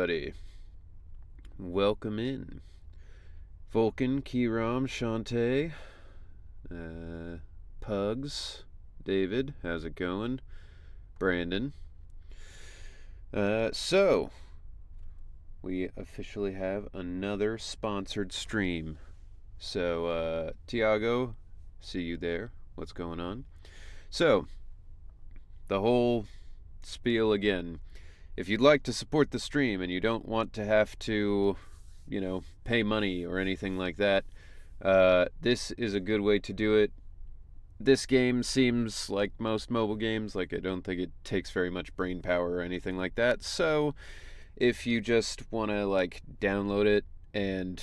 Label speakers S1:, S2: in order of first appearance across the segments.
S1: everybody. Welcome in. Vulcan, Keyrom, Shantae, Pugs, David, how's it going? Brandon. So, we officially have another sponsored stream. So, Tiago, see you there. What's going on? So, the whole spiel again. If you'd like to support the stream and you don't want to have to, pay money or anything like that, this is a good way to do it. This game seems like most mobile games, I don't think it takes very much brain power or anything like that. So if you just want to download it and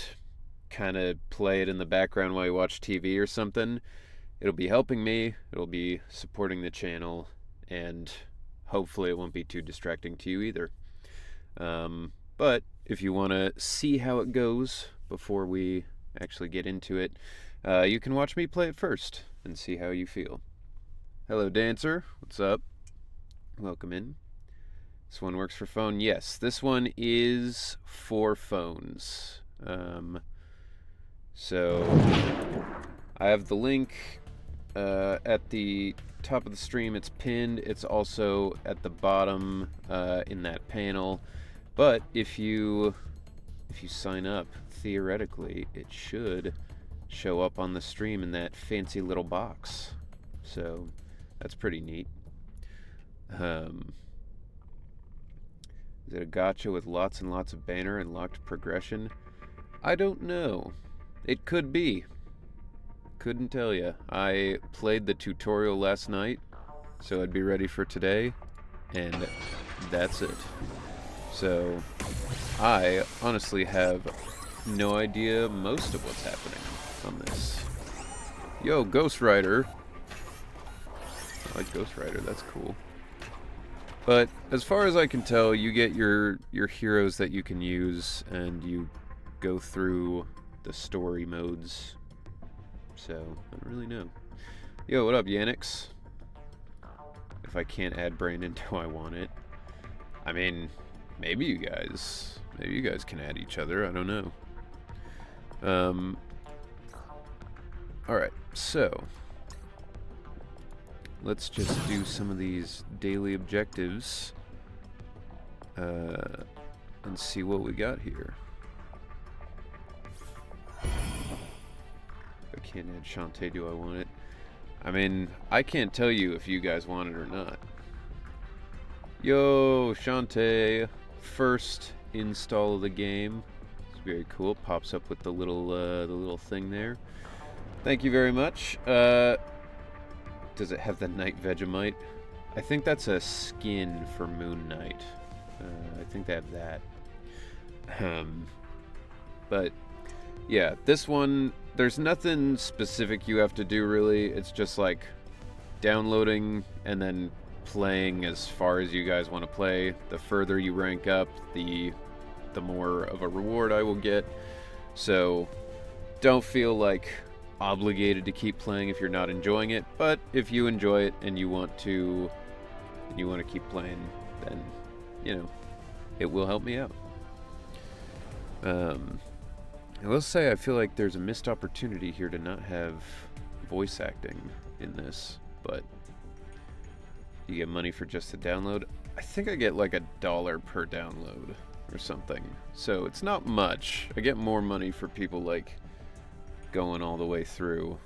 S1: kind of play it in the background while you watch TV or something, it'll be helping me, it'll be supporting the channel, and hopefully it won't be too distracting to you either. But if you want to see how it goes before we actually get into it, you can watch me play it first and see how you feel. Hello, Dancer. What's up? Welcome in. This one works for phone. Yes, this one is for phones. So I have the link at the top of the stream. It's pinned. It's also at the bottom in that panel. But if you sign up, theoretically it should show up on the stream in that fancy little box. So that's pretty neat. Is it a gacha with lots and lots of banner and locked progression? I don't know. It could be. Couldn't tell you. I played the tutorial last night, so I'd be ready for today, and that's it. So I honestly have no idea most of what's happening on this. Yo, Ghost Rider. I like Ghost Rider, that's cool. But as far as I can tell, you get your heroes that you can use, and you go through the story modes. So, I don't really know. Yo, what up, Yannix? If I can't add Brandon, do I want it? I mean, maybe you guys can add each other, I don't know. Alright, so let's just do some of these daily objectives and see what we got here. I can't add Shantae, do I want it? I mean, I can't tell you if you guys want it or not. Yo, Shantae, first install of the game. It's very cool. Pops up with the little thing there. Thank you very much. Does it have the Night Vegemite? I think that's a skin for Moon Knight. I think they have that. But yeah, this one, there's nothing specific you have to do really. It's just downloading and then playing as far as you guys want to play. The further you rank up, the more of a reward I will get. So don't feel obligated to keep playing if you're not enjoying it, but if you enjoy it and you want to keep playing, then it will help me out. I will say I feel like there's a missed opportunity here to not have voice acting in this, but you get money for just the download. I think I get $1 per download or something, so it's not much. I get more money for people going all the way through.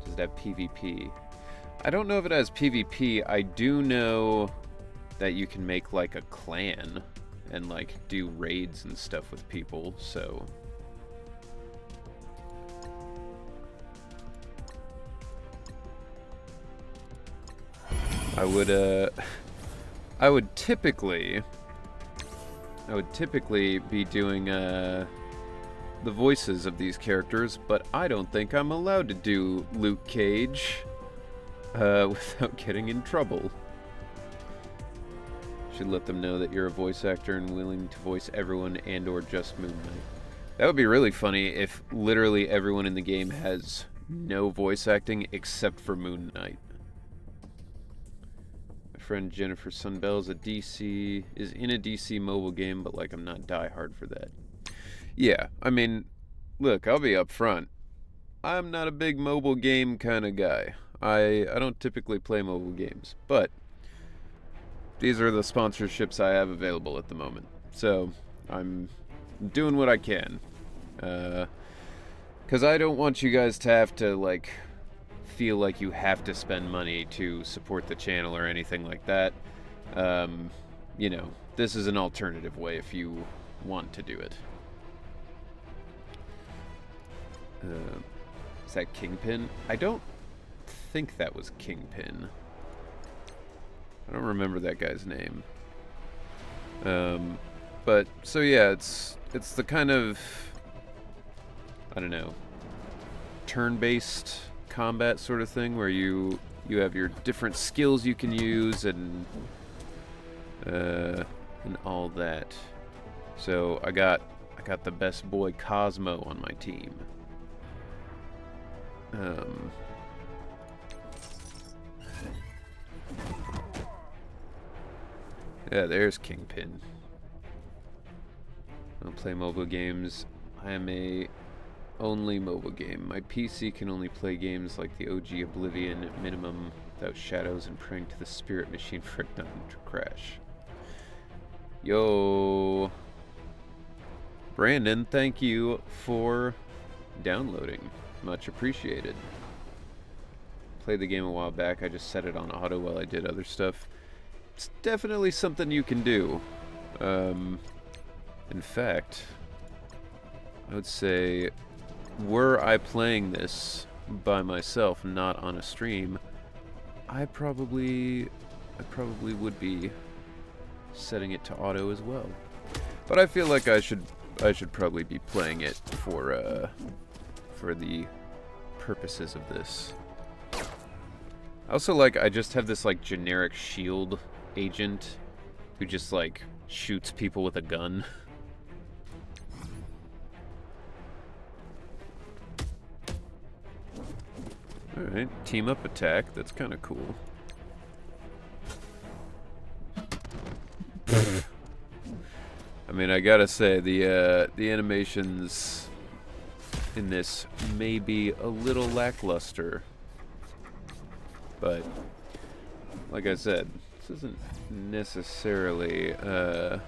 S1: Does it have PvP? I don't know if it has PvP. I do know that you can make a clan and do raids and stuff with people, so I would typically be doing the voices of these characters, but I don't think I'm allowed to do Luke Cage without getting in trouble. Should let them know that you're a voice actor and willing to voice everyone and or just Moon Knight. That would be really funny if literally everyone in the game has no voice acting except for Moon Knight. friend Jennifer Sunbell is in a DC mobile game, but like I'm not diehard for that. Yeah, I mean, look, I'll be upfront. I'm not a big mobile game kind of guy. I don't typically play mobile games, but these are the sponsorships I have available at the moment. So I'm doing what I can. Because I don't want you guys to have to, like, feel like you have to spend money to support the channel or anything like that. You know, this is an alternative way if you want to do it. Is that Kingpin? I don't think that was Kingpin. I don't remember that guy's name. But so yeah, it's the kind of, I don't know, turn-based combat sort of thing where you have your different skills you can use and all that. So I got the best boy Cosmo on my team. Yeah, there's Kingpin. I don't play mobile games. I am a only mobile game. My PC can only play games like the OG Oblivion at minimum without shadows and praying to the spirit machine for it not to crash. Yo, Brandon, thank you for downloading. Much appreciated. Played the game a while back. I just set it on auto while I did other stuff. It's definitely something you can do. In fact, I would say, were I playing this by myself, not on a stream, I probably would be setting it to auto as well. But I feel like I should probably be playing it for the purposes of this. Also, like, I just have this like generic shield agent who just like shoots people with a gun. Alright, team up attack, that's kind of cool. I mean, I gotta say, the animations in this may be a little lackluster. But, like I said, this isn't necessarily the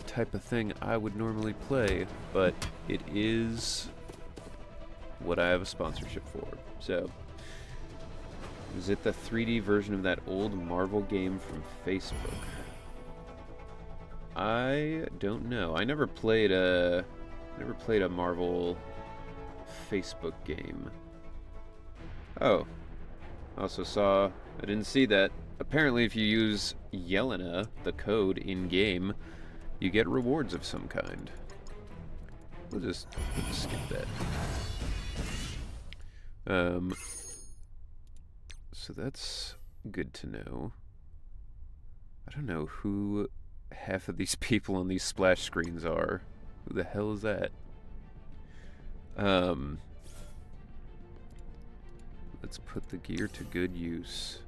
S1: type of thing I would normally play, but it is what I have a sponsorship for. So, is it the 3D version of that old Marvel game from Facebook? I don't know. I never played a Marvel Facebook game. Oh, also saw, I didn't see that. Apparently if you use Yelena, the code in-game, you get rewards of some kind. We'll just skip that. So that's good to know. I don't know who half of these people on these splash screens are. Who the hell is that? Let's put the gear to good use.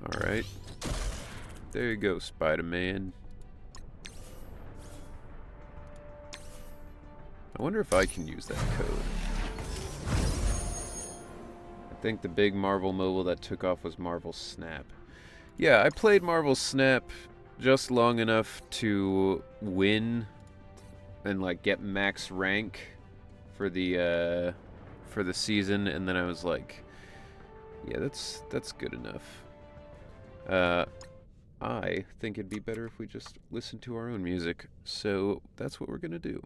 S1: Alright. There you go, Spider-Man. I wonder if I can use that code. I think the big Marvel mobile that took off was Marvel Snap. Yeah, I played Marvel Snap just long enough to win and like get max rank for the season, and then I was like, yeah, that's good enough. I think it'd be better if we just listen to our own music, so that's what we're gonna do.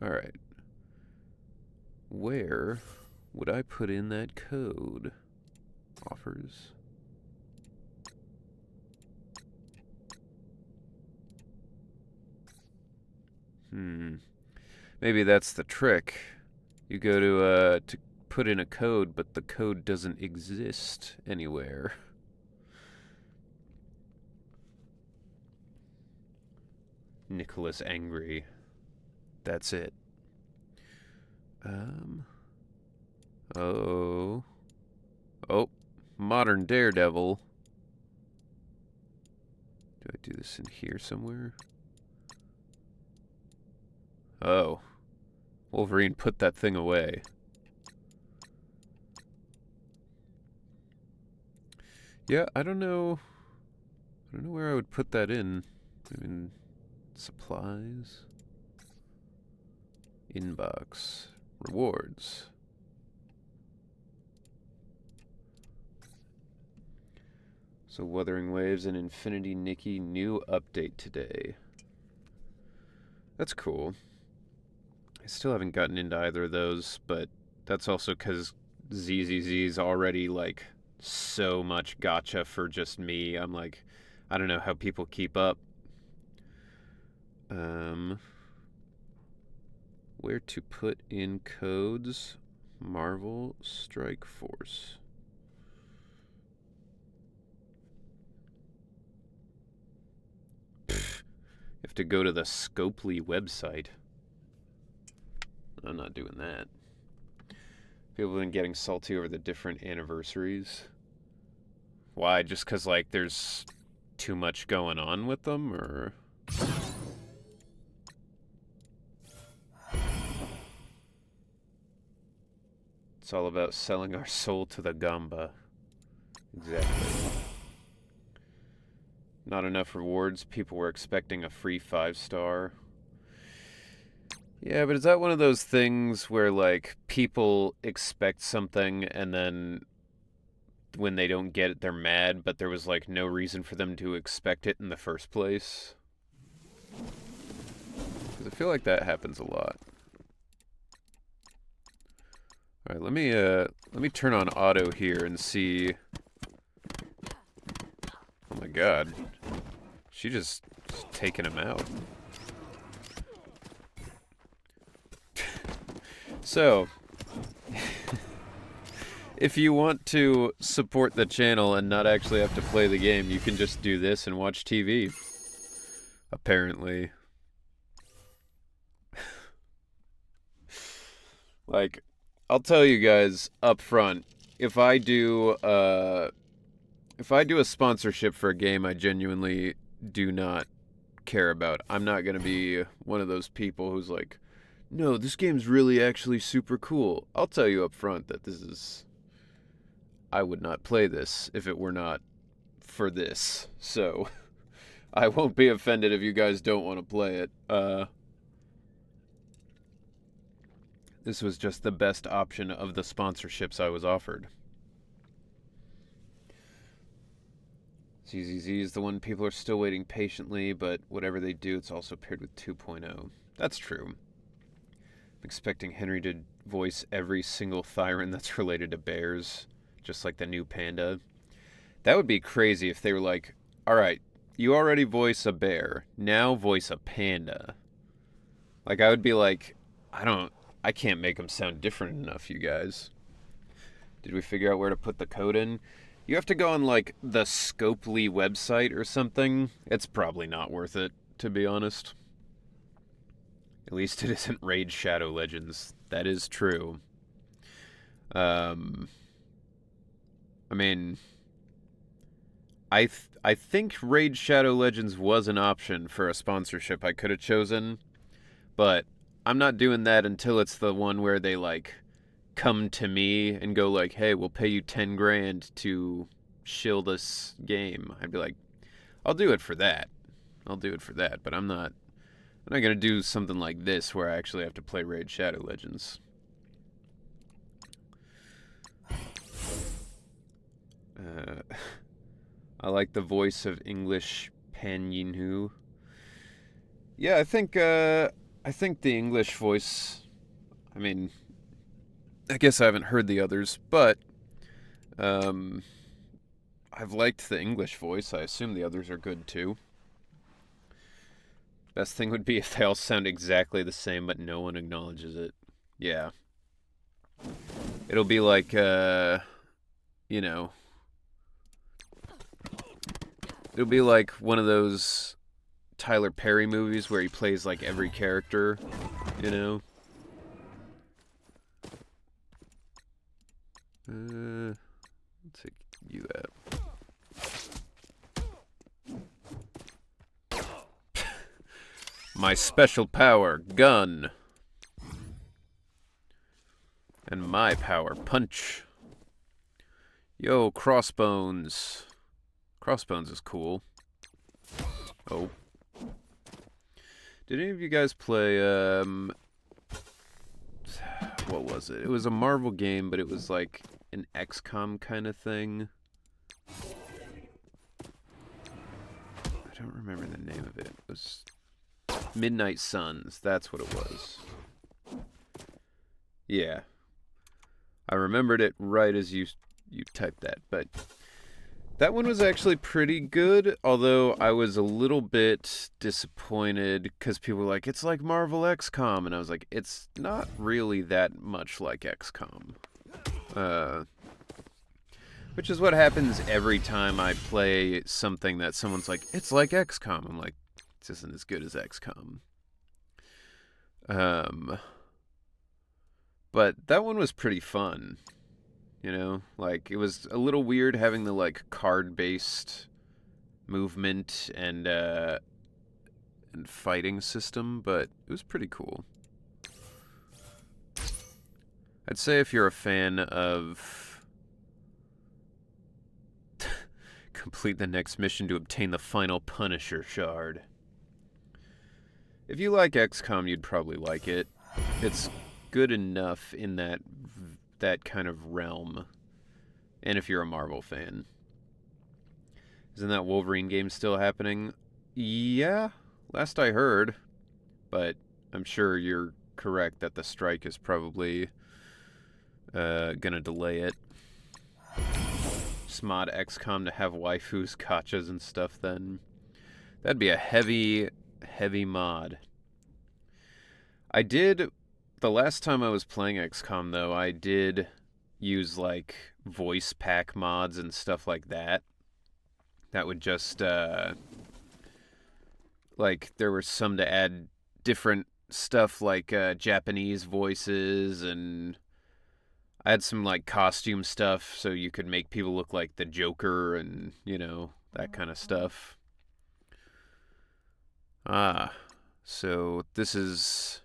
S1: Alright. Where would I put in that code? Offers. Maybe that's the trick. You go to put in a code, but the code doesn't exist anywhere. Nicholas Angry. That's it. Oh, Modern Daredevil. Do I do this in here somewhere? Oh, Wolverine put that thing away. Yeah, I don't know where I would put that in. I mean, supplies. Inbox. Rewards. So Wuthering Waves and Infinity Nikki new update today. That's cool. I still haven't gotten into either of those, but that's also because ZZZ's already like so much gacha for just me. I'm like, I don't know how people keep up. Where to put in codes? Marvel Strike Force. You have to go to the Scopely website. I'm not doing that. People have been getting salty over the different anniversaries. Why? Just because, like, there's too much going on with them, or... It's all about selling our soul to the Gamba. Exactly. Not enough rewards. People were expecting a free 5-star. Yeah, but is that one of those things where, like, people expect something and then when they don't get it, they're mad, but there was, like, no reason for them to expect it in the first place? Because I feel like that happens a lot. Alright, let me turn on auto here and see... Oh my god. She just taking him out. So, if you want to support the channel and not actually have to play the game, you can just do this and watch TV. Apparently. Like, I'll tell you guys up front, if I do a sponsorship for a game I genuinely do not care about, I'm not going to be one of those people who's like, no, this game's really actually super cool. I'll tell you up front that I would not play this if it were not for this. So, I won't be offended if you guys don't want to play it. This was just the best option of the sponsorships I was offered. ZZZ is the one people are still waiting patiently, but whatever they do, it's also paired with 2.0. That's true. I'm expecting Henry to voice every single Thyron that's related to bears, just like the new panda. That would be crazy if they were like, alright, you already voice a bear, now voice a panda. Like, I would be like, I can't make them sound different enough, you guys. Did we figure out where to put the code in? You have to go on, like, the Scopely website or something. It's probably not worth it, to be honest. At least it isn't Raid Shadow Legends. That is true. I mean, I think Raid Shadow Legends was an option for a sponsorship I could have chosen, but I'm not doing that until it's the one where they, like, come to me and go like, hey, we'll pay you 10 grand to shill this game. I'd be like, I'll do it for that. But I'm not going to do something like this where I actually have to play Raid Shadow Legends. I like the voice of English Pan Yin-Hu. Yeah, I think the English voice, I mean, I guess I haven't heard the others, but I've liked the English voice. I assume the others are good too. Best thing would be if they all sound exactly the same, but no one acknowledges it. Yeah. It'll be like, you know, it'll be like one of those Tyler Perry movies where he plays like every character you know? Let's take you out. My special power, gun. And my power, punch. Yo, crossbones. Crossbones is cool. Oh. Did any of you guys play, what was it? It was a Marvel game, but it was like an XCOM kind of thing. I don't remember the name of it. It was Midnight Suns. That's what it was. Yeah. I remembered it right as you typed that, but that one was actually pretty good, although I was a little bit disappointed because people were like, it's like Marvel XCOM, and I was like, it's not really that much like XCOM. Which is what happens every time I play something that someone's like, it's like XCOM. I'm like, this isn't as good as XCOM. But that one was pretty fun. You know, like, it was a little weird having the, like, card-based movement and fighting system, but it was pretty cool. I'd say if you're a fan of complete the next mission to obtain the final Punisher shard. If you like XCOM, you'd probably like it. It's good enough in that kind of realm. And if you're a Marvel fan. Isn't that Wolverine game still happening? Yeah, last I heard. But I'm sure you're correct that the strike is probably gonna delay it. Just mod XCOM to have waifus, gachas, and stuff then. That'd be a heavy mod. I did... The last time I was playing XCOM, though, I did use, like, voice pack mods and stuff like that. That would just, like, there were some to add different stuff, like, Japanese voices, and I had some, like, costume stuff so you could make people look like the Joker and, you know, that kind of stuff. So this is...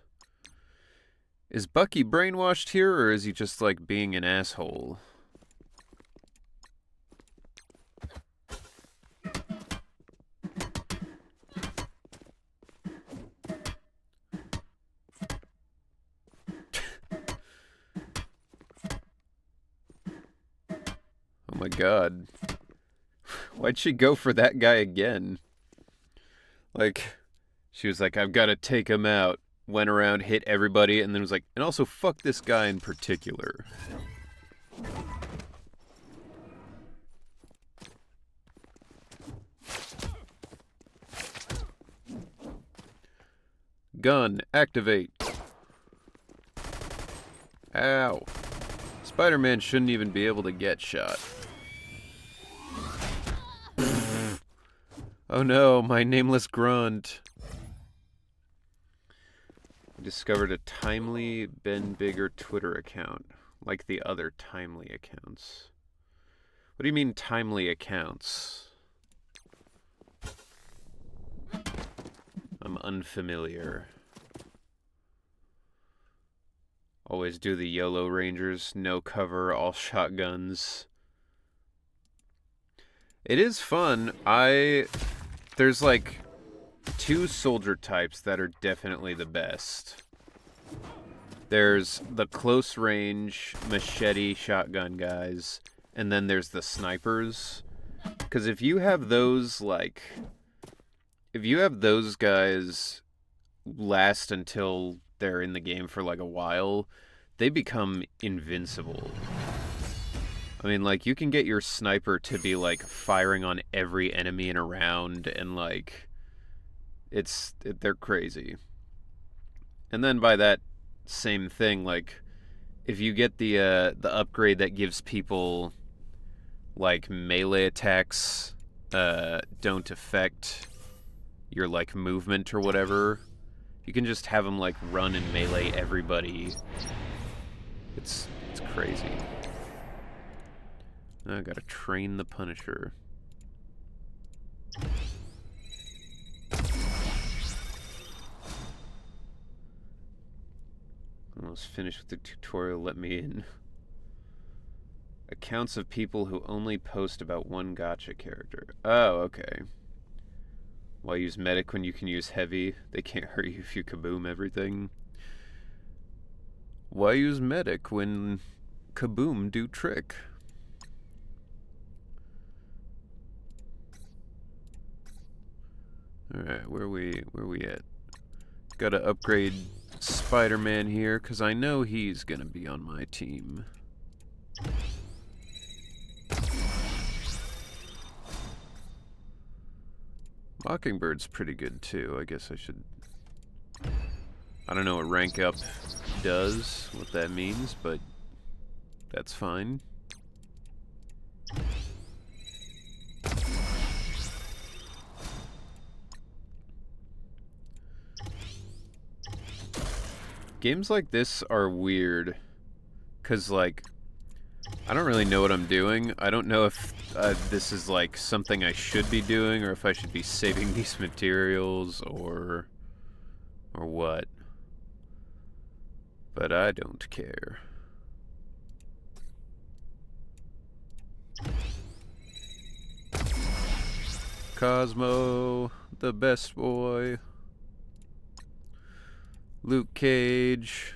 S1: Is Bucky brainwashed here, or is he just, like, being an asshole? Oh my god. Why'd she go for that guy again? Like, she was like, I've got to take him out. Went around, hit everybody, and then was like, and also fuck this guy in particular. Gun, activate. Ow. Spider-Man shouldn't even be able to get shot. Oh no, my nameless grunt. Discovered a Timely Ben Bigger Twitter account, like the other Timely accounts. What do you mean Timely accounts? I'm unfamiliar. Always do the YOLO Rangers, no cover, all shotguns. It is fun. There's like 2 soldier types that are definitely the best. There's the close range machete shotgun guys, and then there's the snipers. Because if you have those, like, if you have those guys last until they're in the game for like a while, they become invincible. I mean, like, you can get your sniper to be like firing on every enemy in a round, and like, they're crazy. And then by that same thing, like, if you get the upgrade that gives people like melee attacks don't affect your like movement or whatever, You can just have him like run and melee everybody. It's crazy. Now I gotta train the Punisher. Almost finished with the tutorial, let me in. Accounts of people who only post about one gacha character. Oh, okay. Why use medic when you can use heavy? They can't hurt you if you kaboom everything. Why use medic when kaboom do trick? Alright, where we at? Gotta upgrade Spider-Man here, because I know he's gonna be on my team. Mockingbird's pretty good too. I guess I should... I don't know what rank up does, what that means, but that's fine. Games like this are weird, because, like, I don't really know what I'm doing. I don't know if this is, like, something I should be doing, or if I should be saving these materials, or what. But I don't care. Cosmo, the best boy. Luke Cage.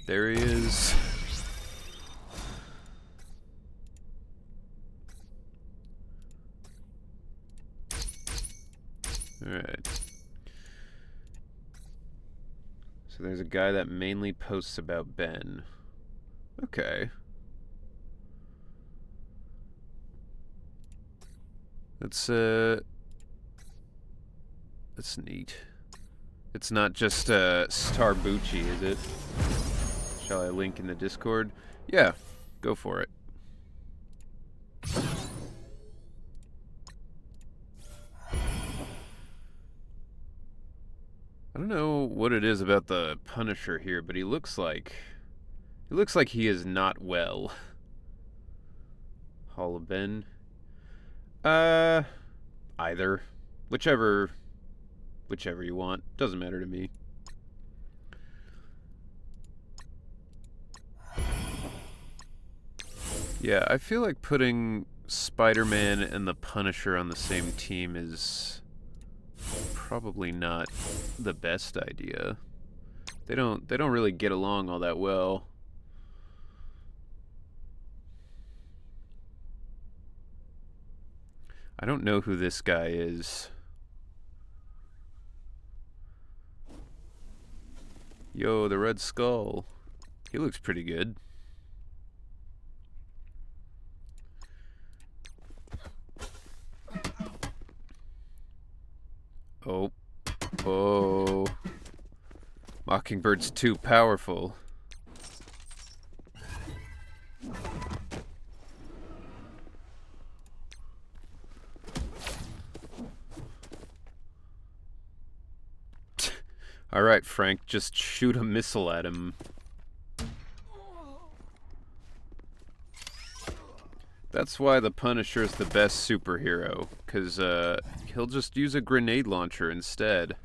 S1: There he is. Alright. So there's a guy that mainly posts about Ben. Okay. That's neat. It's not just Starbucci, is it? Shall I link in the Discord? Yeah, go for it. I don't know what it is about the Punisher here, but he looks like he is not well. Hall of Ben. Either. Whichever you want. Doesn't matter to me. Yeah, I feel like putting Spider-Man and the Punisher on the same team is probably not the best idea. They don't really get along all that well. I don't know who this guy is. Yo, the Red Skull. He looks pretty good. Oh. Oh. Mockingbird's too powerful. Alright, Frank, just shoot a missile at him. That's why the Punisher's the best superhero, because he'll just use a grenade launcher instead.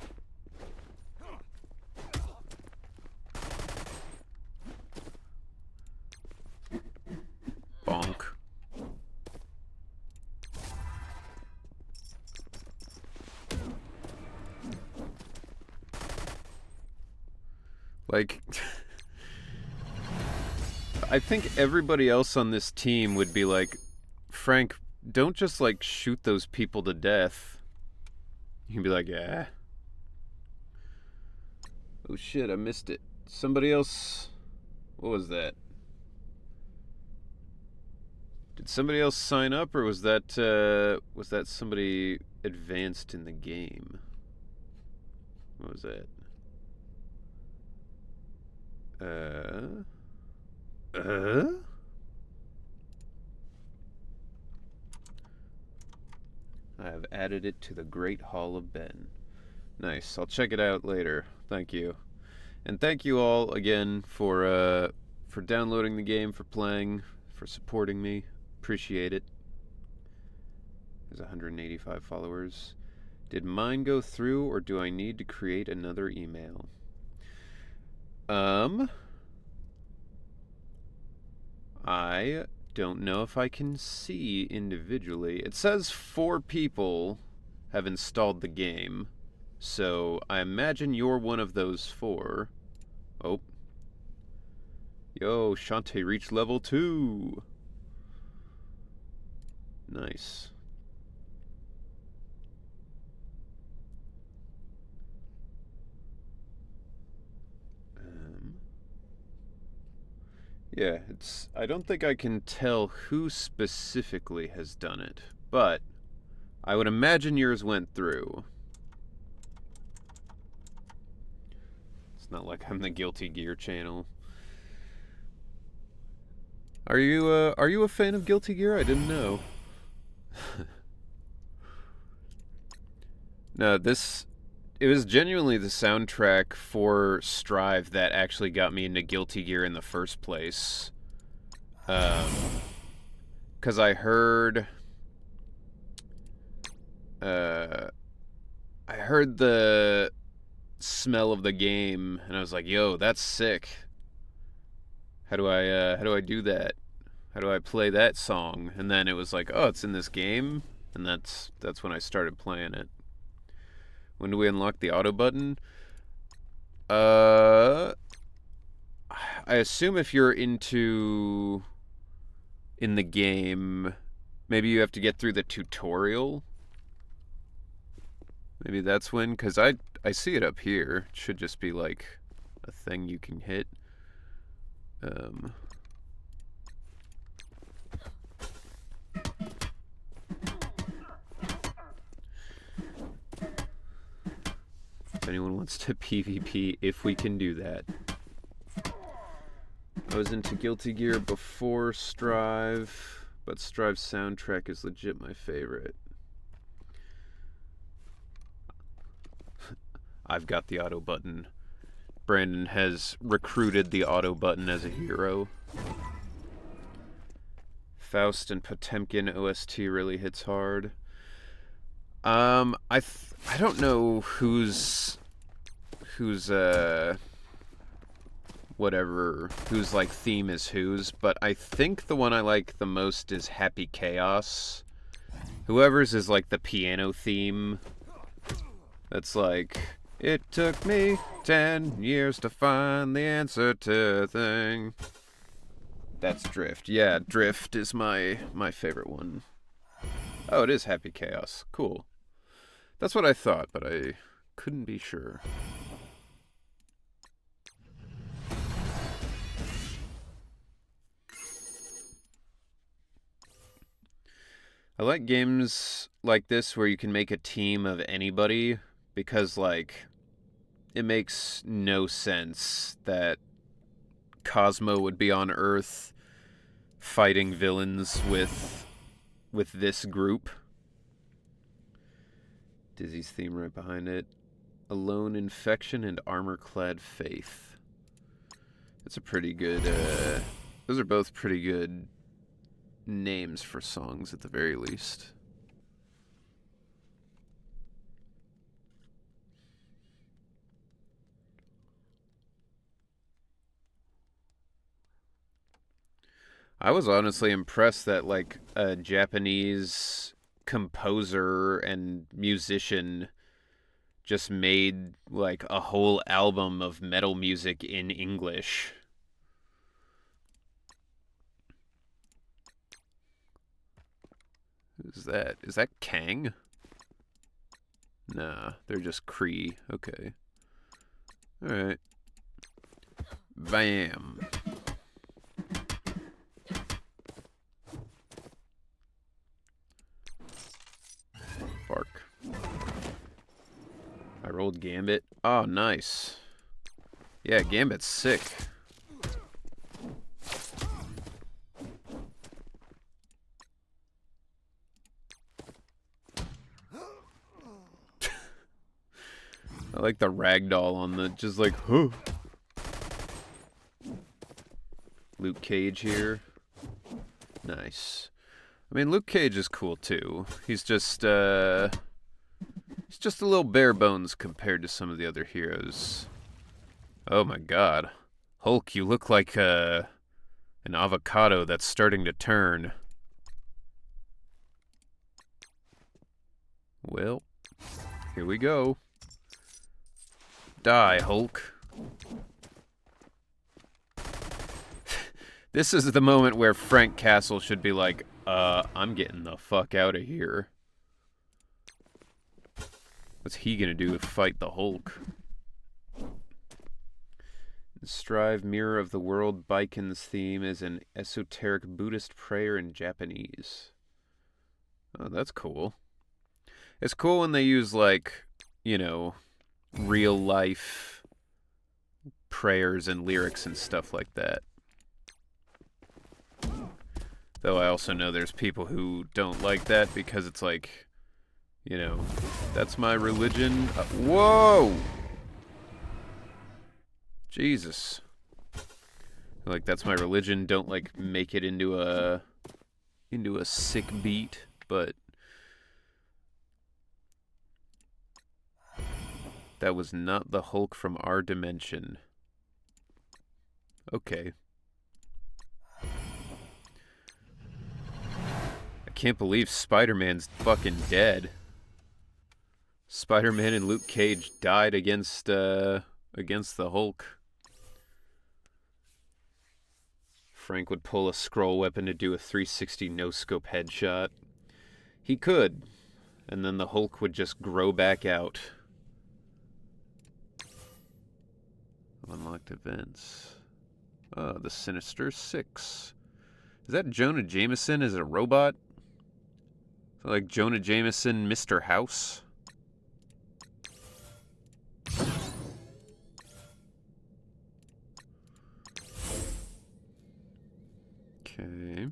S1: Bonk. Like, I think everybody else on this team would be like, Frank, don't just, like, shoot those people to death. You'd be like, yeah. Oh shit, I missed it. Somebody else... What was that? Did somebody else sign up, or was that somebody advanced in the game? What was that? I have added it to the Great Hall of Ben. Nice. I'll check it out later. Thank you. And thank you all again for downloading the game, for playing, for supporting me. Appreciate it. There's 185 followers. Did mine go through, or do I need to create another email? I don't know if I can see individually. It says 4 people have installed the game, so I imagine you're one of those 4. Oh. Yo, Shantae reached level 2. Nice. Yeah, I don't think I can tell who specifically has done it, but I would imagine yours went through. It's not like I'm the Guilty Gear channel. Are you a fan of Guilty Gear? I didn't know. No, it was genuinely the soundtrack for Strive that actually got me into Guilty Gear in the first place. 'Cause I heard the smell of the game and I was like, "Yo, that's sick. How do I do that? How do I play that song?" And then it was like, "Oh, it's in this game." And that's when I started playing it. When do we unlock the auto button? I assume if you're in the game, maybe you have to get through the tutorial. Maybe that's when, because I see it up here. It should just be like a thing you can hit. If anyone wants to PvP, if we can do that. I was into Guilty Gear before Strive, but Strive's soundtrack is legit my favorite. I've got the auto button. Brandon has recruited the auto button as a hero. Faust and Potemkin OST really hits hard. I don't know whose like theme is whose, but I think the one I like the most is Happy Chaos. Whoever's is like the piano theme. That's like, it took me 10 years to find the answer to a thing. That's Drift. Yeah, Drift is my favorite one. Oh, it is Happy Chaos. Cool. That's what I thought, but I couldn't be sure. I like games like this where you can make a team of anybody, because, like, it makes no sense that Cosmo would be on Earth fighting villains with this group. Dizzy's theme right behind it. Alone Infection and Armor-Clad Faith. That's a pretty good, those are both pretty good names for songs at the very least. I was honestly impressed that, like, a Japanese composer and musician just made, like, a whole album of metal music in English. Who's that? Is that Kang? Nah, they're just Kree. Okay. Alright. Bam. Bark. I rolled Gambit. Oh, nice. Yeah, Gambit's sick. like the ragdoll on the, just like, huh. Luke Cage here. Nice. I mean, Luke Cage is cool too. He's just a little bare bones compared to some of the other heroes. Oh my god. Hulk, you look like an avocado that's starting to turn. Well, here we go. Die, Hulk. This is the moment where Frank Castle should be like, I'm getting the fuck out of here. What's he gonna do to fight the Hulk? The Strive Mirror of the World Baikon's theme is an esoteric Buddhist prayer in Japanese. Oh, that's cool. It's cool when they use, like, you know, real life prayers and lyrics and stuff like that. Though I also know there's people who don't like that because it's like, you know, that's my religion. Whoa! Jesus. Like, that's my religion. Don't, like, make it into a sick beat, but that was not the Hulk from our dimension. Okay. I can't believe Spider-Man's fucking dead. Spider-Man and Luke Cage died against the Hulk. Frank would pull a scroll weapon to do a 360 no-scope headshot. He could, and then the Hulk would just grow back out. Unlocked events. Oh, the Sinister Six. Is that Jonah Jameson as a robot? Like Jonah Jameson, Mr. House? Okay.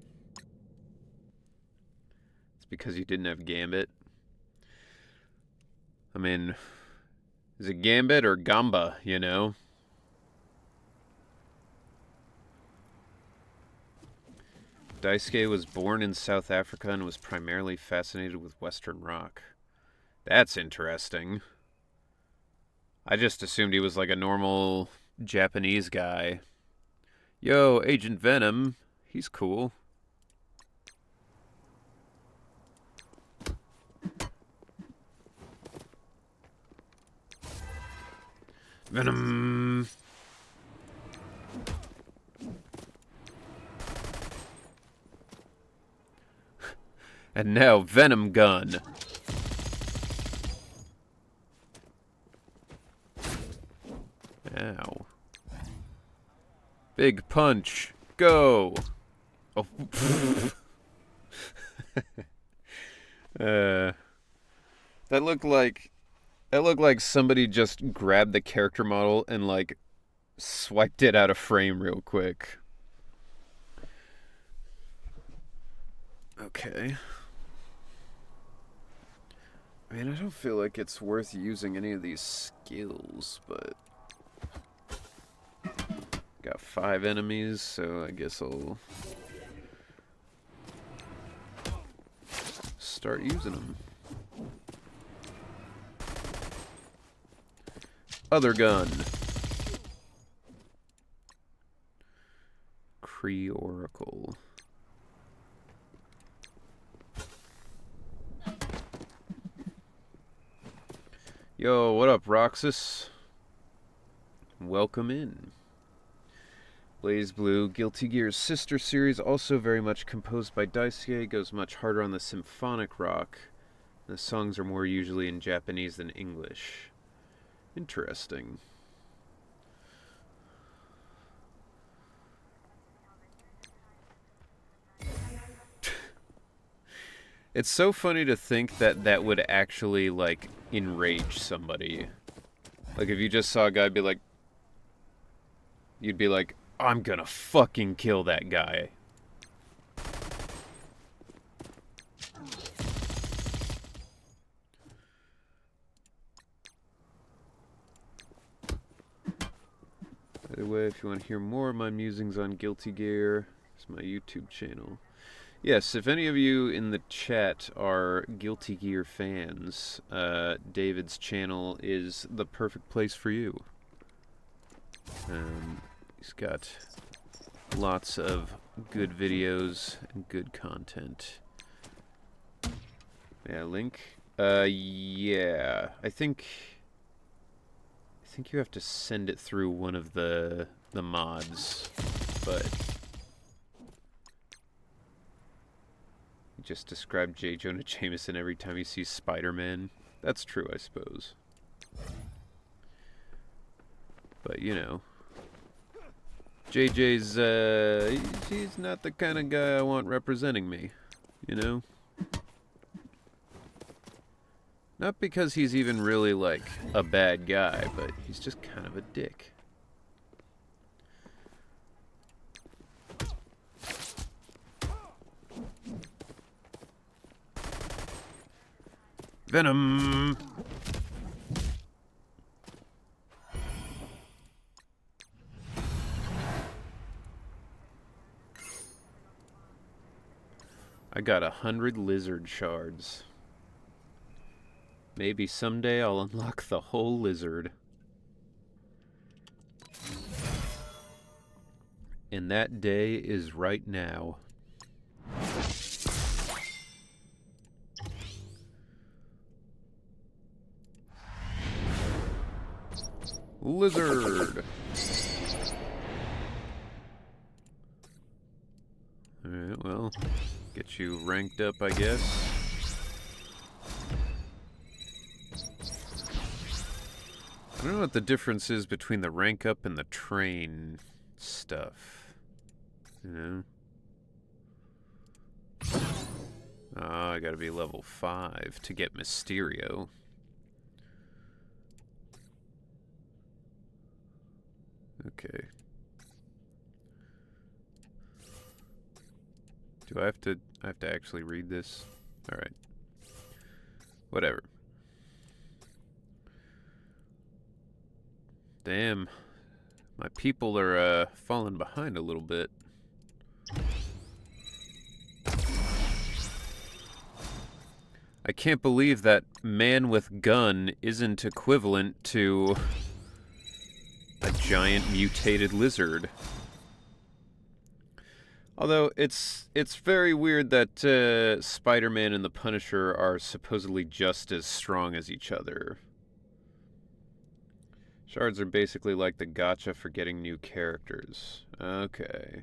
S1: It's because you didn't have Gambit. I mean, is it Gambit or Gamba, you know? Daisuke was born in South Africa and was primarily fascinated with Western rock. That's interesting. I just assumed he was like a normal Japanese guy. Yo, Agent Venom. He's cool. Venom. And now Venom Gun. Ow. Big punch. Go. Oh. That looked like somebody just grabbed the character model and like swiped it out of frame real quick. Okay. I mean, I don't feel like it's worth using any of these skills, but got 5 enemies, so I guess I'll start using them. Other gun. Kree Oracle. Yo, what up, Roxas? Welcome in. BlazBlue, Guilty Gear's sister series, also very much composed by Daisuke, goes much harder on the symphonic rock. The songs are more usually in Japanese than English. Interesting. It's so funny to think that that would actually, like, enrage somebody. Like, if you just saw a guy be like... You'd be like, I'm gonna fucking kill that guy. By the way, if you want to hear more of my musings on Guilty Gear, it's my YouTube channel. Yes, if any of you in the chat are Guilty Gear fans, David's channel is the perfect place for you. He's got lots of good videos and good content. Yeah, link. Yeah, I think you have to send it through one of the mods, but just describe J. Jonah Jameson every time he sees Spider-Man. That's true, I suppose. But, you know, JJ's, he's not the kind of guy I want representing me, you know? Not because he's even really, like, a bad guy, but he's just kind of a dick. Venom! I got 100 lizard shards. Maybe someday I'll unlock the whole lizard. And that day is right now. Lizard! Alright, well, get you ranked up, I guess. I don't know what the difference is between the rank up and the train stuff. You know? Oh, I gotta be level 5 to get Mysterio. Okay. Do I have to actually read this? Alright. Whatever. Damn. My people are, falling behind a little bit. I can't believe that man with gun isn't equivalent to a giant mutated lizard. Although it's very weird that Spider-Man and the Punisher are supposedly just as strong as each other. Shards are basically like the gacha for getting new characters. Okay.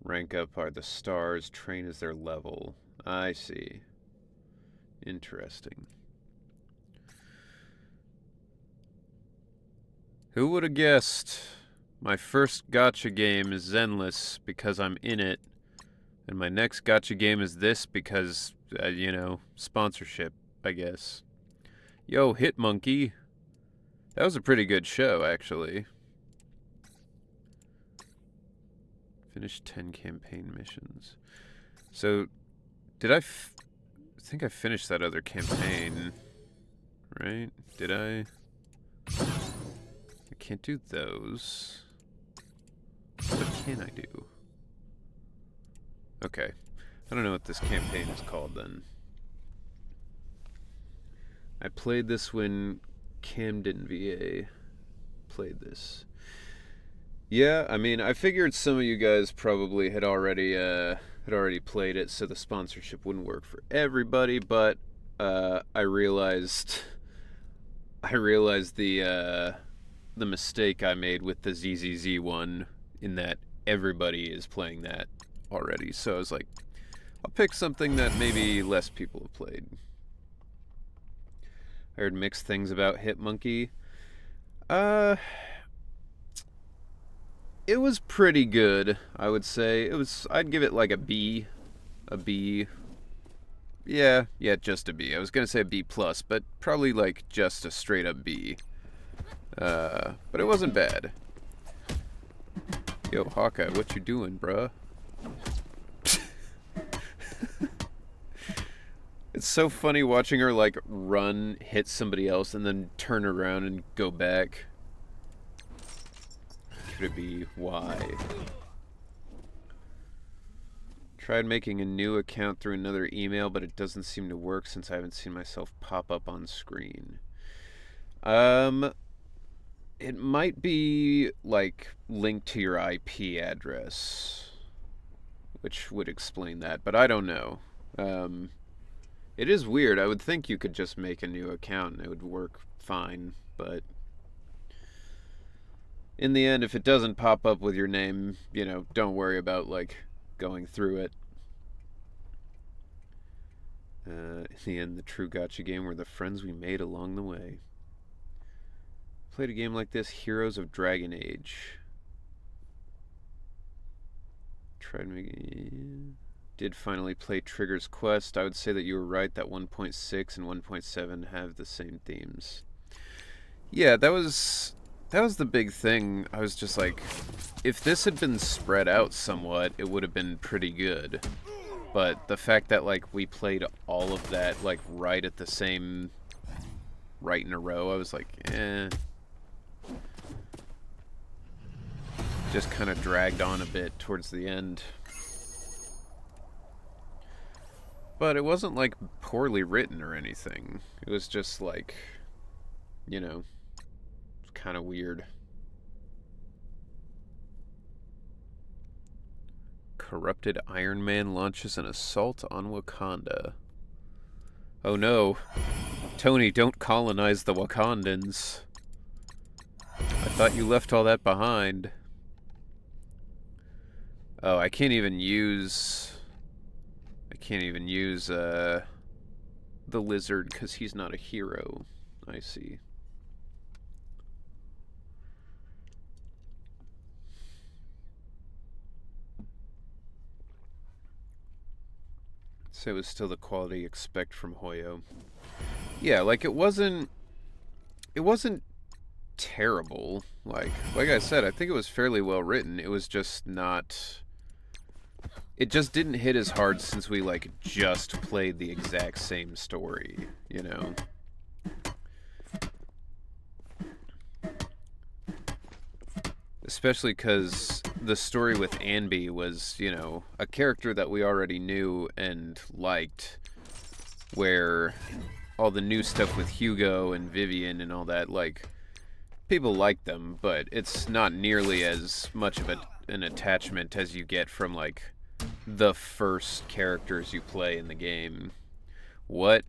S1: Rank up are the stars, train is their level. I see. Interesting. Who would have guessed? My first gacha game is Zenless because I'm in it. And my next gacha game is this because, you know, sponsorship, I guess. Yo, Hitmonkey. That was a pretty good show, actually. Finished 10 campaign missions. So, did I think I finished that other campaign, right? Did I? I can't do those. What can I do? Okay. I don't know what this campaign is called then. I played this when Camden VA played this. Yeah, I mean, I figured some of you guys probably had already played it, so the sponsorship wouldn't work for everybody. But I realized the mistake I made with the ZZZ one, in that everybody is playing that already. So I was like, I'll pick something that maybe less people have played. I heard mixed things about Hitmonkey. It was pretty good, I would say. I'd give it like a B. A B. Yeah, just a B. I was gonna say a B+, but probably like just a straight up B. But it wasn't bad. Yo, Hawkeye, what you doing, bruh? It's so funny watching her, like, run, hit somebody else, and then turn around and go back. could it be? Why? Tried making a new account through another email, but it doesn't seem to work since I haven't seen myself pop up on screen. It might be, like, linked to your IP address, which would explain that, but I don't know. It is weird. I would think you could just make a new account and it would work fine, but in the end, if it doesn't pop up with your name, you know, don't worry about, like, going through it. In the end, the true gacha game were the friends we made along the way. Played a game like this, Heroes of Dragon Age. Did finally play Trigger's Quest. I would say that you were right that 1.6 and 1.7 have the same themes. Yeah, that was the big thing. I was just like, if this had been spread out somewhat, it would have been pretty good. But the fact that, like, we played all of that, like, right at the same, right in a row, I was like, eh. Just kind of dragged on a bit towards the end. But it wasn't, like, poorly written or anything. It was just, like, you know, kind of weird. Corrupted Iron Man launches an assault on Wakanda. Oh no. Tony, don't colonize the Wakandans. I thought you left all that behind. Oh, I can't even use the lizard because he's not a hero. I see. So it was still the quality you expect from Hoyo. Yeah, like it wasn't terrible. Like I said, I think it was fairly well written. It was just not. It just didn't hit as hard since we, like, just played the exact same story, you know? Especially because the story with Anby was, you know, a character that we already knew and liked, where all the new stuff with Hugo and Vivian and all that, like, people like them, but it's not nearly as much of an attachment as you get from, like, the first characters you play in the game. What?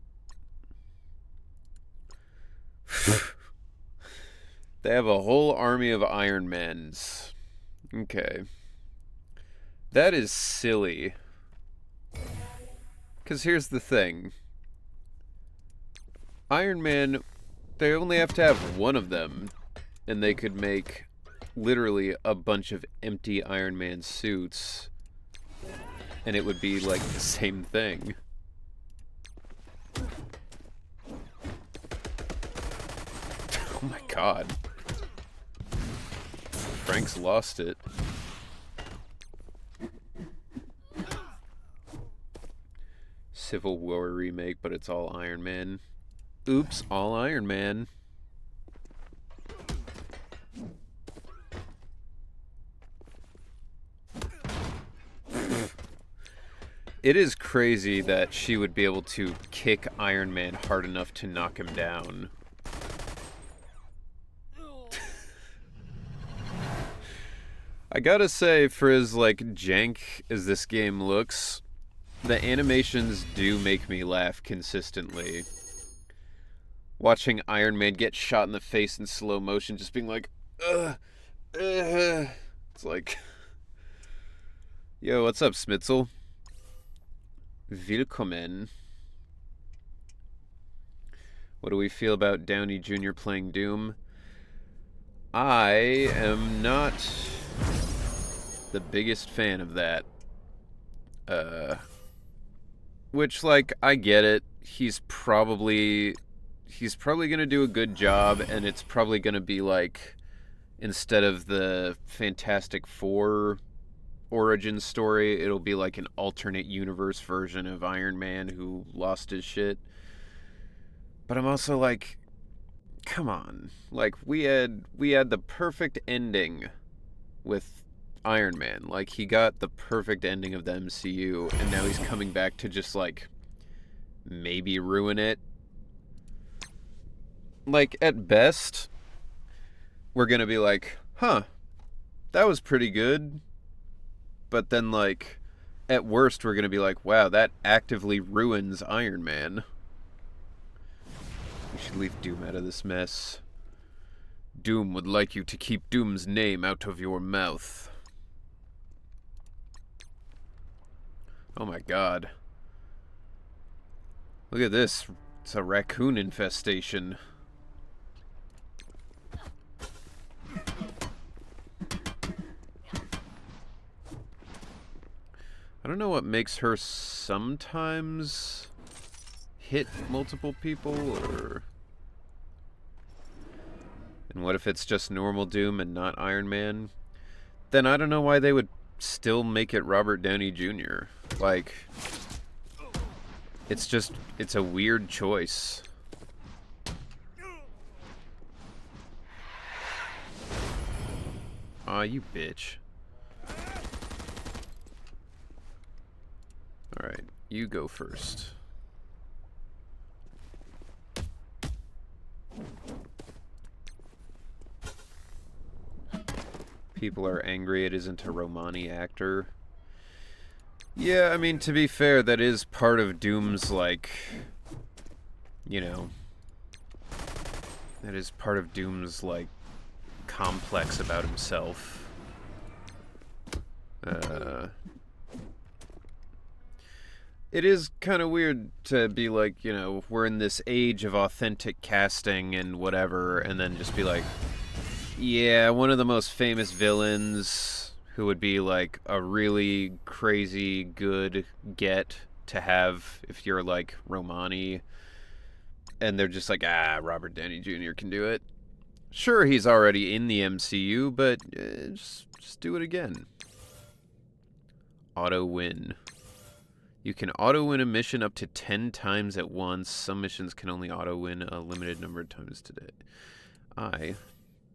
S1: They have a whole army of Iron Mans. Okay. That is silly. Because here's the thing. Iron Man, they only have to have one of them, and they could make literally a bunch of empty Iron Man suits, and it would be like the same thing. Oh my god. Frank's lost it. Civil War remake, but it's all Iron Man. Oops, all Iron Man. It is crazy that she would be able to kick Iron Man hard enough to knock him down. I gotta say, for as, like, jank as this game looks, the animations do make me laugh consistently. Watching Iron Man get shot in the face in slow motion, just being like, It's like, yo, what's up, Smitzel? Willkommen. What do we feel about Downey Jr. playing Doom? I am not the biggest fan of that. Which, like, I get it. He's probably gonna do a good job, and it's probably gonna be like, instead of the Fantastic Four origin story, it'll be like an alternate universe version of Iron Man who lost his shit. But I'm also like, come on. Like, we had the perfect ending with Iron Man. Like, he got the perfect ending of the MCU, and now he's coming back to just, like, maybe ruin it. Like, at best, we're gonna be like, huh, that was pretty good. But then, like, at worst, we're gonna be like, wow, that actively ruins Iron Man. We should leave Doom out of this mess. Doom would like you to keep Doom's name out of your mouth. Oh my god. Look at this. It's a raccoon infestation. I don't know what makes her sometimes hit multiple people, or... And what if it's just normal Doom and not Iron Man? Then I don't know why they would still make it Robert Downey Jr. Like, it's a weird choice. Aw, you bitch. Alright, you go first. People are angry it isn't a Romani actor. Yeah, I mean, to be fair, that is part of Doom's, like, you know, that is part of Doom's, like, complex about himself. It is kind of weird to be like, you know, we're in this age of authentic casting and whatever, and then just be like, yeah, one of the most famous villains who would be like a really crazy good get to have if you're like Romani, and they're just like, Robert Downey Jr. can do it. Sure, he's already in the MCU, but just do it again. Auto win. You can auto win a mission up to 10 times at once. Some missions can only auto win a limited number of times today. I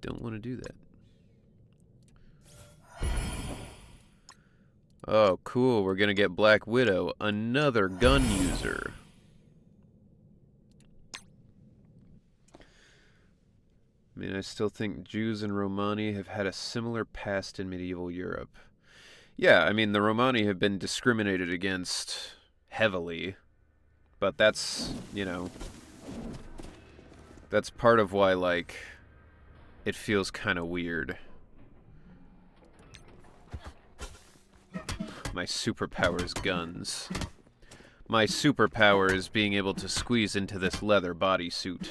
S1: don't want to do that. Oh, cool. We're going to get Black Widow, another gun user. I mean, I still think Jews and Romani have had a similar past in medieval Europe. Yeah, I mean, the Romani have been discriminated against heavily, but that's, you know, that's part of why, like, it feels kind of weird. My superpower is guns. My superpower is being able to squeeze into this leather bodysuit.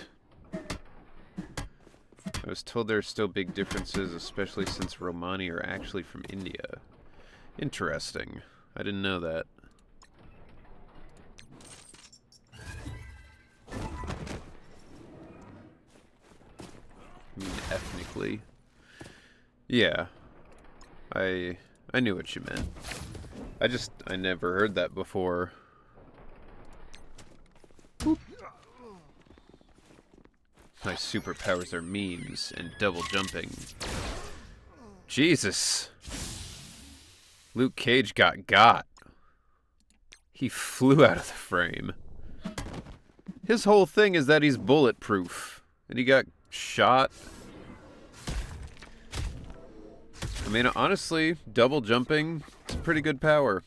S1: I was told there are still big differences, especially since Romani are actually from India. Interesting. I didn't know that. I mean, ethnically. Yeah. I knew what you meant. I never heard that before. Boop. My superpowers are memes and double jumping. Jesus. Luke Cage got. He flew out of the frame. His whole thing is that he's bulletproof. And he got shot. I mean, honestly, double jumping is pretty good power.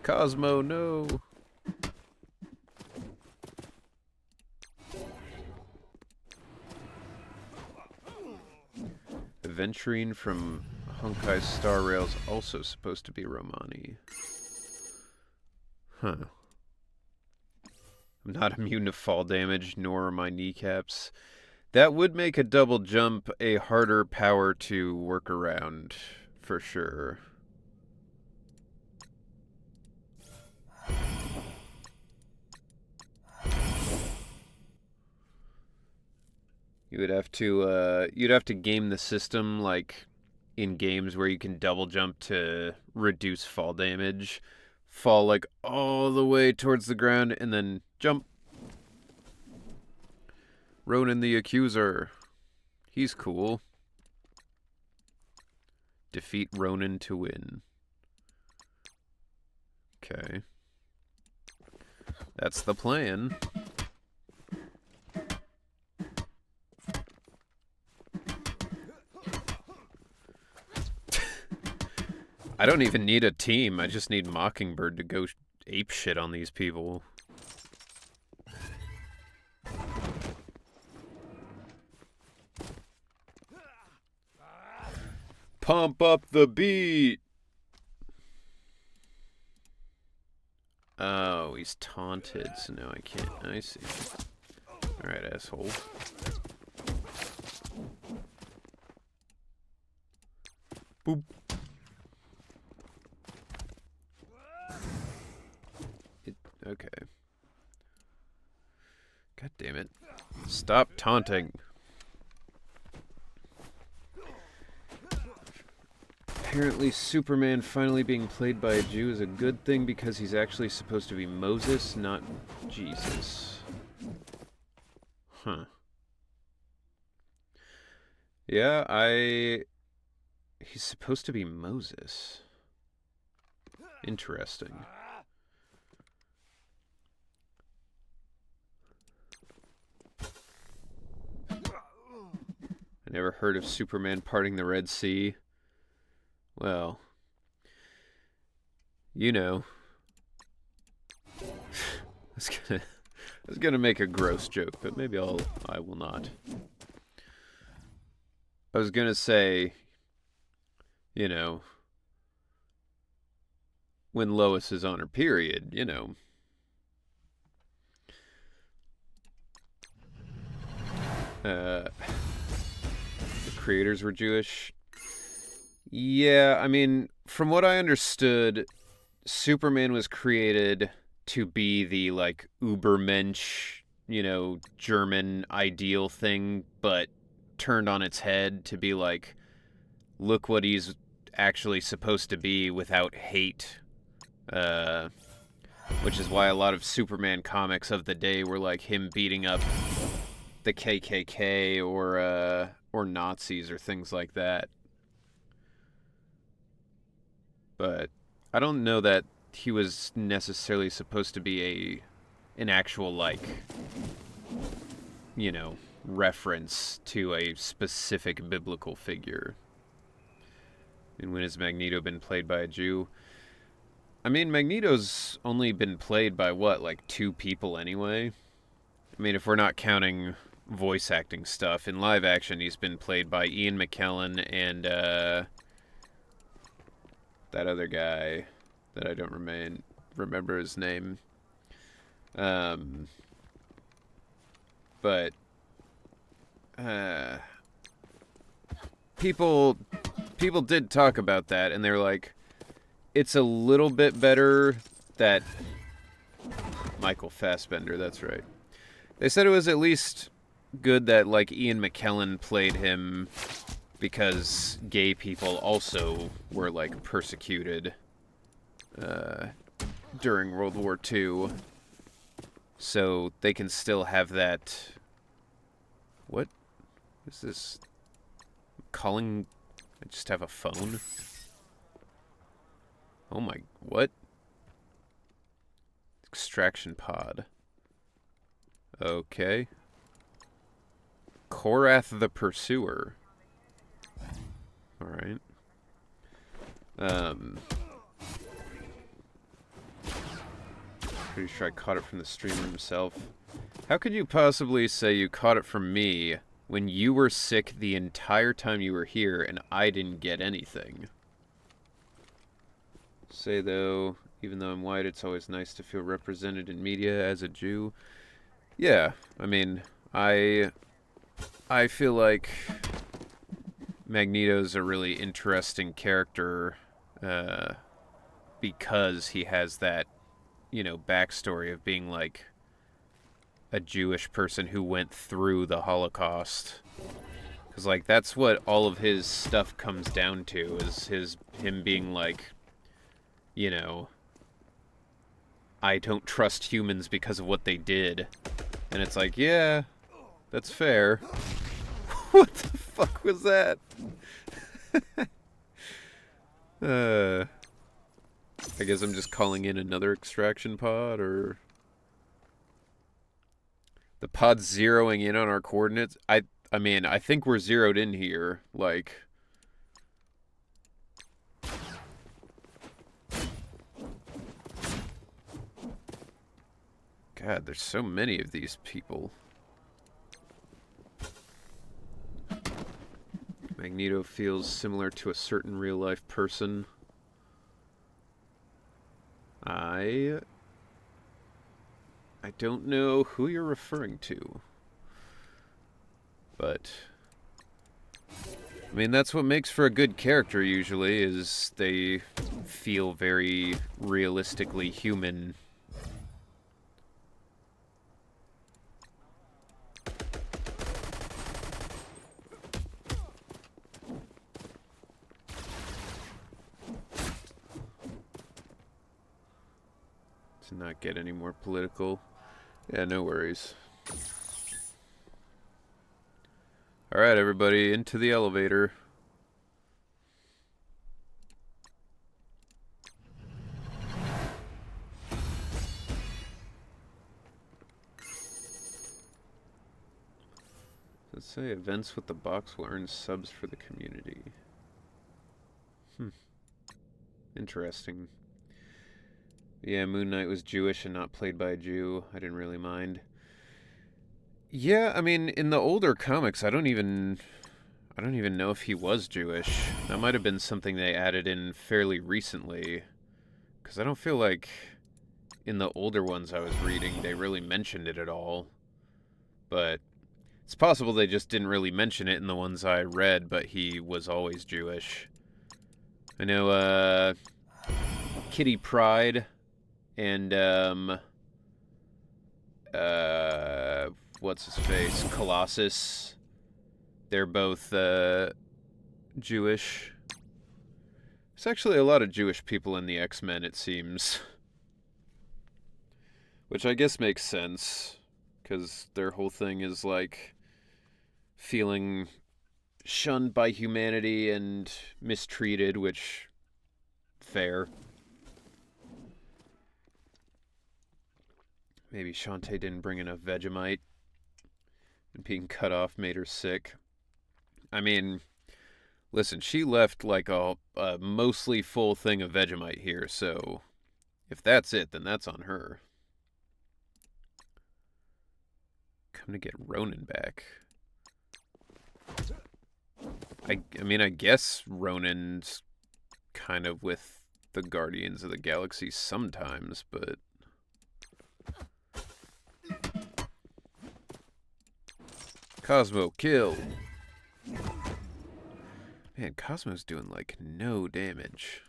S1: Cosmo, no. Aventurine from Honkai Star Rail's also supposed to be Romani. Huh. I'm not immune to fall damage, nor are my kneecaps. That would make a double jump a harder power to work around, for sure. You'd have to game the system like in games where you can double jump to reduce fall damage. Fall like all the way towards the ground and then jump. Ronan the Accuser. He's cool. Defeat Ronan to win. Okay. That's the plan. I don't even need a team. I just need Mockingbird to go ape shit on these people. Pump up the beat. Oh, he's taunted, so now I can't. I see. Alright, asshole. Boop. Okay. God damn it. Stop taunting. Apparently Superman finally being played by a Jew is a good thing because he's actually supposed to be Moses, not Jesus. Huh. Yeah, he's supposed to be Moses. Interesting. I never heard of Superman parting the Red Sea. Well, you know. I was gonna make a gross joke, but maybe I will not. I was gonna say, you know, when Lois is on her period, you know. The creators were Jewish. Yeah, I mean, from what I understood, Superman was created to be the, like, Ubermensch, you know, German ideal thing, but turned on its head to be like, look what he's actually supposed to be without hate. Which is why a lot of Superman comics of the day were like him beating up the KKK or Nazis or things like that. But I don't know that he was necessarily supposed to be an actual, like, you know, reference to a specific biblical figure. And when has Magneto been played by a Jew? I mean, Magneto's only been played by, what, like 2 people anyway? I mean, if we're not counting voice acting stuff, in live action he's been played by Ian McKellen and, that other guy that I don't remember his name. But people did talk about that, and they were like, it's a little bit better that Michael Fassbender, that's right. They said it was at least good that, like, Ian McKellen played him because gay people also were, like, persecuted during World War II. So they can still have that... What is this? Calling... I just have a phone? Oh my... What? Extraction pod. Okay. Korath the Pursuer. Alright. Pretty sure I caught it from the streamer himself. How could you possibly say you caught it from me when you were sick the entire time you were here and I didn't get anything? Say though, even though I'm white, it's always nice to feel represented in media as a Jew. Yeah, I mean, I feel like Magneto's a really interesting character because he has that, you know, backstory of being like a Jewish person who went through the Holocaust. Because, like, that's what all of his stuff comes down to, is him being like, you know, I don't trust humans because of what they did. And it's like, yeah, That's fair. What the fuck was that? I guess I'm just calling in another extraction pod, or... The pod's zeroing in on our coordinates. I mean, I think we're zeroed in here. Like... God, there's so many of these people. Magneto feels similar to a certain real-life person. I don't know who you're referring to. But... I mean, that's what makes for a good character, usually, is they feel very realistically human. To not get any more political. Yeah, no worries. Alright, everybody, into the elevator. Let's say events with the box will earn subs for the community. Interesting. Yeah, Moon Knight was Jewish and not played by a Jew. I didn't really mind. Yeah, I mean, in the older comics, I don't even know if he was Jewish. That might have been something they added in fairly recently. Because I don't feel like in the older ones I was reading, they really mentioned it at all. But it's possible they just didn't really mention it in the ones I read, but he was always Jewish. I know, Kitty Pryde and, what's his face? Colossus. They're both, Jewish. There's actually a lot of Jewish people in the X-Men, it seems. Which I guess makes sense, because their whole thing is, like, feeling shunned by humanity and mistreated, which... fair. Maybe Shantae didn't bring enough Vegemite, and being cut off made her sick. I mean, listen, she left like a mostly full thing of Vegemite here, so if that's it, then that's on her. Come to get Ronan back. I mean, I guess Ronan's kind of with the Guardians of the Galaxy sometimes, but... Cosmo, kill! Man, Cosmo's doing, like, no damage.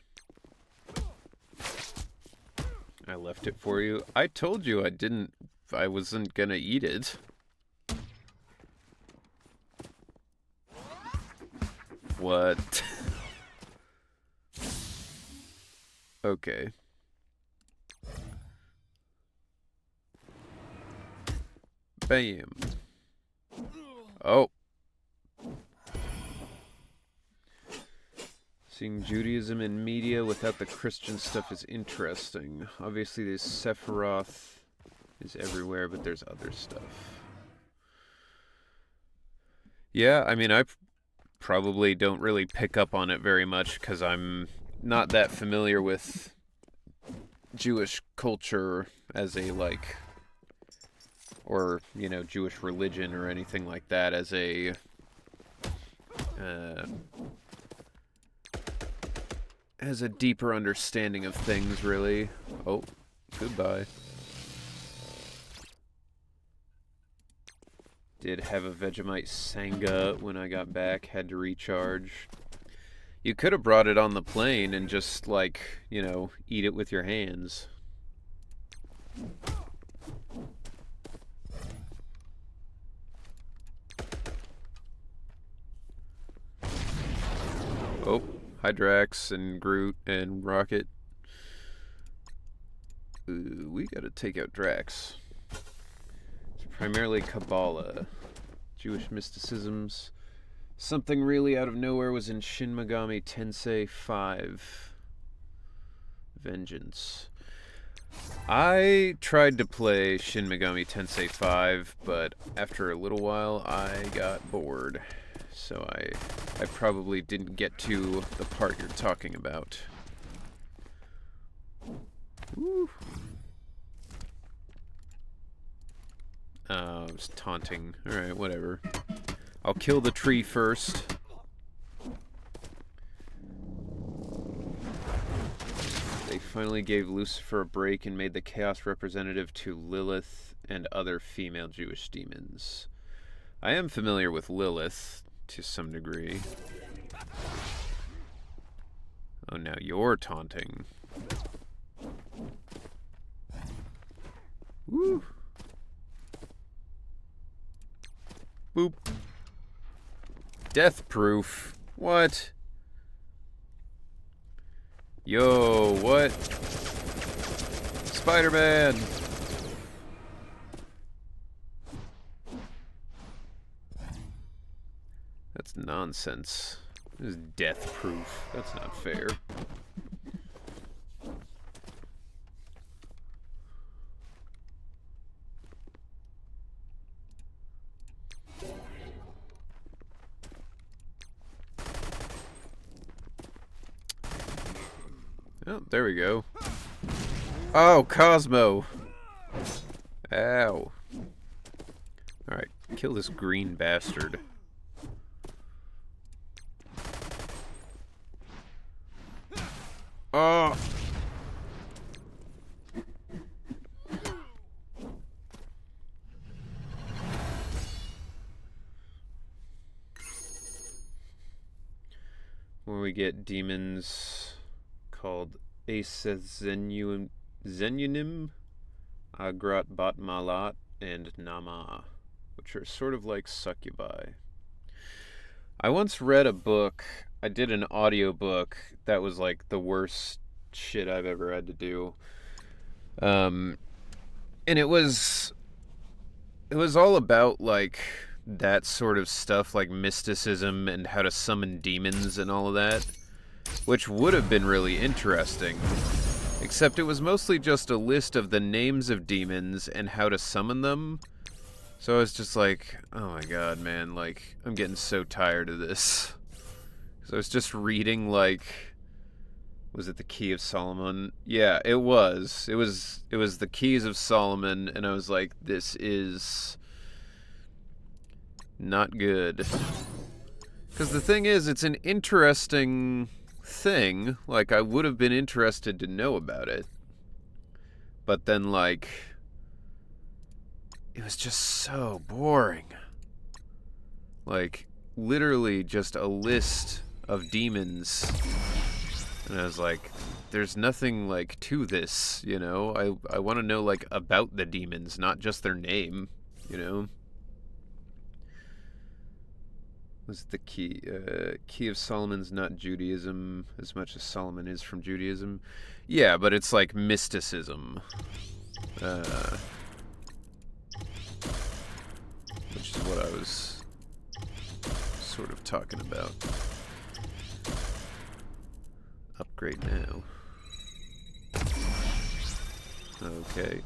S1: I left it for you. I told you I wasn't gonna eat it. What? Okay. Bam. Oh. Seeing Judaism in media without the Christian stuff is interesting. Obviously, there's Sephiroth is everywhere, but there's other stuff. Yeah, I mean, I probably don't really pick up on it very much because I'm not that familiar with Jewish culture as a, like, or, you know, Jewish religion or anything like that as a, as a deeper understanding of things, really. Oh, goodbye. Did have a Vegemite Sangha when I got back, had to recharge. You could have brought it on the plane and just, like, you know, eat it with your hands. Oh, Hydrax and Groot and Rocket. Ooh, we gotta take out Drax. It's primarily Kabbalah. Jewish mysticisms. Something really out of nowhere was in Shin Megami Tensei 5. Vengeance. I tried to play Shin Megami Tensei 5, but after a little while I got bored. So I probably didn't get to the part you're talking about. Woo. I was taunting. Alright, whatever. I'll kill the tree first. They finally gave Lucifer a break and made the Chaos representative to Lilith and other female Jewish demons. I am familiar with Lilith to some degree. Oh, now you're taunting. Woo! Boop. Death proof. What? Yo, what? Spider-Man! That's nonsense. This is death proof. That's not fair. Oh, there we go. Oh, Cosmo! Ow. Alright, kill this green bastard. Oh! Where we get demons called Asezenunim, Agrat Batmalat, and Nama, which are sort of like succubi. I once read a book, I did an audiobook that was like the worst shit I've ever had to do. And it was all about like that sort of stuff, like mysticism and how to summon demons and all of that, which would have been really interesting. Except it was mostly just a list of the names of demons and how to summon them. So I was just like, oh my god, man, like, I'm getting so tired of this. So I was just reading, like, was it the Key of Solomon? Yeah, it was. It was the Keys of Solomon, and I was like, this is not good. Because the thing is, it's an interesting thing. Like, I would have been interested to know about it. But then, like, it was just so boring. Like, literally just a list of demons. And I was like, there's nothing, like, to this, you know? I want to know, like, about the demons, not just their name, you know? Was the Key of Solomon's not Judaism as much as Solomon is from Judaism? Yeah, but it's like mysticism. Which is what I was sort of talking about. Upgrade now. Okay.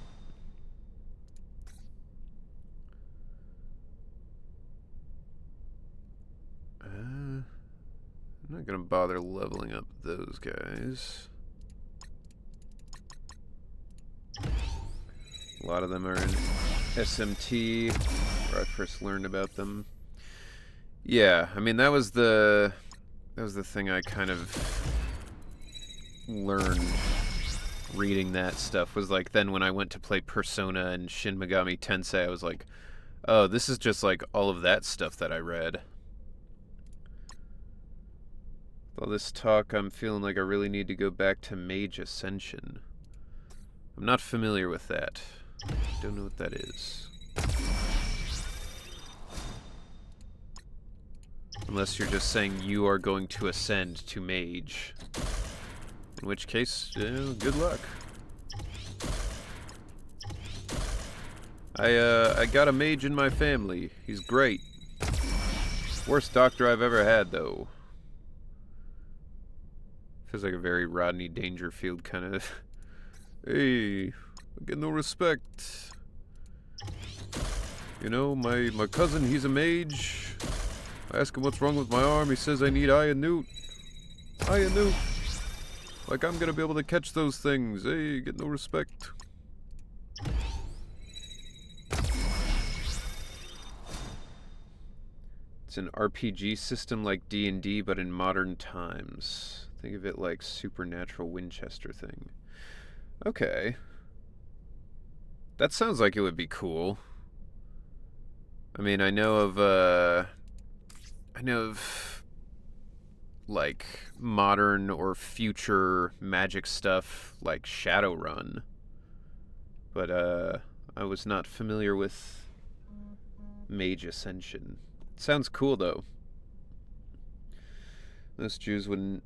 S1: I'm not gonna bother leveling up those guys. A lot of them are in SMT, where I first learned about them. Yeah, I mean that was the thing I kind of learned reading that stuff, was like then when I went to play Persona and Shin Megami Tensei, I was like, oh, this is just like all of that stuff that I read. With all this talk, I'm feeling like I really need to go back to Mage Ascension. I'm not familiar with that. Don't know what that is. Unless you're just saying you are going to ascend to Mage. In which case, good luck. I got a mage in my family. He's great. Worst doctor I've ever had, though. Feels like a very Rodney Dangerfield kind of... Hey, I get no respect. You know, my cousin, he's a mage. I ask him what's wrong with my arm. He says I need Iron Newt. Iron Newt. Like I'm gonna be able to catch those things. Hey, get no respect. It's an RPG system like D&D, but in modern times. Think of it like Supernatural Winchester thing. Okay. That sounds like it would be cool. I mean, I know of like modern or future magic stuff like Shadowrun. But I was not familiar with Mage Ascension. Sounds cool though. Most Jews wouldn't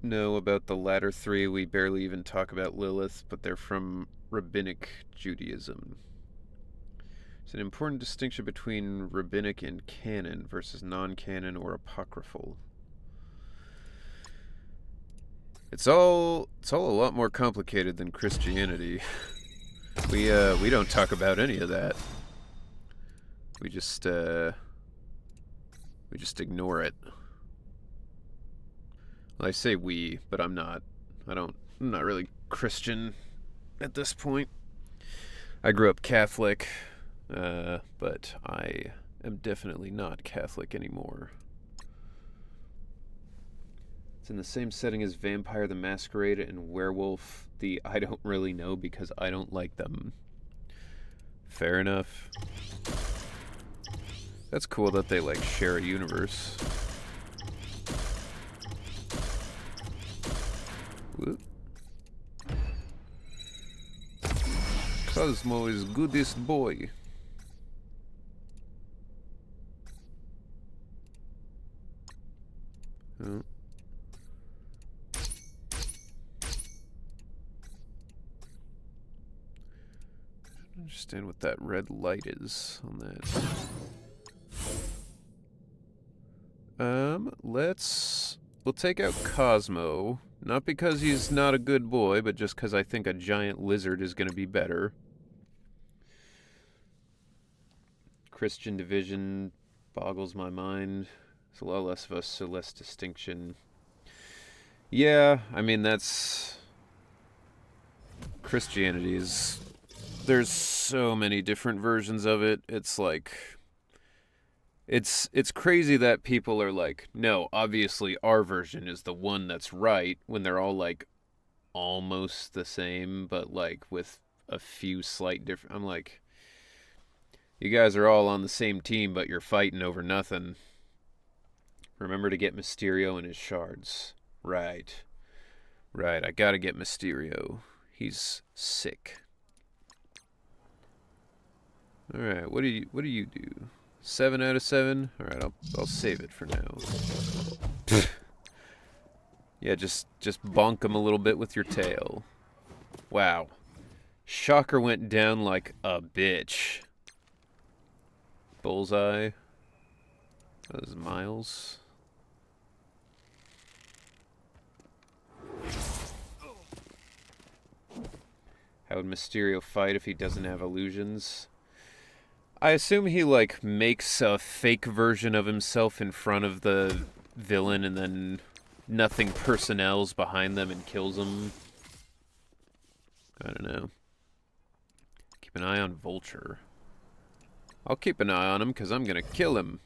S1: know about the latter three. We barely even talk about Lilith, but they're from Rabbinic Judaism. There's an important distinction between rabbinic and canon versus non-canon or apocryphal. It's all a lot more complicated than Christianity. We don't talk about any of that. We just ignore it. Well, I say we, but I'm not. I'm not really Christian at this point. I grew up Catholic, but I am definitely not Catholic anymore. It's in the same setting as Vampire the Masquerade and Werewolf the I don't really know because I don't like them. Fair enough. That's cool that they like share a universe. Whoop. Cosmo is goodest boy. Oh. I don't understand what that red light is on that. We'll take out Cosmo, not because he's not a good boy, but just because I think a giant lizard is going to be better. Christian division boggles my mind. There's a lot less of us, so less distinction. Yeah, I mean, that's... Christianity is... There's so many different versions of it. It's like... It's crazy that people are like, no, obviously our version is the one that's right, when they're all like almost the same, but like with a few slight different. I'm like, you guys are all on the same team, but you're fighting over nothing. Remember to get Mysterio and his shards. Right. I gotta get Mysterio. He's sick. All right, what do you do? 7 out of 7? Alright, I'll save it for now. Yeah, just bonk him a little bit with your tail. Wow. Shocker went down like a bitch. Bullseye. That was Miles. How would Mysterio fight if he doesn't have illusions? I assume he, like, makes a fake version of himself in front of the villain and then nothing personnel's behind them and kills them. I don't know. Keep an eye on Vulture. I'll keep an eye on him because I'm going to kill him.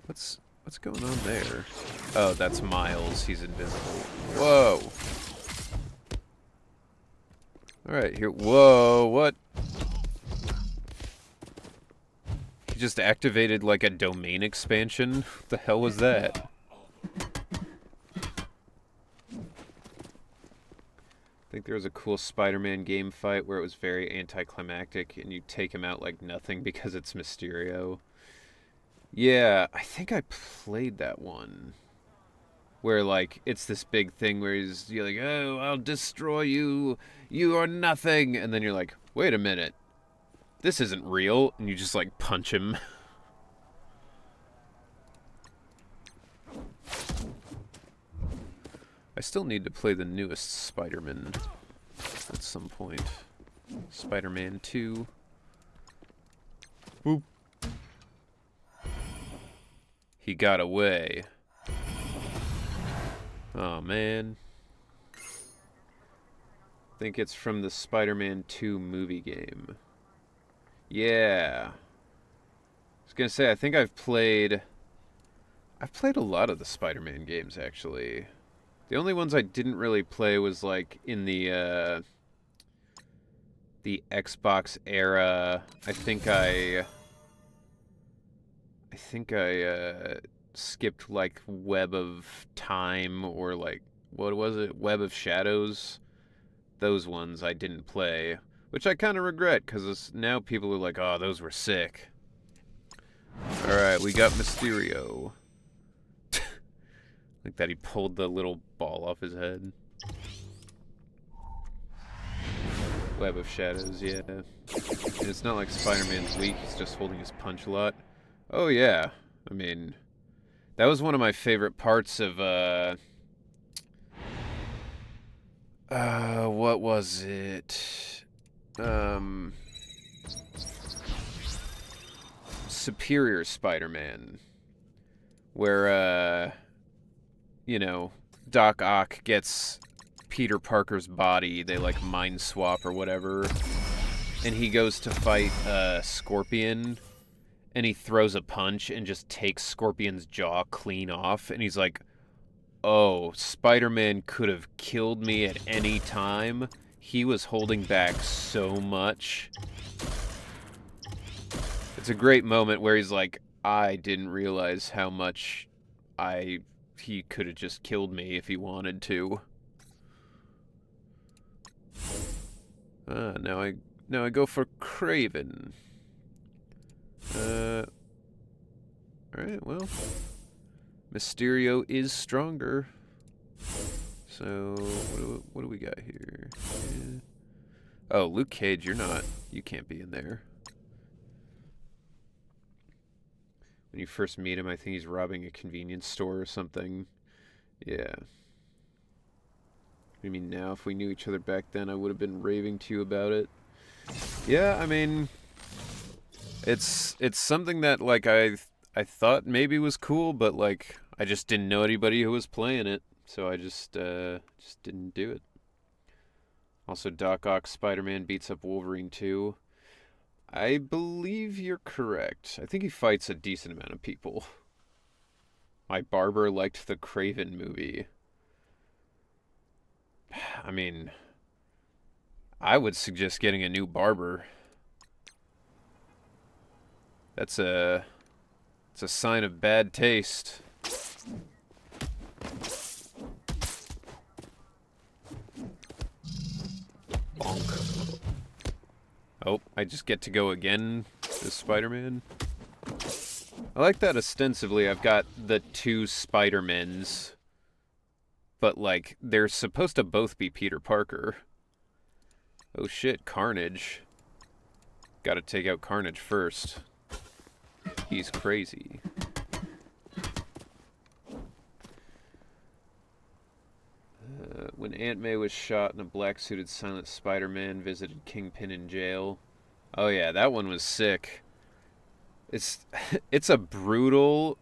S1: What's going on there? Oh, that's Miles. He's invisible. Whoa. Alright, here. Whoa, what? He just activated like a domain expansion? What the hell was that? I think there was a cool Spider-Man game fight where it was very anticlimactic and you take him out like nothing because it's Mysterio. Yeah, I think I played that one. Where, like, it's this big thing where you're like, oh, I'll destroy you. You are nothing. And then you're like, wait a minute. this isn't real, and you just, like, punch him. I still need to play the newest Spider-Man at some point. Spider-Man 2. Boop. He got away. Oh, man. I think it's from the Spider-Man 2 movie game. Yeah. I was gonna say, I think I've played a lot of the Spider-Man games, actually. The only ones I didn't really play was, like, in the Xbox era. I think I skipped, like, Web of Time, or, like, what was it? Web of Shadows. Those ones I didn't play, which I kind of regret, because now people are like, oh, those were sick. Alright, we got Mysterio. Like that he pulled the little ball off his head. Web of Shadows, yeah. And it's not like Spider-Man's weak, he's just holding his punch a lot. Oh yeah, I mean, that was one of my favorite parts of, what was it? Superior Spider-Man. Where, you know, Doc Ock gets Peter Parker's body, they, like, mind swap or whatever, and he goes to fight, Scorpion, and he throws a punch and just takes Scorpion's jaw clean off, and he's like, oh, Spider-Man could have killed me at any time. He was holding back so much. It's a great moment where he's like, I didn't realize how much he could have just killed me if he wanted to. Now I go for Kraven. Alright, well, Mysterio is stronger. So, what do we got here? Yeah. Oh, Luke Cage, you can't be in there. When you first meet him, I think he's robbing a convenience store or something. Yeah. I mean, now, if we knew each other back then, I would have been raving to you about it. Yeah, I mean, it's something that, like, I thought maybe was cool, but, like, I just didn't know anybody who was playing it, so I just didn't do it. Also, Doc Ock Spider-Man beats up Wolverine too. I believe you're correct. I think he fights a decent amount of people. My barber liked the Kraven movie. I mean, I would suggest getting a new barber. It's a sign of bad taste. Bonk. Oh, I just get to go again as Spider-Man. I like that ostensibly I've got the two Spider-Mans, but, like, they're supposed to both be Peter Parker. Oh shit, Carnage. Gotta take out Carnage first. He's crazy. When Aunt May was shot and a black-suited silent Spider-Man visited Kingpin in jail. Oh yeah, that one was sick. It's a brutal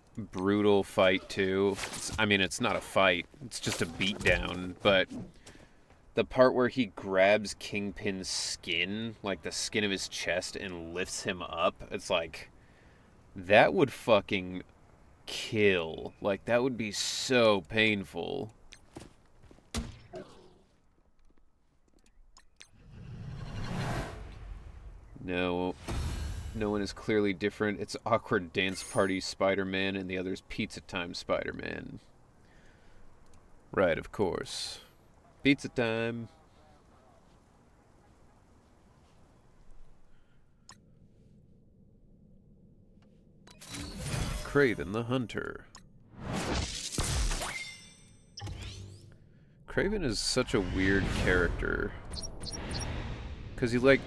S1: fight too. I mean, it's not a fight. It's just a beatdown. But the part where he grabs Kingpin's skin, like the skin of his chest, and lifts him up, it's like, that would fucking kill. Like, that would be so painful. No one is clearly different. It's Awkward Dance Party Spider-Man and the other's Pizza Time Spider-Man. Right, of course. Pizza time. Kraven the Hunter. Kraven is such a weird character. Because he, like,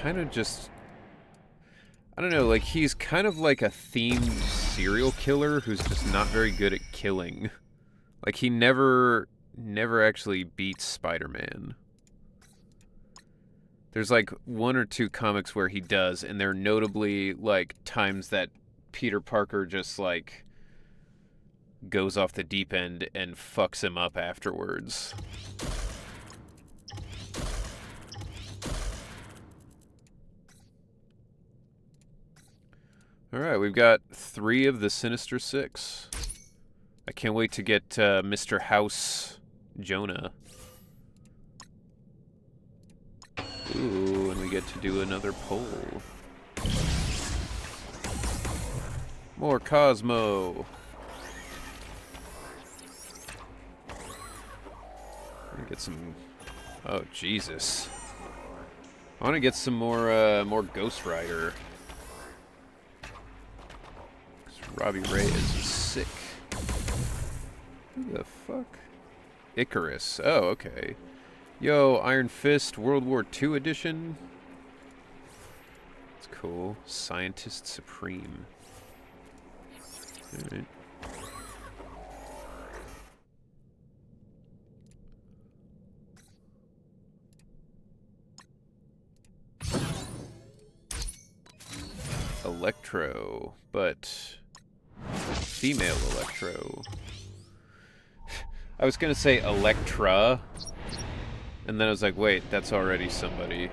S1: kind of just I don't know, like, he's kind of like a themed serial killer who's just not very good at killing. Like, he never actually beats Spider-Man. There's, like, one or two comics where he does, and they're notably, like, times that Peter Parker just, like, goes off the deep end and fucks him up afterwards. Alright, we've got 3 of the Sinister Six. I can't wait to get Mr. House Jonah. Ooh, and we get to do another poll. More Cosmo. Get some. Oh Jesus! I want to get some more Ghost Rider. Robbie Reyes is sick. Who the fuck? Icarus. Oh, okay. Yo, Iron Fist World War II edition. It's cool. Scientist Supreme. Alright. Electro, but female Electro. I was gonna say Electra, and then I was like, wait, that's already somebody.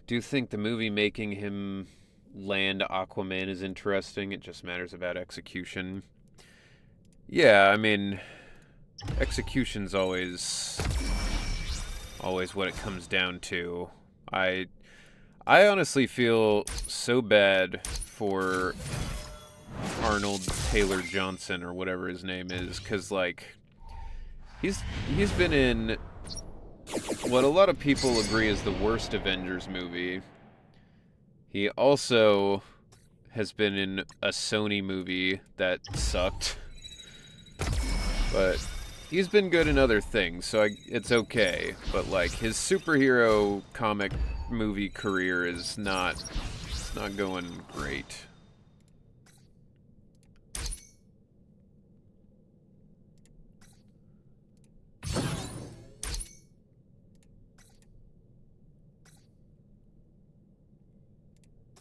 S1: Do you think the movie making him land Aquaman is interesting? It just matters about execution. Yeah, I mean, execution's always what it comes down to. I honestly feel so bad for Arnold Taylor Johnson or whatever his name is, because like he's been in what a lot of people agree is the worst Avengers movie. He also has been in a Sony movie that sucked, but he's been good in other things, so it's okay. But like his superhero comic movie career is not going great.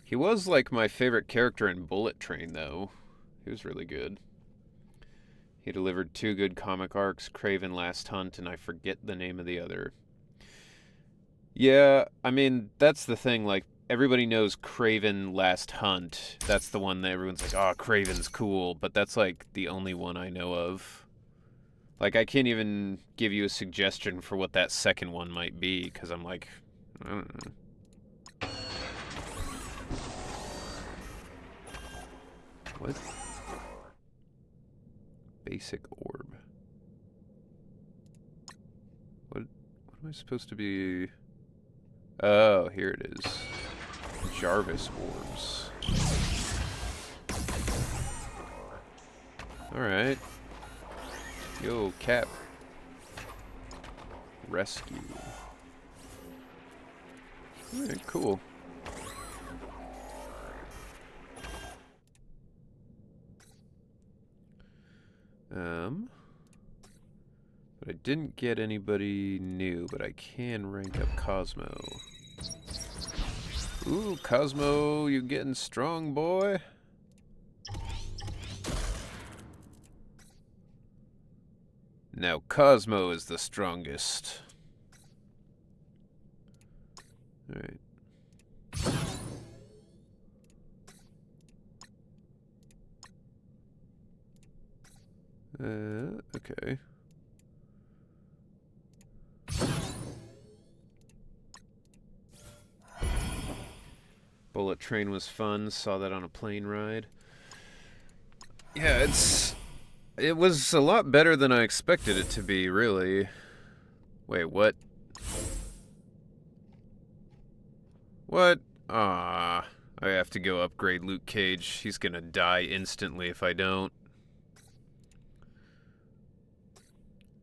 S1: He was like my favorite character in Bullet Train, though. He was really good. He delivered 2 good comic arcs, Kraven Last Hunt, and I forget the name of the other. Yeah, I mean, that's the thing, like, everybody knows Kraven Last Hunt. That's the one that everyone's like, oh, Kraven's cool, but that's, like, the only one I know of. Like, I can't even give you a suggestion for what that second one might be, because I'm like, I don't know. What? Basic orb. What am I supposed to be? Oh, here it is. Jarvis orbs. Alright. Yo, Cap. Rescue. Alright, cool. But I didn't get anybody new, but I can rank up Cosmo. Ooh, Cosmo, you getting strong, boy? Now Cosmo is the strongest. Alright. Okay. Bullet Train was fun, saw that on a plane ride. Yeah, it was a lot better than I expected it to be, really. Wait, what? What? Ah, I have to go upgrade Luke Cage. He's gonna die instantly if I don't.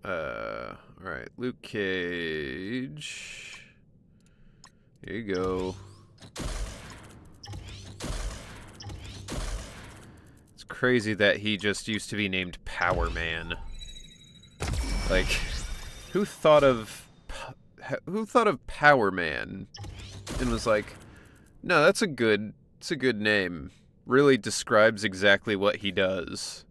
S1: Alright, Luke Cage. Here you go. It's crazy that he just used to be named Power Man. Like, who thought of Power Man and was like, no, it's a good name. Really describes exactly what he does.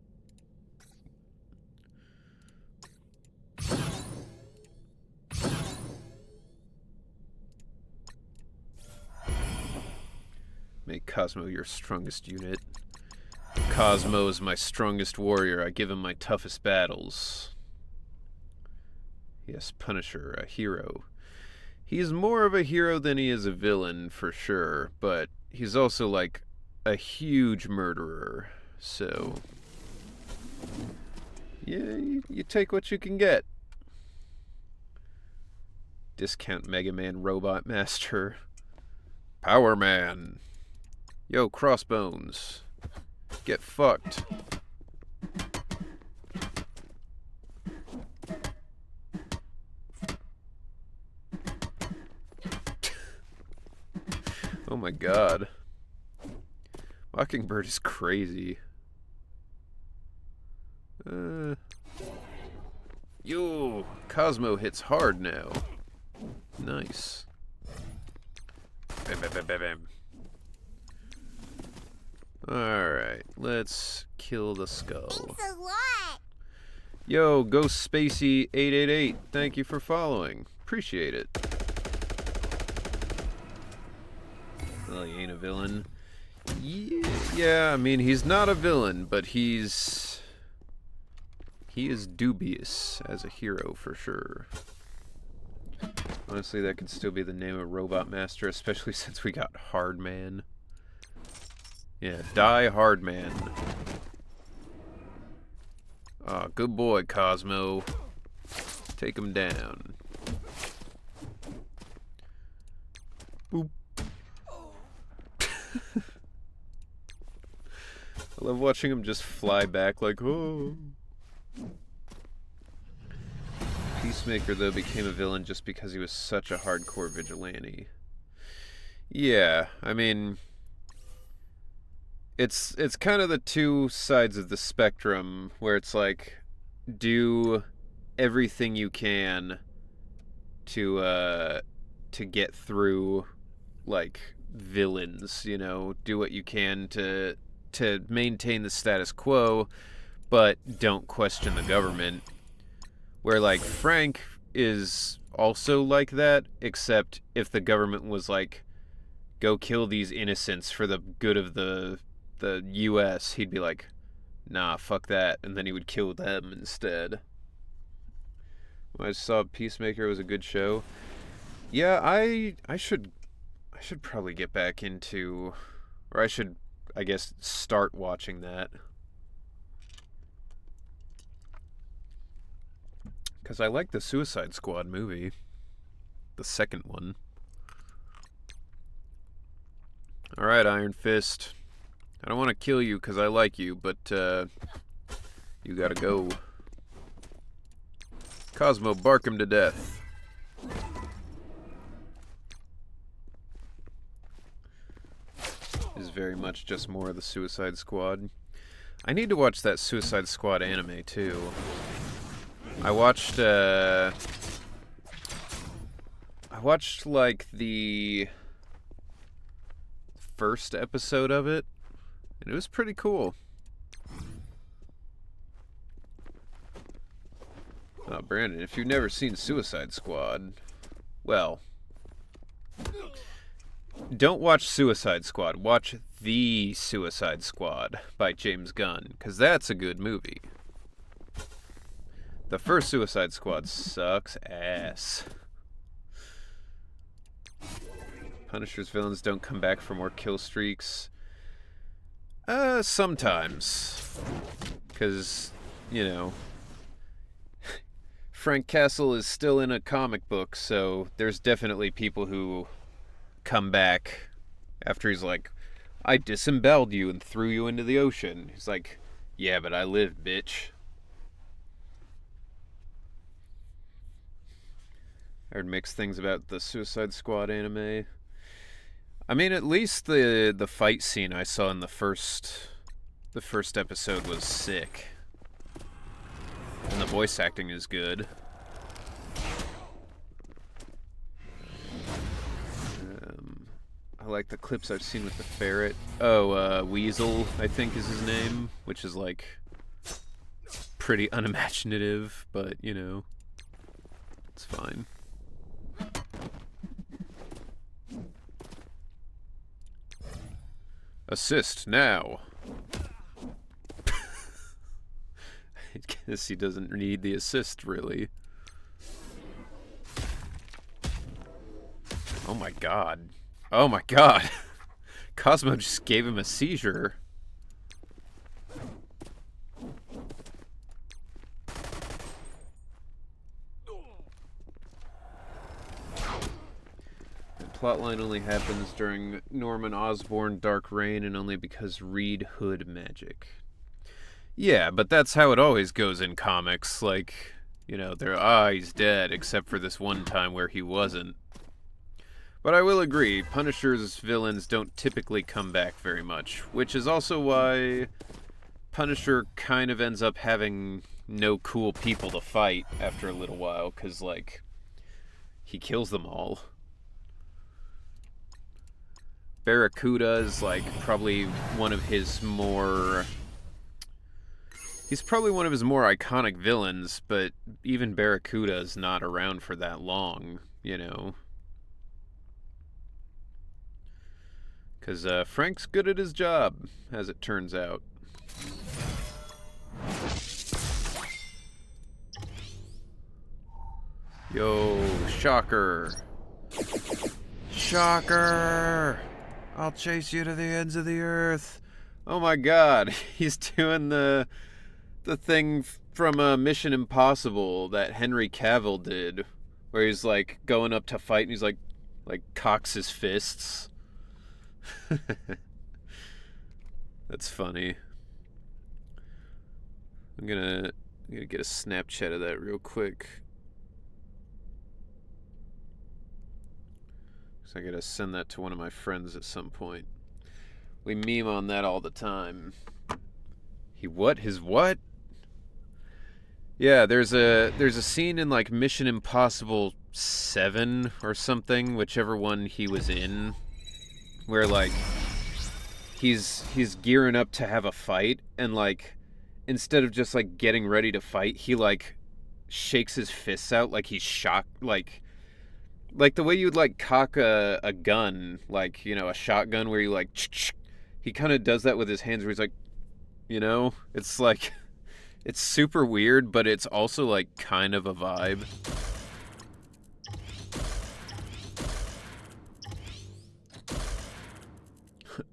S1: Make Cosmo your strongest unit. Cosmo is my strongest warrior. I give him my toughest battles. Yes, Punisher, a hero. He's more of a hero than he is a villain, for sure, but he's also, like, a huge murderer. So, yeah, you take what you can get. Discount Mega Man Robot Master. Power Man. Yo, Crossbones. Get fucked. Oh my god. Mockingbird is crazy. Yo, Cosmo hits hard now. Nice. Bam, bam, bam, bam, bam. Alright, let's kill the skull.
S2: Thanks a lot.
S1: Yo, Ghost Spacey 888, thank you for following. Appreciate it. Well, he ain't a villain. Yeah, I mean, he's not a villain, but he is dubious as a hero for sure. Honestly, that could still be the name of Robot Master, especially since we got Hard Man. Yeah, Die Hard Man. Ah, good boy, Cosmo. Take him down. Boop. I love watching him just fly back like, oh. Peacemaker, though, became a villain just because he was such a hardcore vigilante. Yeah, I mean, it's kind of the two sides of the spectrum where it's like, do everything you can to get through, like, villains, you know, do what you can to maintain the status quo, but don't question the government. Where, like, Frank is also like that, except if the government was like, go kill these innocents for the good of the U.S., he'd be like, nah, fuck that, and then he would kill them instead. When I saw Peacemaker was a good show. Yeah, I should probably get back into, or I should, I guess, start watching that. Because I like the Suicide Squad movie. The second one. Alright, Iron Fist. I don't want to kill you because I like you, but you gotta go. Cosmo, bark him to death. Is very much just more of the Suicide Squad. I need to watch that Suicide Squad anime too. I watched like the first episode of it, and it was pretty cool. Oh, Brandon, if you've never seen Suicide Squad, well, don't watch Suicide Squad. Watch The Suicide Squad by James Gunn, because that's a good movie. The first Suicide Squad sucks ass. Punisher's villains don't come back for more kill streaks. Sometimes. Because, you know, Frank Castle is still in a comic book, so there's definitely people who come back after he's like, I disemboweled you and threw you into the ocean. He's like, yeah, but I live, bitch. I heard mixed things about the Suicide Squad anime. I mean, at least the fight scene I saw in the first episode was sick, and the voice acting is good. I like the clips I've seen with the ferret. Oh, Weasel, I think is his name, which is like pretty unimaginative, but you know, it's fine. Assist now. I guess he doesn't need the assist, really. Oh my god. Oh my god. Cosmo just gave him a seizure. The plotline only happens during Norman Osborn Dark Reign and only because Reed Hood magic. Yeah, but that's how it always goes in comics. Like, you know, he's dead, except for this one time where he wasn't. But I will agree, Punisher's villains don't typically come back very much, which is also why Punisher kind of ends up having no cool people to fight after a little while, because, like, he kills them all. Barracuda is, like, probably one of his more... He's probably one of his more iconic villains, but even Barracuda is not around for that long, you know? Because Frank's good at his job, as it turns out. Yo, Shocker. Shocker! I'll chase you to the ends of the earth. Oh my god, he's doing the thing from Mission Impossible that Henry Cavill did, where he's like going up to fight and he's like cocks his fists. That's funny. I'm gonna get a Snapchat of that real quick. So I gotta send that to one of my friends at some point. We meme on that all the time. His what? Yeah, there's a scene in like Mission Impossible 7 or something, whichever one he was in, where like he's gearing up to have a fight, and like instead of just like getting ready to fight, he like shakes his fists out like he's shocked, like the way you'd like cock a gun, like, you know, a shotgun, where you like he kind of does that with his hands, where he's like, you know, it's like it's super weird, but it's also like kind of a vibe.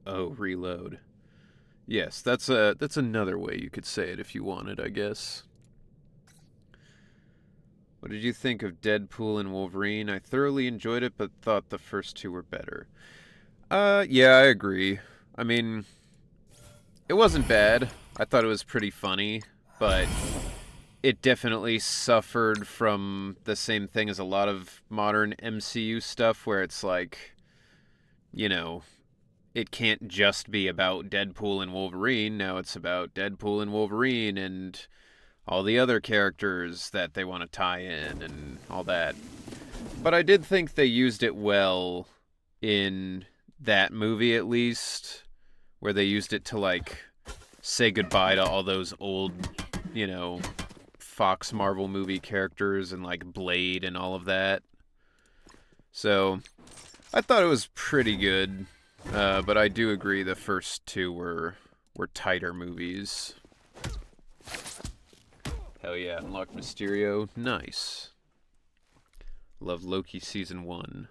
S1: Oh, reload. Yes, that's another way you could say it if you wanted, I guess. What did you think of Deadpool and Wolverine? I thoroughly enjoyed it, but thought the first two were better. Yeah, I agree. I mean, it wasn't bad. I thought it was pretty funny, but it definitely suffered from the same thing as a lot of modern MCU stuff, where it's like, you know, it can't just be about Deadpool and Wolverine. Now it's about Deadpool and Wolverine and all the other characters that they want to tie in and all that. But I did think they used it well in that movie, at least, where they used it to, like, say goodbye to all those old, you know, Fox Marvel movie characters and, like, Blade and all of that. So I thought it was pretty good. But I do agree the first two were tighter movies. Hell yeah, unlocked Mysterio. Nice. Love Loki Season 1.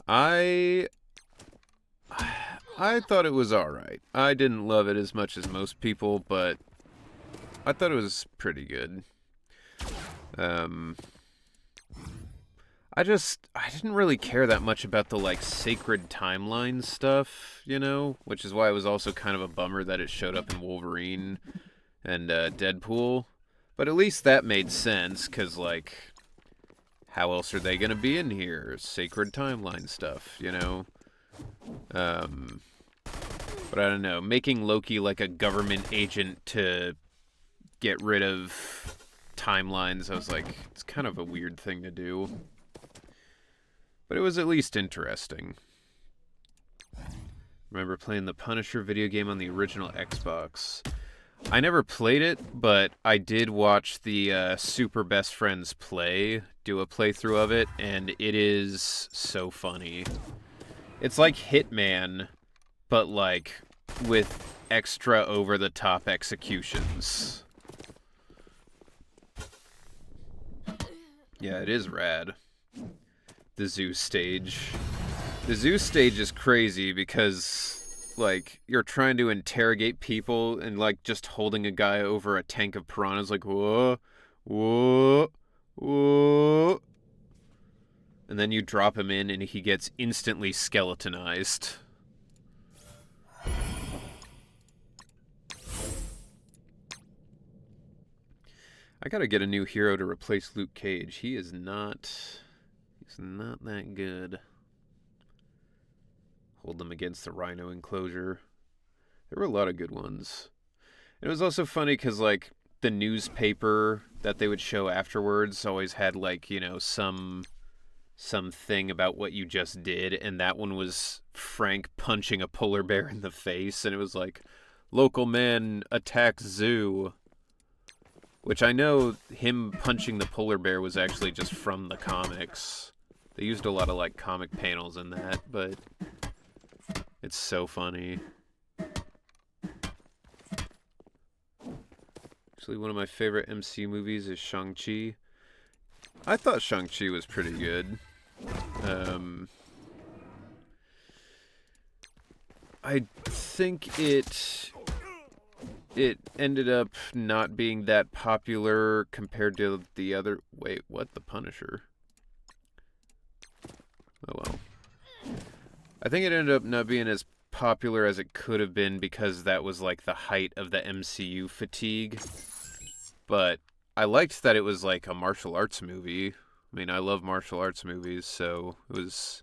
S1: I thought it was alright. I didn't love it as much as most people, but I thought it was pretty good. I didn't really care that much about the, like, sacred timeline stuff, you know? Which is why it was also kind of a bummer that it showed up in Wolverine and Deadpool. But at least that made sense, because, like, how else are they gonna be in here? Sacred timeline stuff, you know? But I don't know. Making Loki like a government agent to get rid of timelines, I was like, it's kind of a weird thing to do. But it was at least interesting. Remember playing the Punisher video game on the original Xbox. I never played it, but I did watch the Super Best Friends do a playthrough of it, and it is so funny. It's like Hitman, but like with extra over-the-top executions. Yeah, it is rad. The Zeus stage. The Zeus stage is crazy because, like, you're trying to interrogate people and, like, just holding a guy over a tank of piranhas, like, whoa, whoa, whoa. And then you drop him in and he gets instantly skeletonized. I gotta get a new hero to replace Luke Cage. He's not that good. Hold them against the Rhino enclosure. There were a lot of good ones. It was also funny because, like, the newspaper that they would show afterwards always had, like, you know, some thing about what you just did, and that one was Frank punching a polar bear in the face, and it was like, local man attacks zoo. Which I know him punching the polar bear was actually just from the comics. They used a lot of, like, comic panels in that, but it's so funny. Actually, one of my favorite MCU movies is Shang-Chi. I thought Shang-Chi was pretty good. I think it ended up not being that popular compared to the other... Wait, what? The Punisher? Oh well. I think it ended up not being as popular as it could have been because that was like the height of the MCU fatigue. But I liked that it was like a martial arts movie. I mean, I love martial arts movies, so it was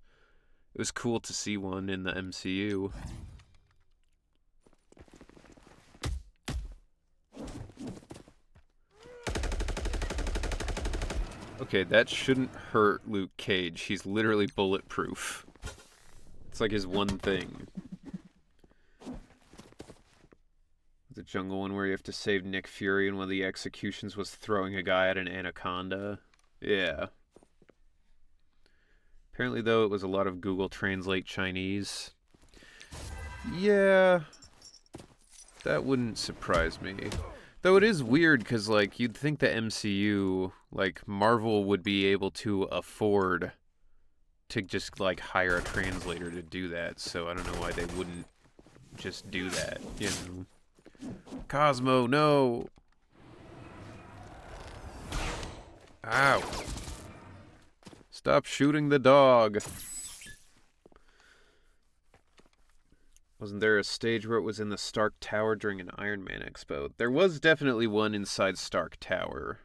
S1: cool to see one in the MCU. Okay, that shouldn't hurt Luke Cage. He's literally bulletproof. It's like his one thing. The jungle one where you have to save Nick Fury, and one of the executions was throwing a guy at an anaconda. Yeah. Apparently, though, it was a lot of Google Translate Chinese. Yeah. That wouldn't surprise me. Though it is weird, because, like, you'd think the MCU, like, Marvel would be able to afford to just, like, hire a translator to do that, so I don't know why they wouldn't just do that, you know? Cosmo, no! Ow! Stop shooting the dog! Wasn't there a stage where it was in the Stark Tower during an Iron Man expo? There was definitely one inside Stark Tower.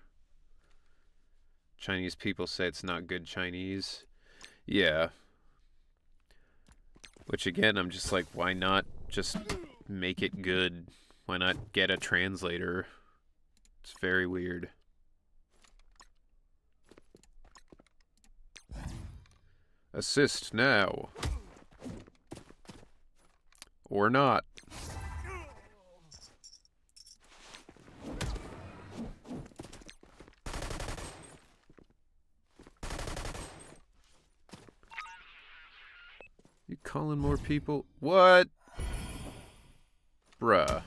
S1: Chinese people say it's not good Chinese. Yeah. Which again, I'm just like, why not just make it good? Why not get a translator? It's very weird. Assist now. Or not. You calling more people? What? Bruh.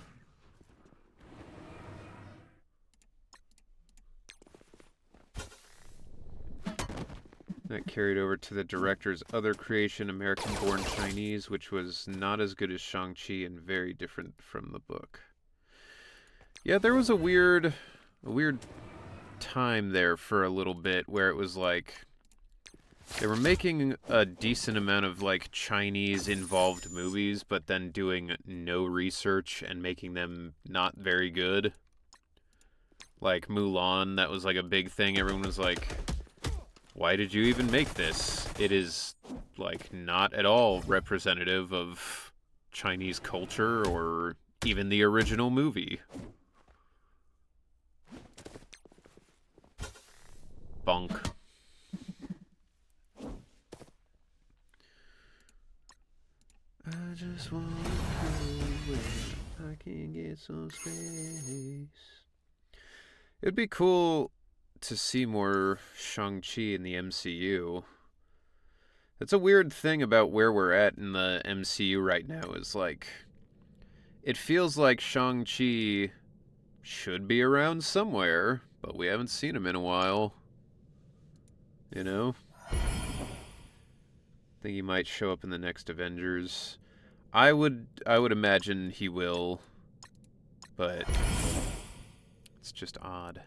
S1: That carried over to the director's other creation, American-born Chinese, which was not as good as Shang-Chi and very different from the book. Yeah, there was a weird time there for a little bit where it was like they were making a decent amount of like Chinese-involved movies, but then doing no research and making them not very good. Like Mulan, that was like a big thing. Everyone was like, why did you even make this? It is, like, not at all representative of Chinese culture or even the original movie. Bunk. I just want to go where I can get some space. It'd be cool to see more Shang-Chi in the MCU. That's a weird thing about where we're at in the MCU right now, is like, it feels like Shang-Chi should be around somewhere, but we haven't seen him in a while. You know? I think he might show up in the next Avengers. I would imagine he will, but it's just odd.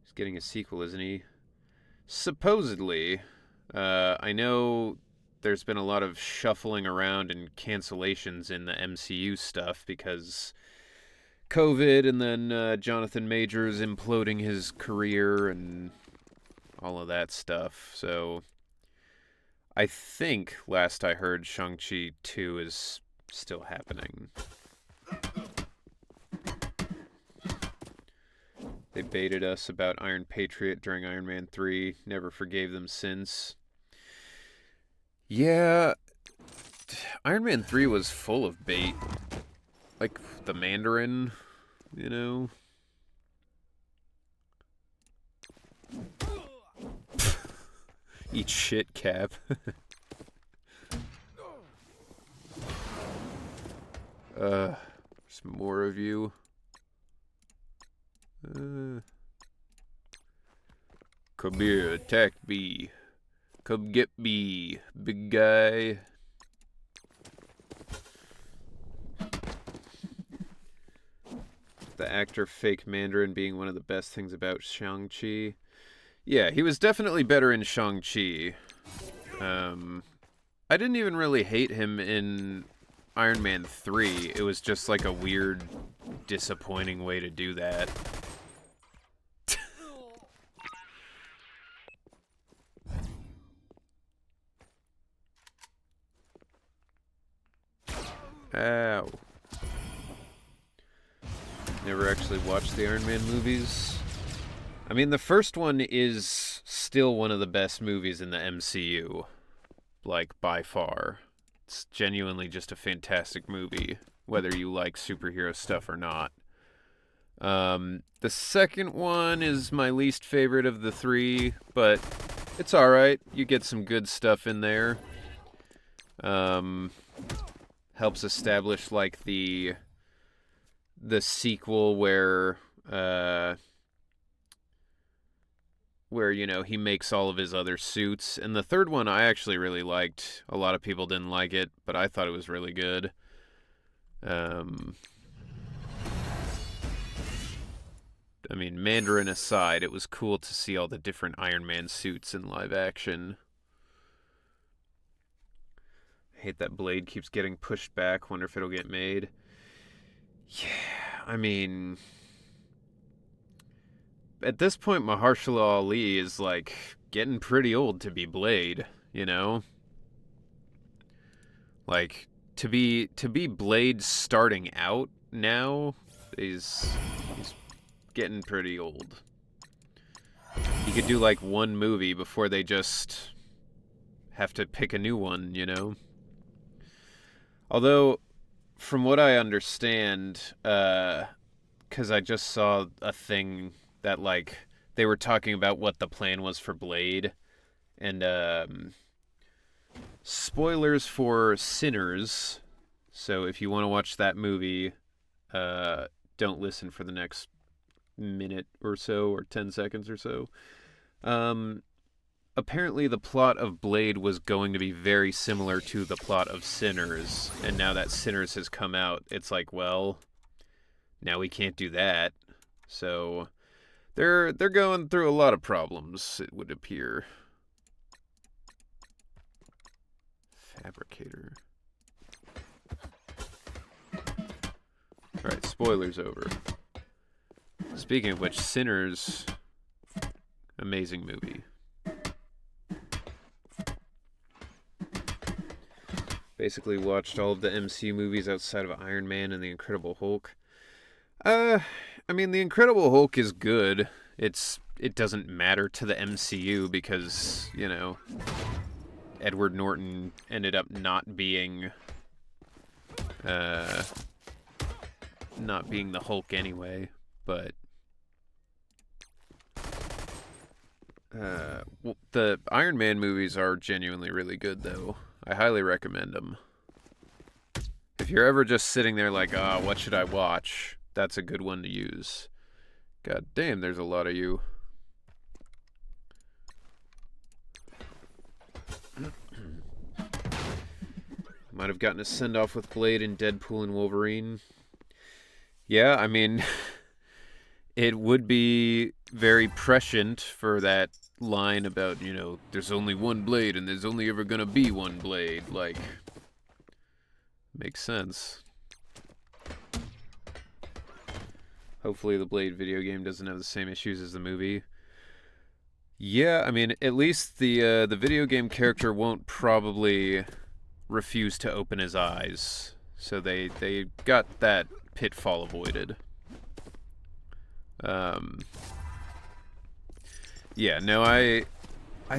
S1: He's getting a sequel, isn't he? Supposedly. I know there's been a lot of shuffling around and cancellations in the MCU stuff because COVID, and then Jonathan Majors imploding his career and all of that stuff. So I think, last I heard, Shang-Chi 2 is still happening. They baited us about Iron Patriot during Iron Man 3. Never forgave them since. Yeah, Iron Man 3 was full of bait. Like the Mandarin, you know? Eat shit, Cap. There's more of you. Come here, attack me. Come get me, big guy. The actor fake Mandarin being one of the best things about Shang-Chi. Yeah, he was definitely better in Shang-Chi. I didn't even really hate him in Iron Man 3. It was just like a weird, disappointing way to do that. Ow. Never actually watched the Iron Man movies. I mean, the first one is still one of the best movies in the MCU. Like, by far. It's genuinely just a fantastic movie, whether you like superhero stuff or not. The second one is my least favorite of the three, but it's alright. You get some good stuff in there. Helps establish, like, the sequel where, you know, he makes all of his other suits. And the third one I actually really liked. A lot of people didn't like it, but I thought it was really good. I mean, Mandarin aside, it was cool to see all the different Iron Man suits in live action. I hate that Blade keeps getting pushed back. Wonder if it'll get made. Yeah, I mean, at this point, Mahershala Ali is, like, getting pretty old to be Blade, you know? Like, to be Blade starting out now, he's getting pretty old. He could do, like, one movie before they just have to pick a new one, you know? Although, from what I understand, because I just saw a thing that, like, they were talking about what the plan was for Blade, and spoilers for Sinners, so if you want to watch that movie, don't listen for the next minute or so, or 10 seconds or so. Apparently the plot of Blade was going to be very similar to the plot of Sinners, and now that Sinners has come out, it's like, well, now we can't do that. So they're going through a lot of problems, it would appear. Fabricator. Alright, spoilers over. Speaking of which, Sinners, amazing movie. Basically watched all of the MCU movies outside of Iron Man and The Incredible Hulk. I mean, The Incredible Hulk is good. It doesn't matter to the MCU because, you know, Edward Norton ended up not being the Hulk anyway, but well, the Iron Man movies are genuinely really good though. I highly recommend them. If you're ever just sitting there like, what should I watch? That's a good one to use. God damn, there's a lot of you. Might have gotten a send-off with Blade in Deadpool and Wolverine. Yeah, I mean, it would be very prescient for that line about, you know, there's only one Blade and there's only ever gonna be one Blade. Like, makes sense. Hopefully the Blade video game doesn't have the same issues as the movie. Yeah, I mean, at least the video game character won't probably refuse to open his eyes. So they got that pitfall avoided. Yeah, no, I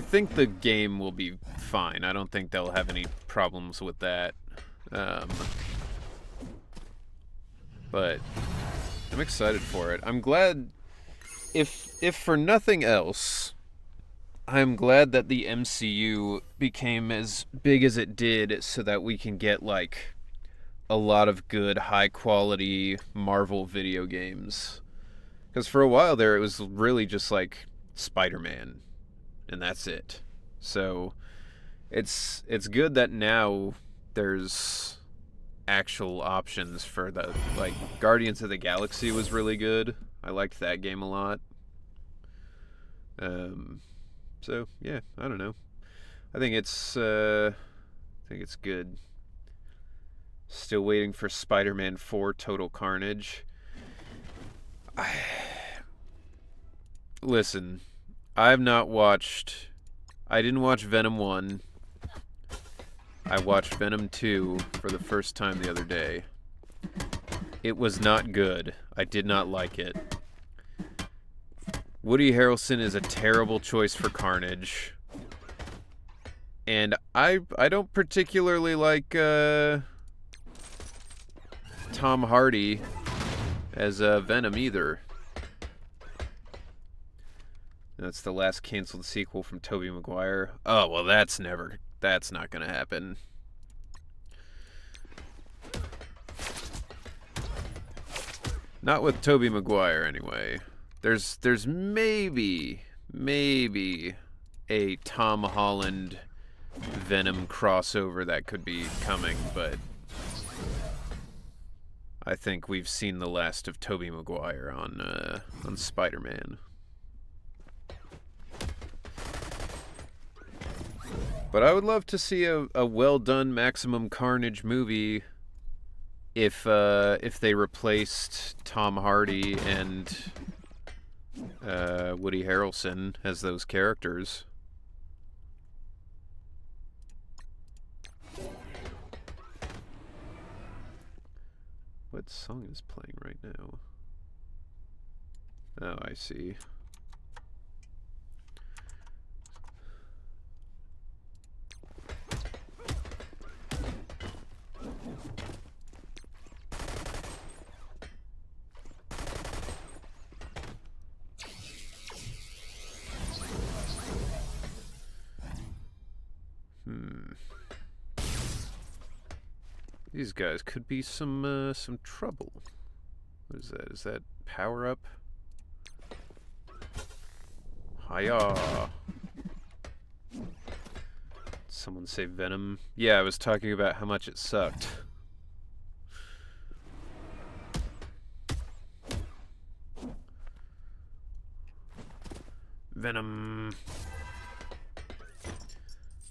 S1: think the game will be fine. I don't think they'll have any problems with that. But I'm excited for it. I'm glad, if for nothing else, I'm glad that the MCU became as big as it did so that we can get, like, a lot of good, high-quality Marvel video games. Because for a while there, it was really just, like, Spider-Man, and that's it. So, it's good that now there's actual options for the, like, Guardians of the Galaxy was really good. I liked that game a lot. So yeah, I don't know. I think it's good. Still waiting for Spider-Man 4 Total Carnage. Listen, I didn't watch Venom 1. I watched Venom 2 for the first time the other day. It was not good. I did not like it. Woody Harrelson is a terrible choice for Carnage. And I don't particularly like Tom Hardy as Venom either. That's the last canceled sequel from Tobey Maguire. Oh, well, that's not gonna happen. Not with Tobey Maguire, anyway. There's maybe a Tom Holland Venom crossover that could be coming, but I think we've seen the last of Tobey Maguire on Spider-Man. But I would love to see a well-done Maximum Carnage movie if they replaced Tom Hardy and Woody Harrelson as those characters. What song is playing right now? Oh, I see. These guys could be some trouble. What is that? Is that power up? Hiya! Someone say Venom? Yeah, I was talking about how much it sucked. Venom.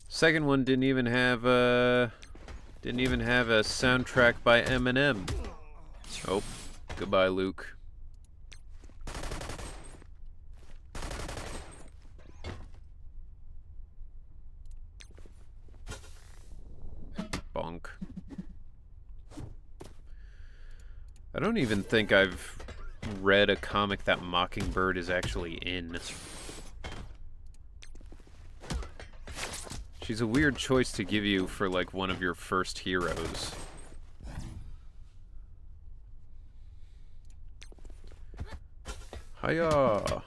S1: Second one didn't even have a soundtrack by Eminem. Oh, goodbye, Luke. Bonk. Monk. I don't even think I've read a comic that Mockingbird is actually in. She's a weird choice to give you for, like, one of your first heroes. Hiya!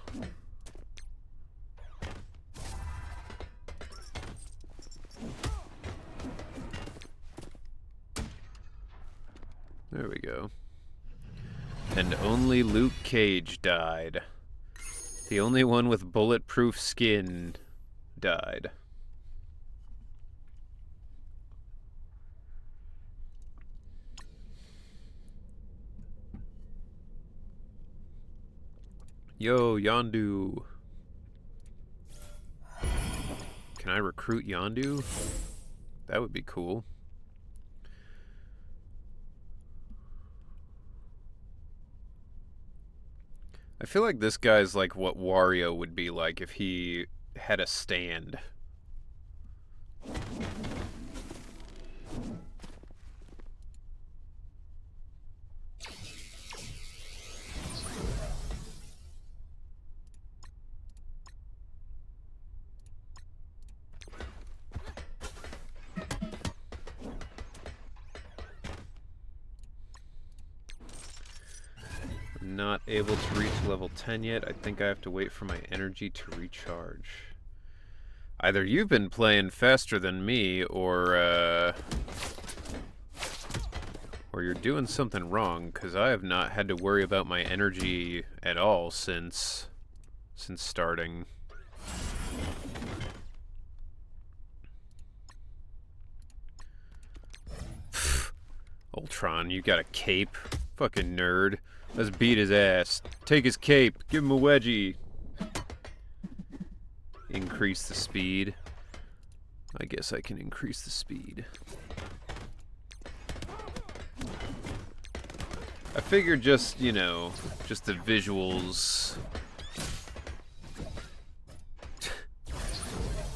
S1: There we go. And only Luke Cage died. The only one with bulletproof skin died. Yo, Yondu. Can I recruit Yondu? That would be cool. I feel like this guy's like what Wario would be like if he had a stand. Not able to reach level 10 yet. I think I have to wait for my energy to recharge. Either you've been playing faster than me, or you're doing something wrong, because I have not had to worry about my energy at all since starting. Ultron, you got a cape? Fucking nerd. Let's beat his ass. Take his cape. Give him a wedgie. Increase the speed. I guess I can increase the speed. I figured just, you know, just the visuals.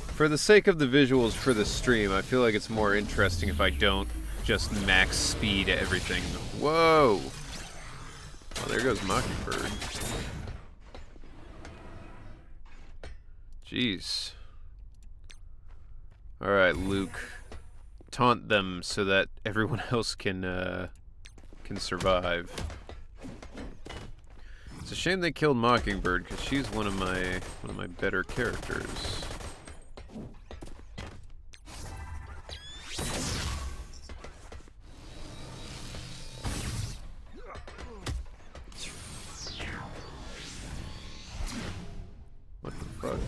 S1: For the sake of the visuals for the stream, I feel like it's more interesting if I don't just max speed everything. Whoa! Oh, there goes Mockingbird. Jeez. Alright, Luke. Taunt them so that everyone else can survive. It's a shame they killed Mockingbird, because she's one of my better characters. What the fuck?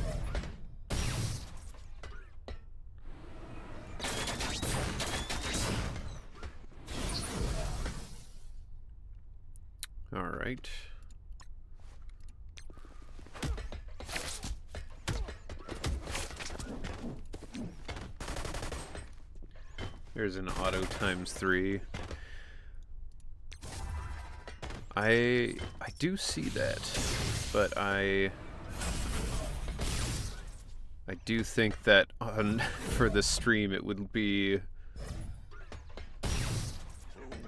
S1: All right. There's an auto ×3. I do see that, but I do think that for the stream it would be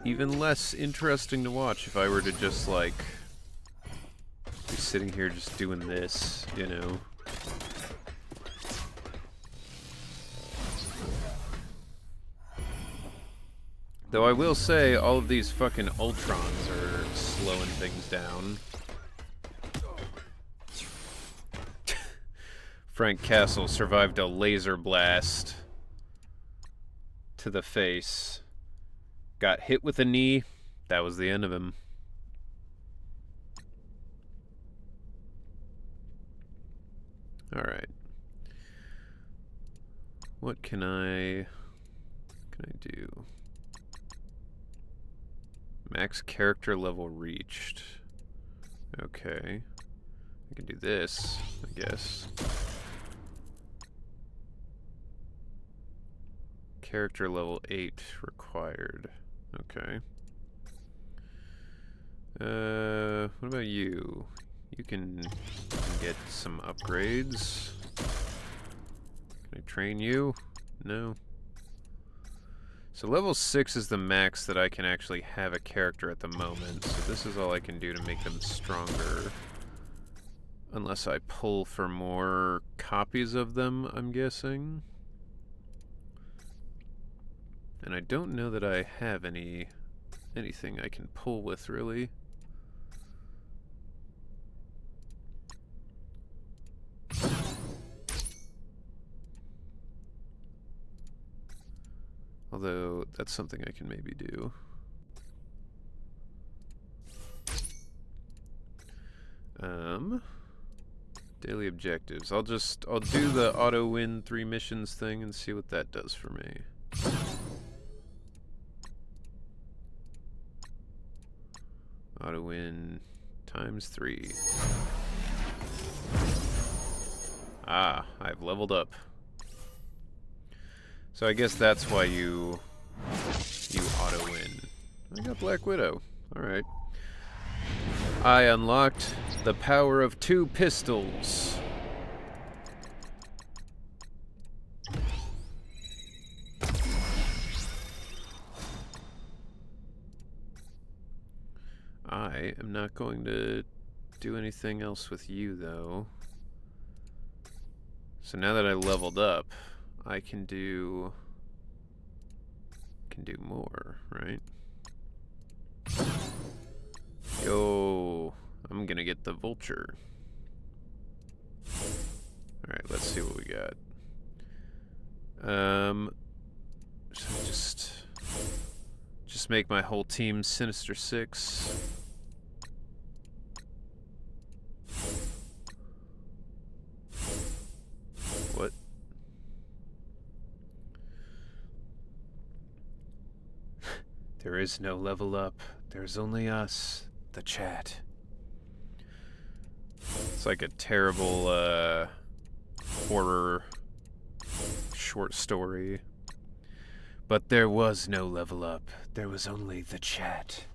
S1: even less interesting to watch if I were to just like be sitting here just doing this, you know. Though I will say all of these fucking Ultrons are slowing things down. Frank Castle survived a laser blast to the face. Got hit with a knee. That was the end of him. Alright. What can I do? Max character level reached. Okay. I can do this, I guess. Character level 8 required. Okay. What about you? You can get some upgrades. Can I train you? No. So level 6 is the max that I can actually have a character at the moment. So this is all I can do to make them stronger. Unless I pull for more copies of them, I'm guessing. And I don't know that I have anything I can pull with, really. Although, that's something I can maybe do. Daily objectives. I'll do the auto win 3 missions thing and see what that does for me. Auto win times 3. Ah, I've leveled up. So I guess that's why you auto win. I got Black Widow. Alright. I unlocked the power of 2 pistols. I am not going to do anything else with you, though. So now that I leveled up, I can do more, right? Yo, I'm gonna get the vulture. Alright, let's see what we got. So just make my whole team Sinister Six. What? There is no level up. There's only us, the chat. It's like a terrible horror short story. But there was no level up. There was only the chat.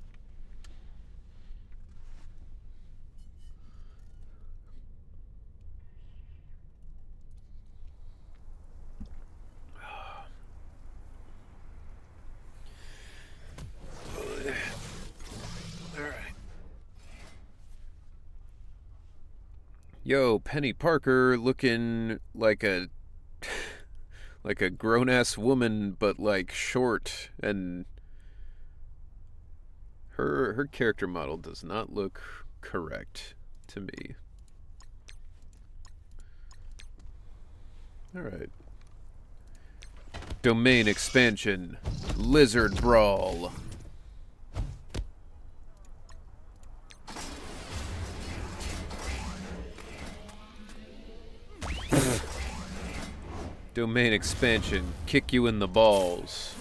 S1: Yo, Penny Parker looking like a like a grown-ass woman, but like short, and her character model does not look correct to me. Alright. Domain expansion. Lizard Brawl. Domain expansion. Kick you in the balls.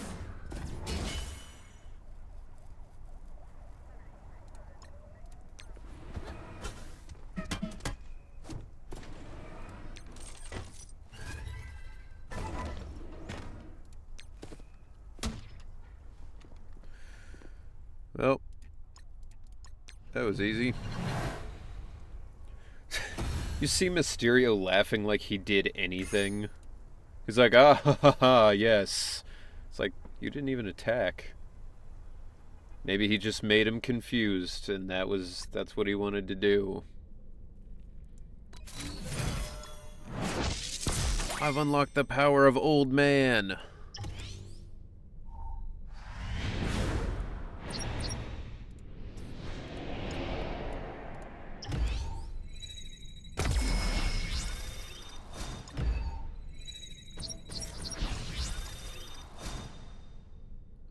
S1: Well, that was easy. You see Mysterio laughing like he did anything. He's like, ah, ha, ha, ha, yes. It's like, you didn't even attack. Maybe he just made him confused, and that's what he wanted to do. I've unlocked the power of Old Man.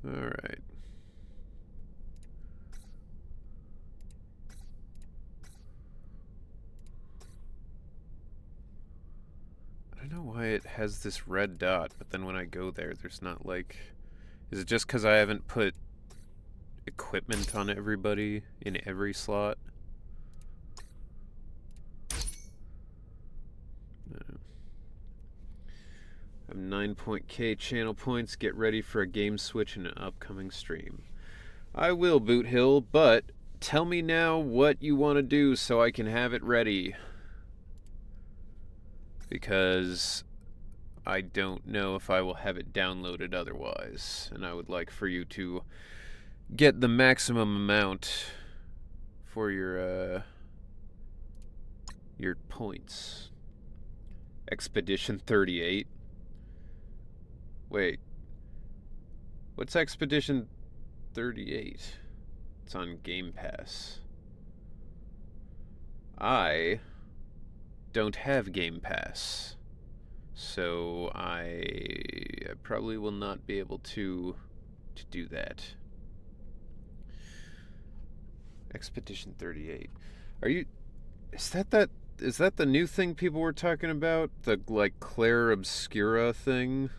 S1: Alright. I don't know why it has this red dot, but then when I go there, there's not like... Is it just because I haven't put equipment on everybody in every slot? No. I have 9.k channel points. Get ready for a game switch in an upcoming stream. I will, Boot Hill, but tell me now what you want to do so I can have it ready. Because I don't know if I will have it downloaded otherwise, and I would like for you to get the maximum amount for your points. Expedition 38. Wait. What's Expedition 38? It's on Game Pass. I don't have Game Pass, so I probably will not be able to do that. Expedition 38. Is that the new thing people were talking about? The like Claire Obscura thing?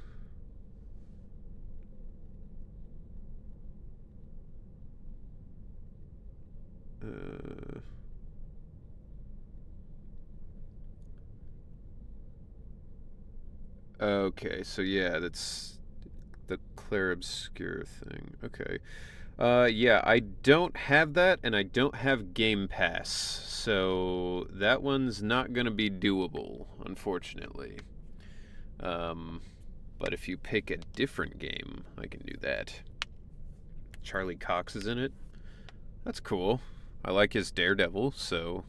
S1: Okay, so yeah, that's the Claire Obscura thing. Okay. Yeah, I don't have that, and I don't have Game Pass, so that one's not gonna be doable, unfortunately. But if you pick a different game, I can do that. Charlie Cox is in it. That's cool. I like his Daredevil, so...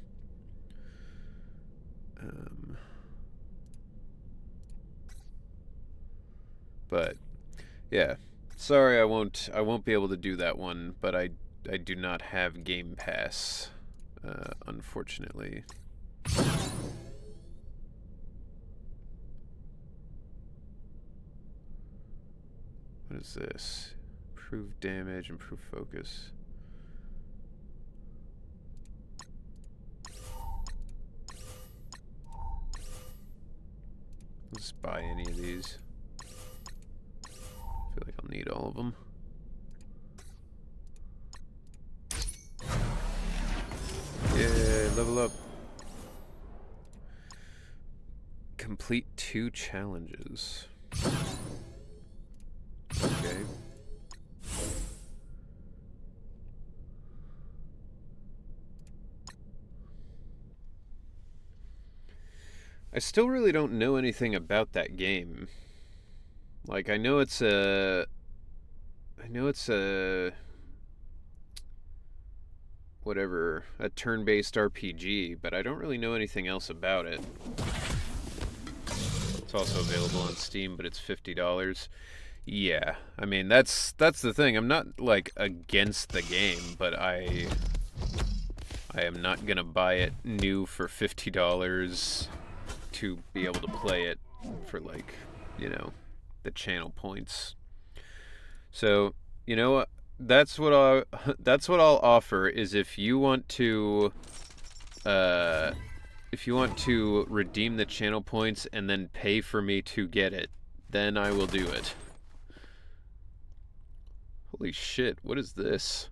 S1: But, yeah. Sorry, I won't be able to do that one, but I do not have Game Pass, unfortunately. What is this? Improve damage, improve focus. Let's buy any of these. I feel like I'll need all of them. Yeah, level up. Complete 2 challenges. Okay. I still really don't know anything about that game. Like, I know it's a whatever, a turn-based RPG, but I don't really know anything else about it. It's also available on Steam, but it's $50. Yeah, I mean, that's the thing. I'm not, like, against the game, but I am not gonna buy it new for $50 to be able to play it for, like, you know, the channel points. So, you know what? That's what I'll offer is if you want to redeem the channel points and then pay for me to get it, then I will do it. Holy shit, what is this?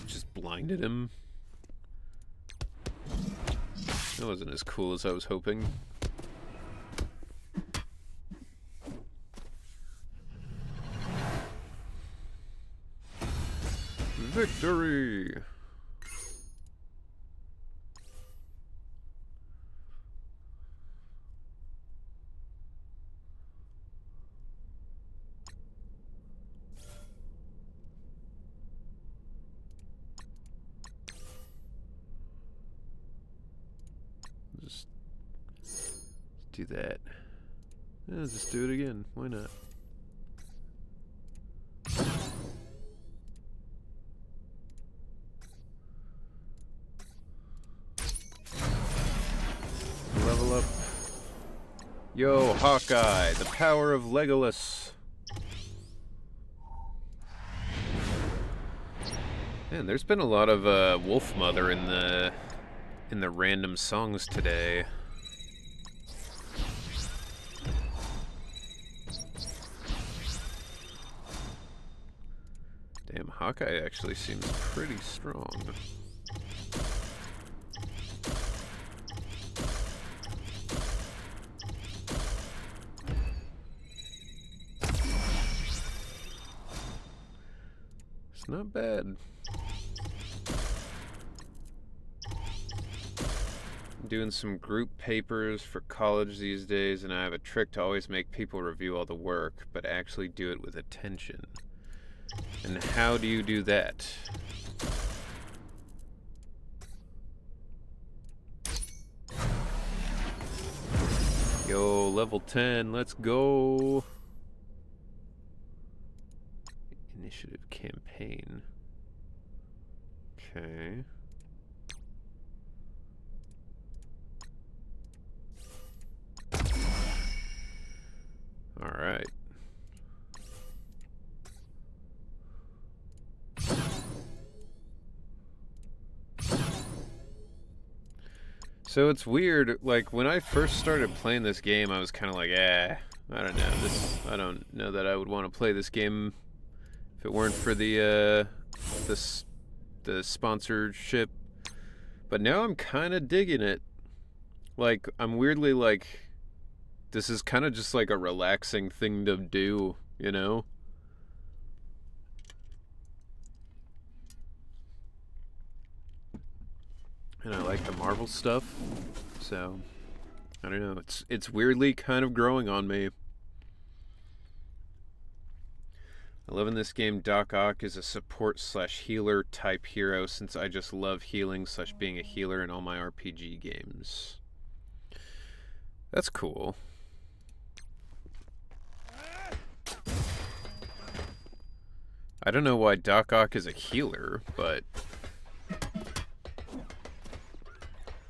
S1: Just blinded him. That wasn't as cool as I was hoping. Victory! Just do that. Yeah, just do it again. Why not? Level up. Yo, Hawkeye, the power of Legolas. Man, there's been a lot of Wolfmother in the random songs today. Damn, Hawkeye actually seems pretty strong. It's not bad. doing some group papers for college these days, and I have a trick to always make people review all the work, but actually do it with attention. And how do you do that? Yo, level 10, let's go. Initiative campaign. Okay. All right. So it's weird, like when I first started playing this game, I was kind of like, I don't know, I don't know that I would want to play this game if it weren't for the sponsorship. But now I'm kind of digging it. Like, I'm weirdly like, this is kind of just like a relaxing thing to do, you know? And I like the Marvel stuff, so I don't know. It's weirdly kind of growing on me. I love in this game Doc Ock is a support/healer type hero, since I just love healing/being a healer in all my RPG games. That's cool. I don't know why Doc Ock is a healer, but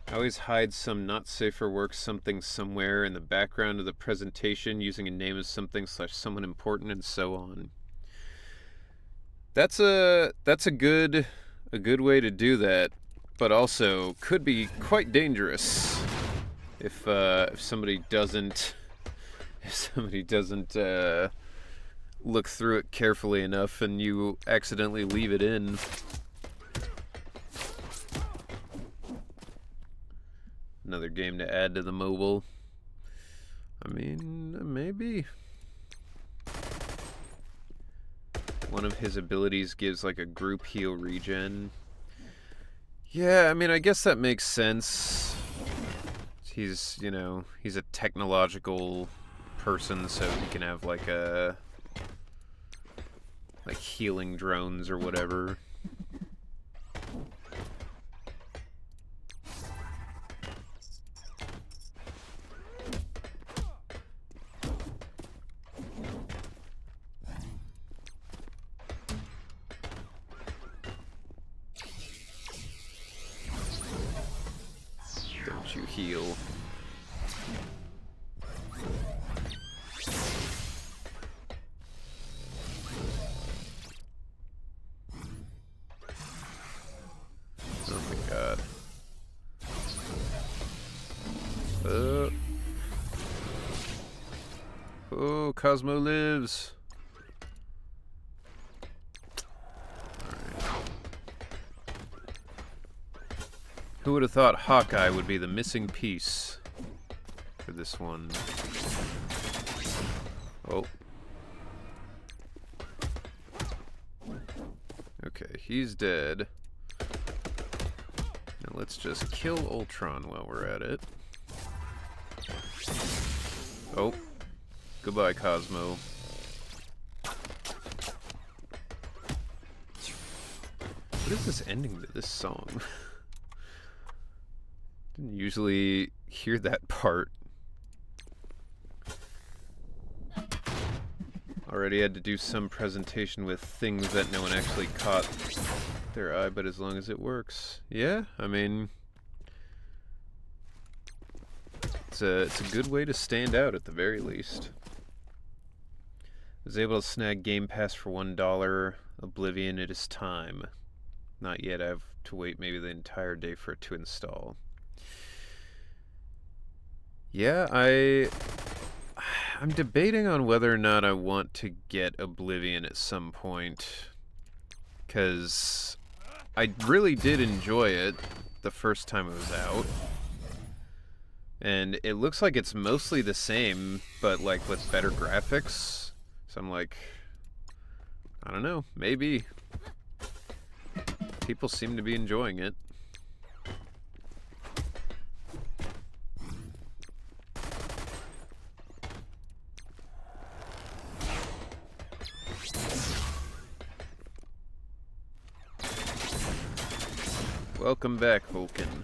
S1: I always hide some not safe for work something somewhere in the background of the presentation using a name of something/someone important, and so on. That's a good way to do that, but also could be quite dangerous if somebody doesn't look through it carefully enough and you accidentally leave it in. Another game to add to the mobile. I mean, maybe. One of his abilities gives like a group heal regen. Yeah, I mean, I guess that makes sense. He's, you know, he's a technological person, so he can have like healing drones or whatever. Don't you heal. Oh my god. Oh, Cosmo lives. Who would have thought Hawkeye would be the missing piece for this one? Oh. Okay, he's dead. Now let's just kill Ultron while we're at it. Oh. Goodbye, Cosmo. What is this ending to this song? Didn't usually hear that part. Already had to do some presentation with things that no one actually caught their eye, but as long as it works. Yeah, I mean, it's a good way to stand out at the very least. I was able to snag Game Pass for $1. Oblivion, it is time. Not yet, I have to wait maybe the entire day for it to install. Yeah, I'm debating on whether or not I want to get Oblivion at some point, because I really did enjoy it the first time it was out, and it looks like it's mostly the same, but like with better graphics, so I'm like, I don't know, maybe. People seem to be enjoying it. Welcome back, Vulcan.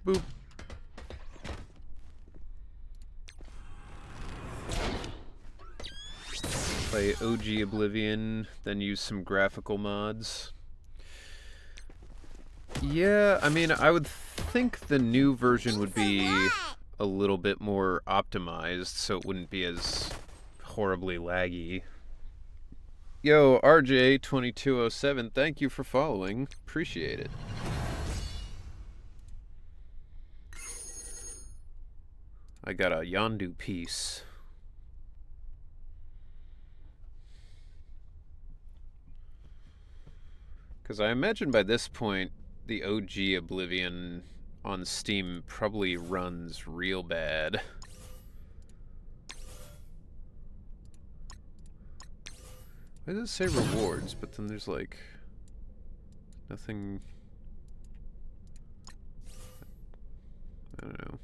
S1: Boop. Play OG Oblivion, then use some graphical mods. Yeah, I mean, I would think the new version would be a little bit more optimized, so it wouldn't be as horribly laggy. Yo, RJ2207, thank you for following. Appreciate it. I got a Yondu piece. Because I imagine by this point, the OG Oblivion on Steam probably runs real bad. Why does it say rewards, but then there's like nothing? I don't know.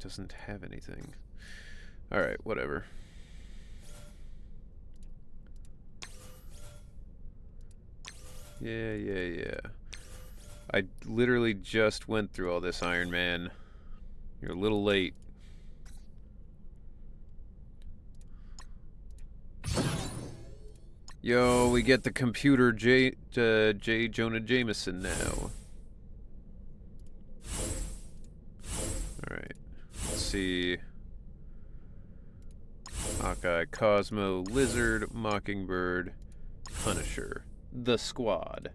S1: Doesn't have anything. Alright, whatever. Yeah. I literally just went through all this, Iron Man. You're a little late. Yo, we get the computer J. Jonah Jameson now. Alright. Let's see. Hawkeye, Cosmo, Lizard, Mockingbird, Punisher. The Squad.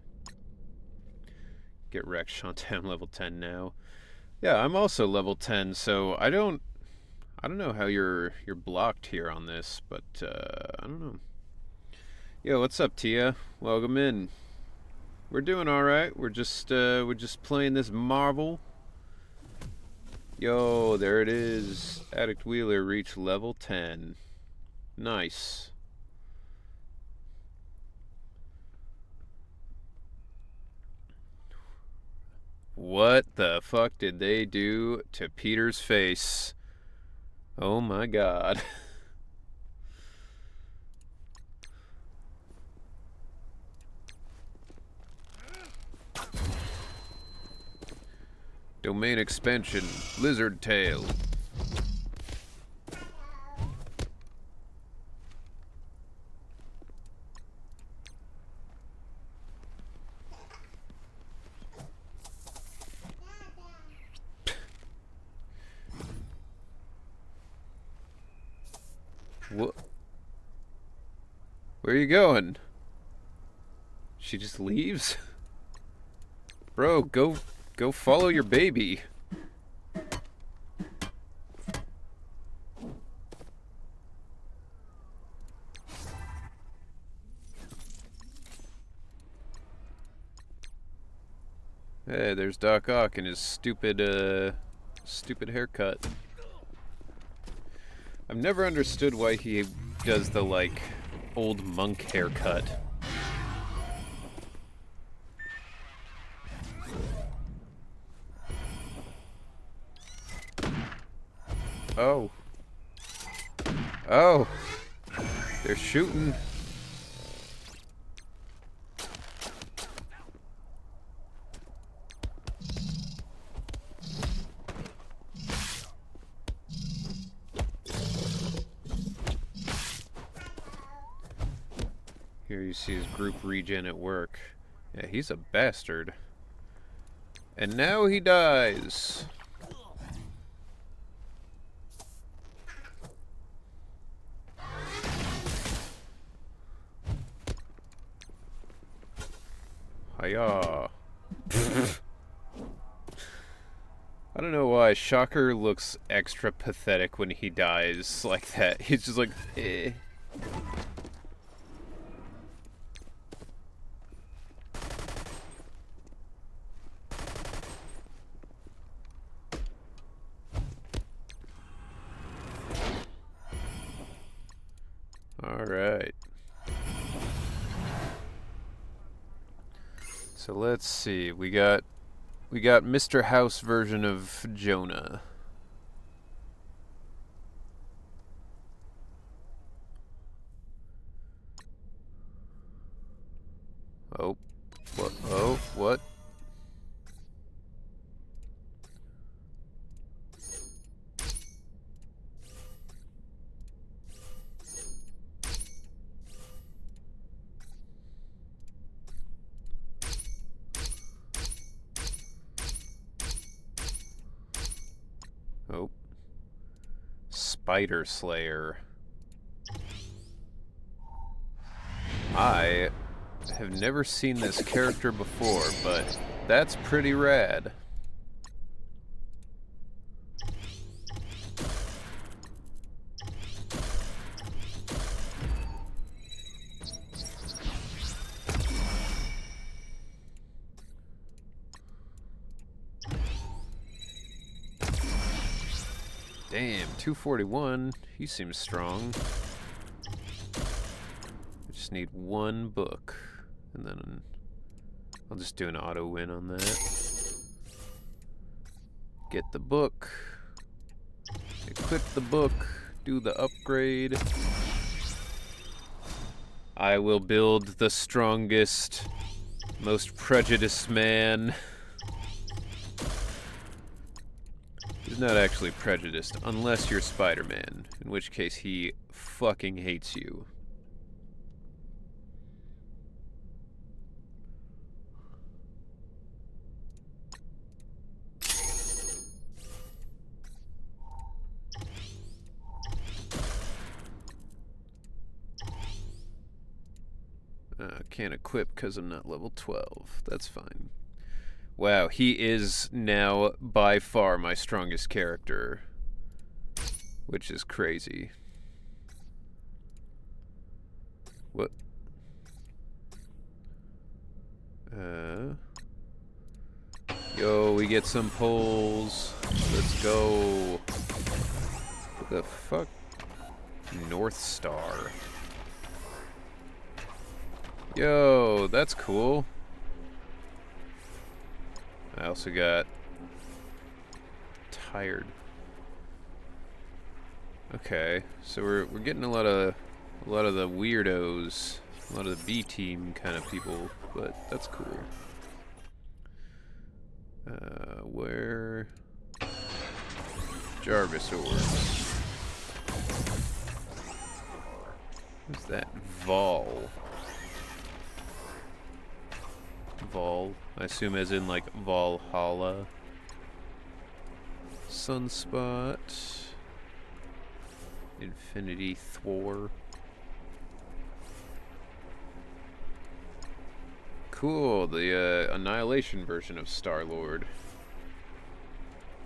S1: Get wrecked, Shantam level 10 now. Yeah, I'm also level 10, so I don't know how you're blocked here on this, but I don't know. Yo, what's up, Tia? Welcome in. We're doing all right. We're just playing this Marvel. Yo, there it is. Addict Wheeler reached level 10. Nice. What the fuck did they do to Peter's face? Oh my god. Domain expansion, Lizard Tail. What? Where are you going? She just leaves? Bro, go follow your baby. Hey, there's Doc Ock and his stupid haircut. I've never understood why he does the, like, old monk haircut. Oh. Oh. They're shooting. Here you see his group regen at work. Yeah, he's a bastard. And now he dies. Hiya. I don't know why Shocker looks extra pathetic when he dies like that. He's just like, eh. Alright. So let's see. We got We got Mr. House version of Jonah. Oh. What? Oh, what? Oh. Spider Slayer. I have never seen this character before, but that's pretty rad. Damn, 241. He seems strong. I just need one book. And then I'll just do an auto win on that. Get the book. Equip the book. Do the upgrade. I will build the strongest, most prejudiced man. He's not actually prejudiced, unless you're Spider-Man, in which case he fucking hates you. Can't equip because I'm not level 12. That's fine. Wow, he is now by far my strongest character, which is crazy. What? Yo, we get some pulls. Let's go. What the fuck? North Star. Yo, that's cool. I also got tired. Okay, so we're getting a lot of the weirdos, a lot of the B team kind of people, but that's cool. Where Jarvis orbs? What's that? Vol. Vol, I assume as in like Valhalla. Sunspot. Infinity Thor. Cool, the Annihilation version of Star-Lord.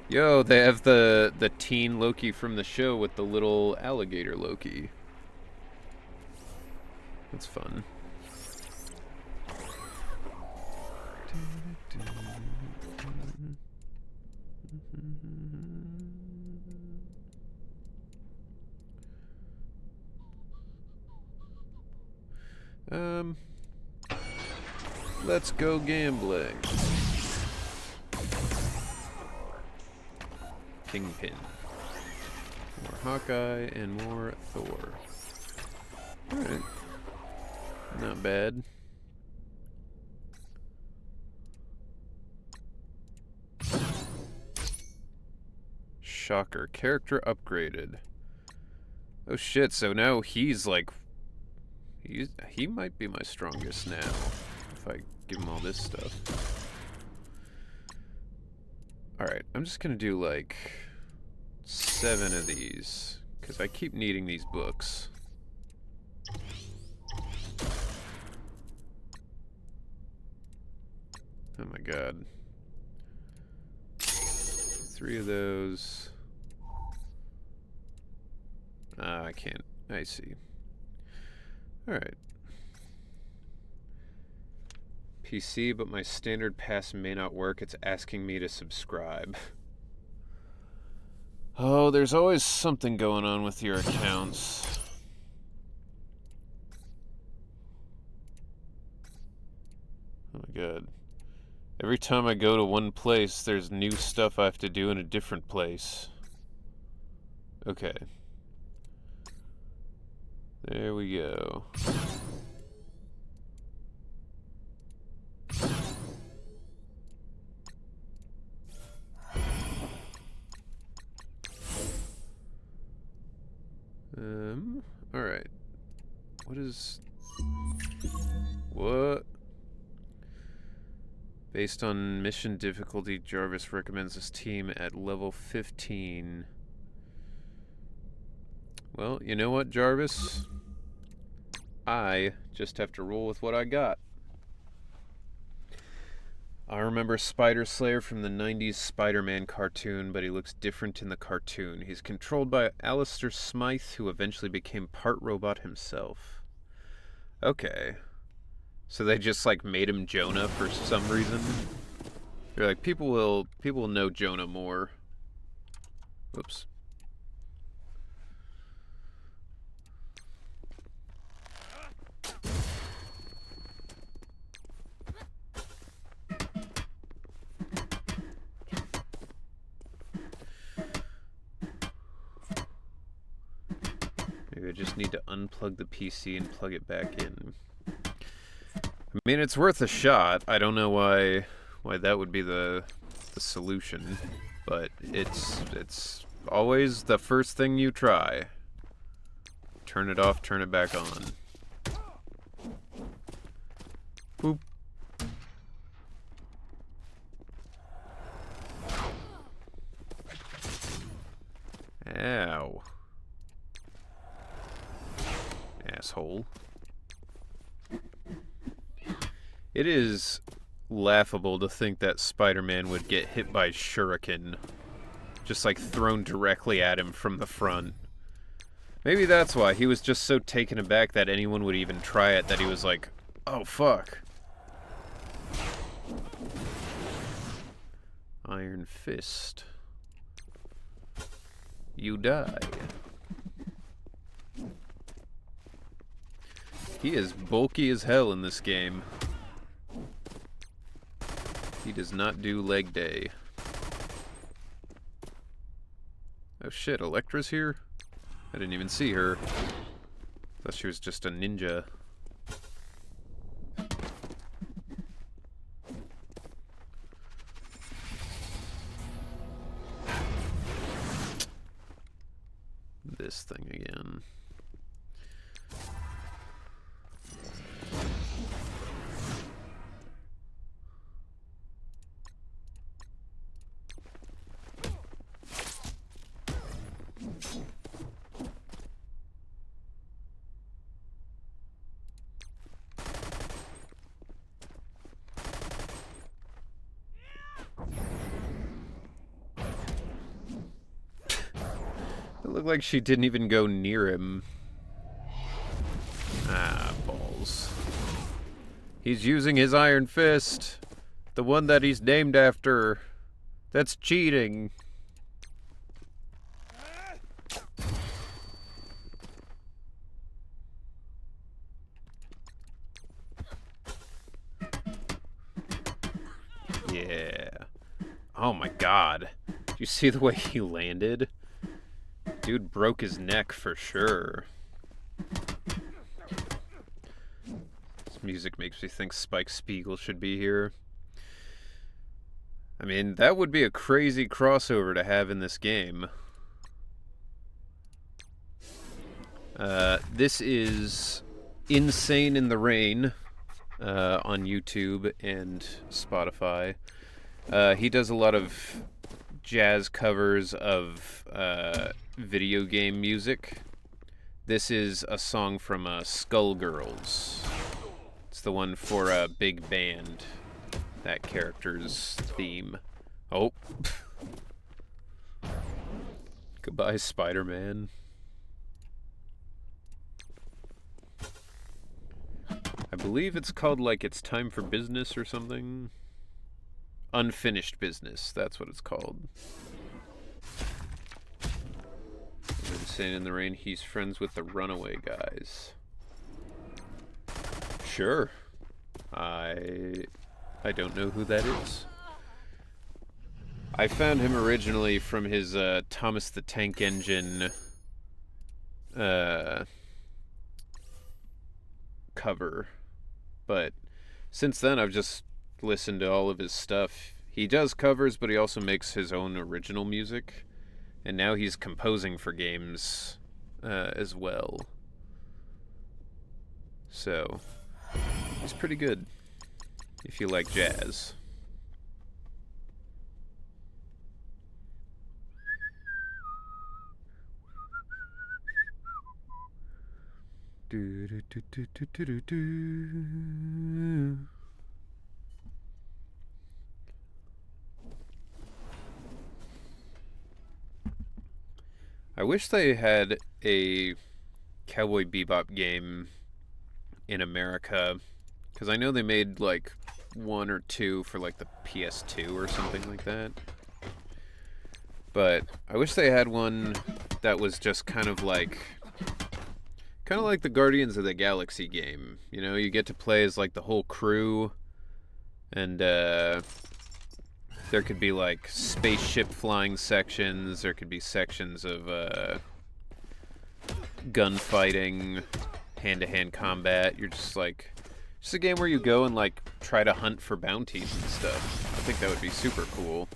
S1: Yo, they have the teen Loki from the show with the little alligator Loki. That's fun. Let's go gambling. Kingpin. More Hawkeye and more Thor. Alright. Not bad. Shocker. Character upgraded. Oh shit, so now he's like... He might be my strongest now. If I give him all this stuff. Alright, I'm just gonna do like 7 of these. Because I keep needing these books. Oh my god. 3 of those. I can't. I see. Alright. PC, but my standard pass may not work. It's asking me to subscribe. Oh, there's always something going on with your accounts. Oh my god. Every time I go to one place, there's new stuff I have to do in a different place. Okay. There we go. Alright. What? Based on mission difficulty, Jarvis recommends this team at level 15. Well, you know what, Jarvis? I just have to roll with what I got. I remember Spider Slayer from the 90s Spider-Man cartoon, but he looks different in the cartoon. He's controlled by Alistair Smythe, who eventually became part robot himself. Okay. So they just, like, made him Jonah for some reason? They're like, people will know Jonah more. Oops. Maybe I just need to unplug the PC and plug it back in. I mean, it's worth a shot. I don't know why that would be the solution, but it's always the first thing you try. Turn it off, turn it back on. Boop. Ow. Asshole. It is laughable to think that Spider-Man would get hit by shuriken, just like thrown directly at him from the front. Maybe that's why he was just so taken aback that anyone would even try it that he was like, oh fuck. Iron Fist. You die. He is bulky as hell in this game. He does not do leg day. Oh shit, Elektra's here? I didn't even see her. Thought she was just a ninja. This thing again. It looked like she didn't even go near him. Ah, balls. He's using his Iron Fist. The one that he's named after. That's cheating. Yeah. Oh my god. Did you see the way he landed? Dude broke his neck for sure. This music makes me think Spike Spiegel should be here. I mean, that would be a crazy crossover to have in this game. This is Insane in the Rain on YouTube and Spotify. He does a lot of jazz covers of video game music. This is a song from Skullgirls. It's the one for Big Band, that character's theme. Oh. Goodbye, Spider-Man. I believe it's called, like, It's Time for Business or something. Unfinished Business, that's what it's called. Insane in the Rain, he's friends with the Runaway Guys. Sure. I I don't know who that is. I found him originally from his Thomas the Tank Engine cover, but since then I've just listened to all of his stuff. He does covers, but he also makes his own original music, and now he's composing for games as well. So he's pretty good if you like jazz. Do, do, do, do, do, do, do. I wish they had a Cowboy Bebop game in America, because I know they made like one or two for like the PS2 or something like that. But I wish they had one that was just kind of like the Guardians of the Galaxy game. You know, you get to play as like the whole crew, and there could be like spaceship flying sections, there could be sections of gunfighting, hand-to-hand combat. You're just a game where you go and like try to hunt for bounties and stuff. I think that would be super cool.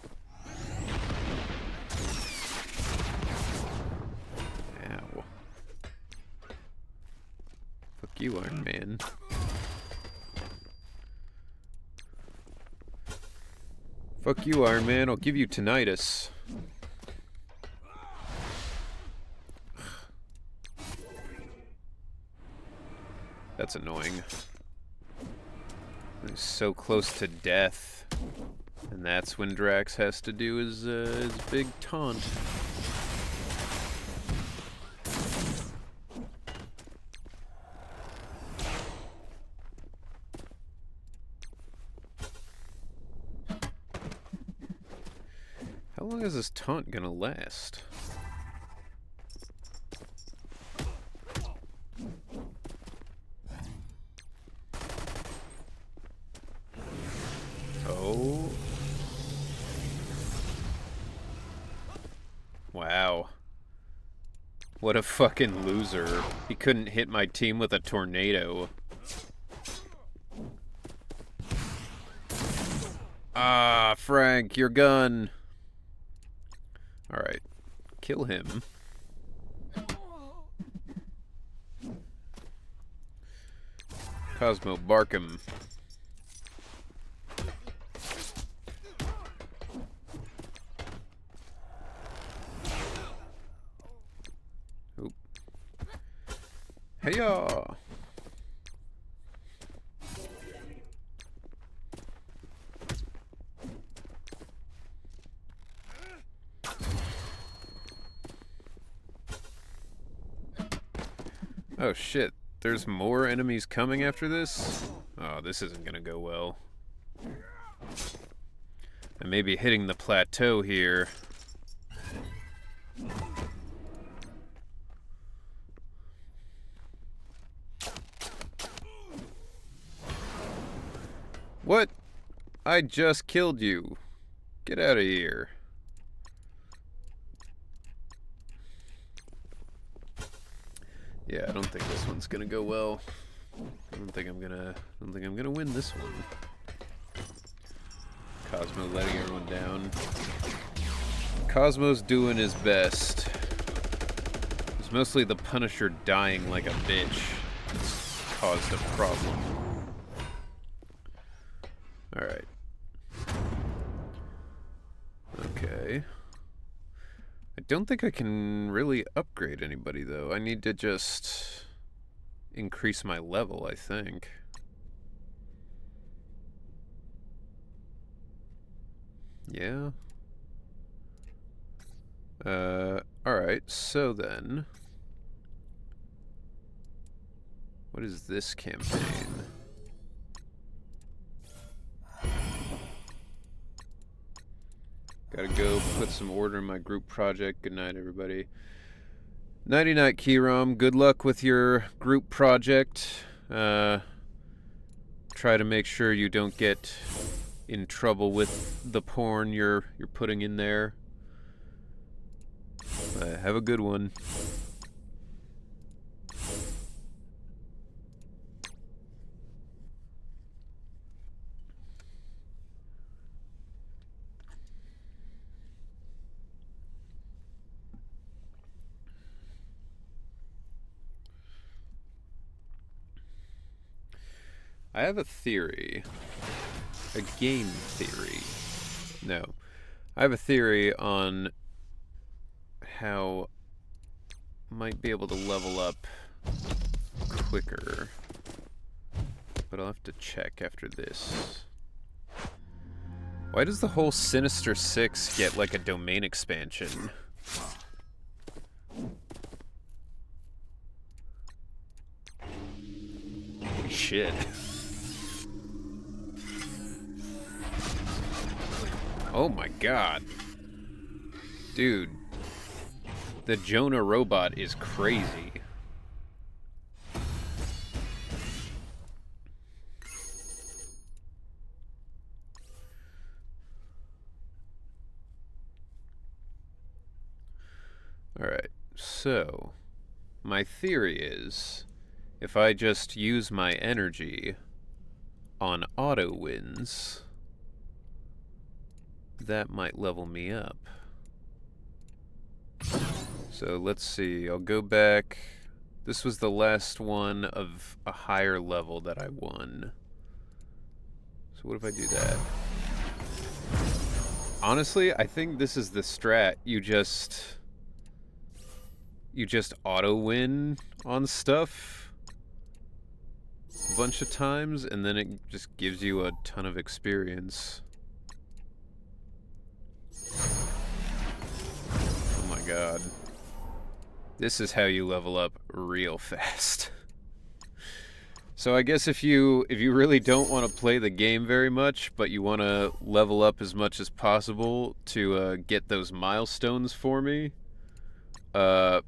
S1: Ow. Fuck you, Iron Man. Fuck you, Iron Man. I'll give you tinnitus. That's annoying. He's so close to death. And that's when Drax has to do his big taunt. How long is this taunt gonna last? Oh. Wow. What a fucking loser. He couldn't hit my team with a tornado. Ah, Frank, your gun. Alright. Kill him. Cosmo, bark him. Oop. Hey-ya! Oh shit, there's more enemies coming after this? Oh, this isn't gonna go well. I may be hitting the plateau here. What? I just killed you. Get out of here. Yeah, I don't think this one's gonna go well. I don't think I'm gonna win this one. Cosmo letting everyone down. Cosmo's doing his best. It's mostly the Punisher dying like a bitch that's caused a problem. Alright. Okay. I don't think I can really upgrade anybody, though. I need to just increase my level, I think. Yeah. Alright, so then... what is this campaign? Gotta go put some order in my group project. Good night, everybody. Nighty night, Keyrom. Good luck with your group project. Try to make sure you don't get in trouble with the porn you're putting in there. Have a good one. I have a theory. A game theory. No. I have a theory on how I might be able to level up quicker. But I'll have to check after this. Why does the whole Sinister Six get like a domain expansion? Holy shit. Oh my god. Dude. The Jonah robot is crazy. Alright, so my theory is if I just use my energy on auto wins, that might level me up. So let's see, I'll go back. This was the last one of a higher level that I won. So what if I do that? Honestly, I think this is the strat. You just auto win on stuff a bunch of times, and then it just gives you a ton of experience. Oh my god. This is how you level up real fast. So I guess if you really don't want to play the game very much, but you want to level up as much as possible to get those milestones for me, I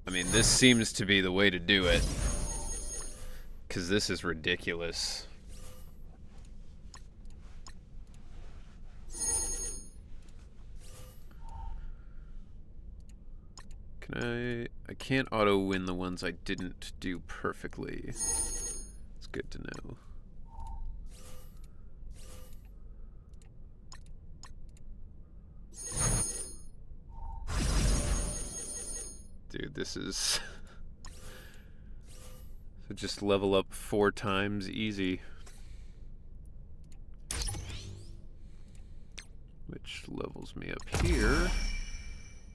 S1: mean, this seems to be the way to do it. 'Cause this is ridiculous. I can't auto win the ones I didn't do perfectly. It's good to know. Dude, this is... So just level up 4 times easy. Which levels me up here.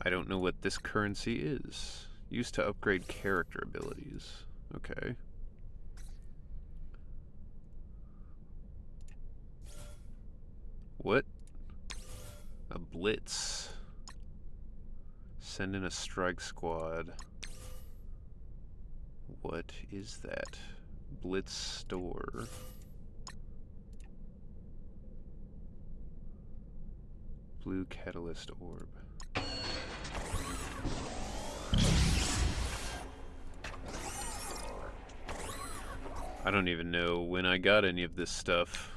S1: I don't know what this currency is. Used to upgrade character abilities. Okay. What? A blitz. Send in a strike squad. What is that? Blitz store. Blue catalyst orb. I don't even know when I got any of this stuff.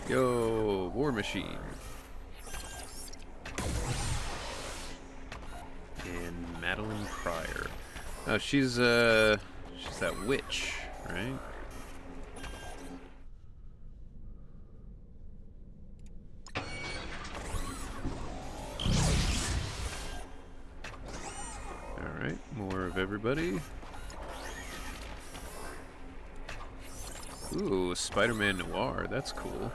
S1: Yo, War Machine. And Madeline Pryor. Oh, she's that witch, right? Alright, more of everybody. Ooh, Spider-Man Noir, that's cool.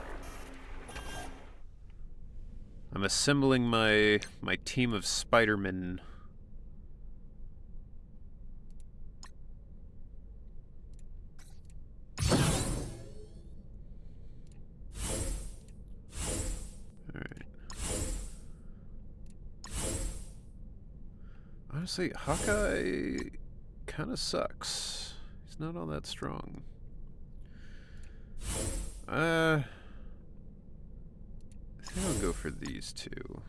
S1: I'm assembling my team of Spider-Men. Alright. Honestly, Hawkeye kind of sucks. He's not all that strong. I think I'll go for these two.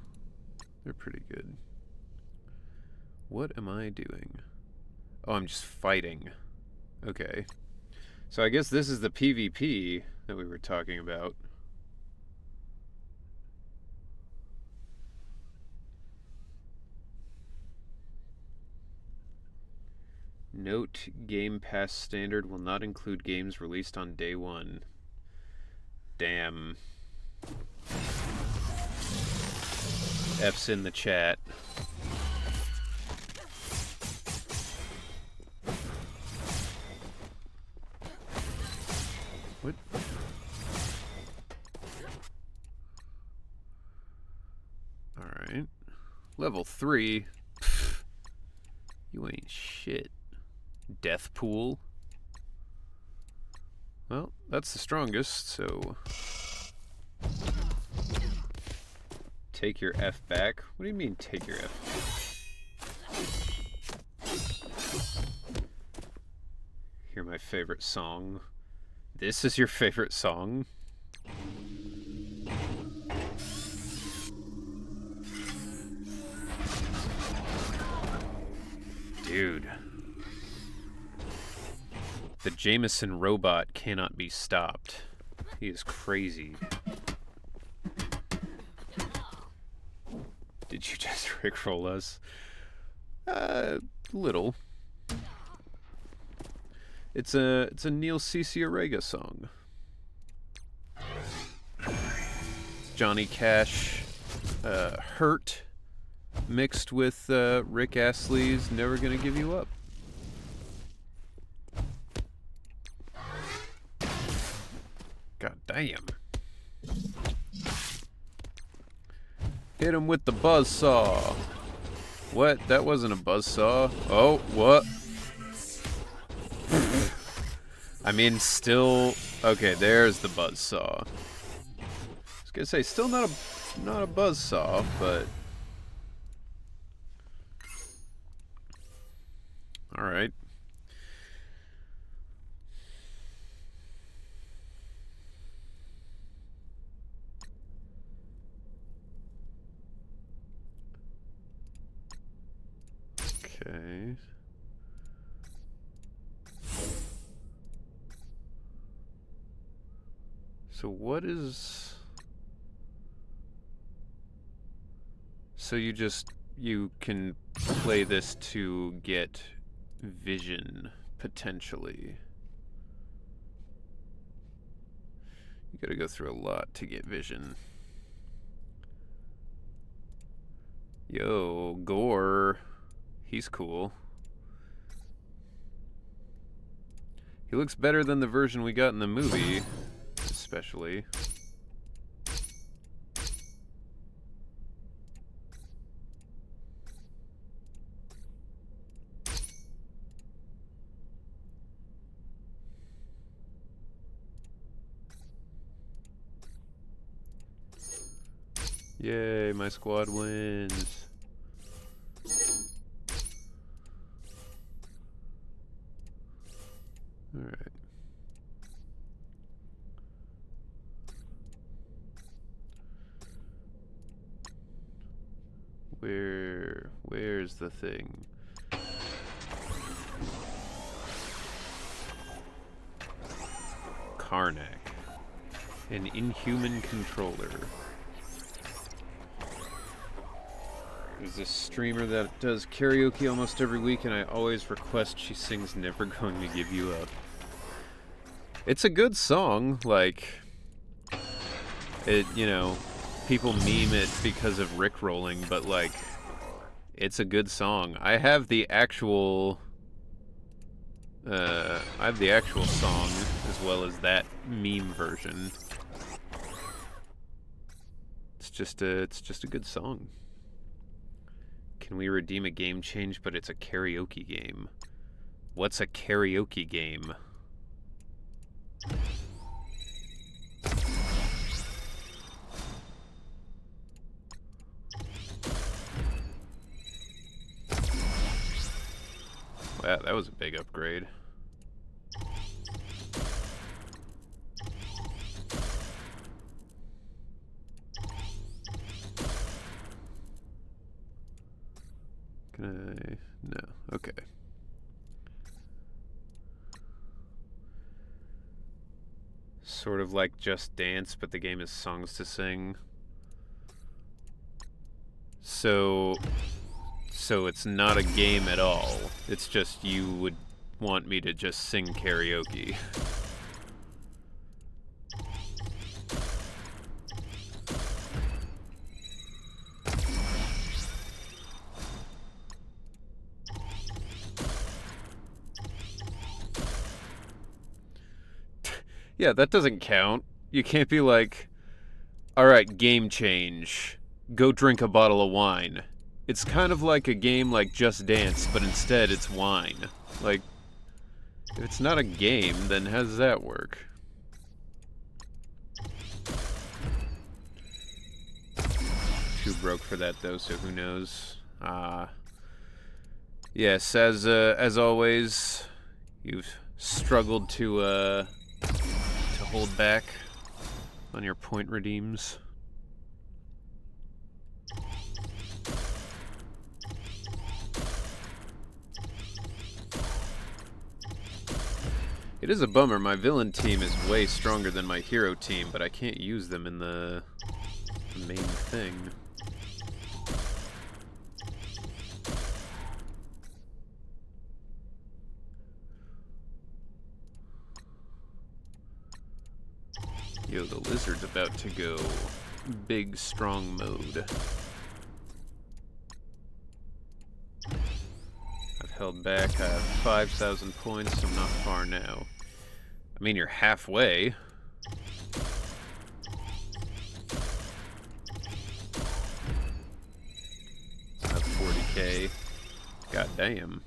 S1: They're pretty good. What am I doing? Oh, I'm just fighting. Okay. So I guess this is the PvP that we were talking about. Note, Game Pass Standard will not include games released on day one. Damn. F's in the chat. What? Alright. Level 3. Pfft. You ain't shit. Death Pool. Well, that's the strongest, so... Take your F back? What do you mean, take your F? Hear my favorite song. This is your favorite song? Dude. The Jameson robot cannot be stopped. He is crazy. Did you just rickroll us? Little. It's a Neil Cicierega song. Johnny Cash, Hurt, mixed with Rick Astley's Never Gonna Give You Up. God damn. Hit him with the buzzsaw. What? That wasn't a buzzsaw. Oh, what? I mean, still... Okay, there's the buzzsaw. I was gonna say, still not a buzzsaw, but... Alright. Okay. So what is... So you can play this to get vision, potentially. You gotta go through a lot to get vision. Yo, Gore. He's cool. He looks better than the version we got in the movie, especially. Yay, my squad wins. Alright. Where's the thing? Karnak. An inhuman controller. There's this streamer that does karaoke almost every week, and I always request she sings Never Going to Give You Up. It's a good song, like, it, you know, people meme it because of rickrolling, but, like, it's a good song. I have the actual song as well as that meme version. It's just a good song. Can we redeem a game change, but it's a karaoke game? What's a karaoke game? Wow, that was a big upgrade. Can I? No. Okay. Sort of like Just Dance, but the game is Songs to Sing. So it's not a game at all. It's just you would want me to just sing karaoke. Yeah, that doesn't count. You can't be like, alright, game change. Go drink a bottle of wine. It's kind of like a game like Just Dance, but instead it's wine. Like, if it's not a game, then how does that work? Too broke for that though, so who knows? Yes, as always, you've struggled to hold back on your point redeems. It is a bummer. My villain team is way stronger than my hero team, but I can't use them in the main thing. Yo, the lizard's about to go big strong mode. I've held back. I have 5,000 points. I'm not far now. I mean, you're halfway. I have 40k. God damn.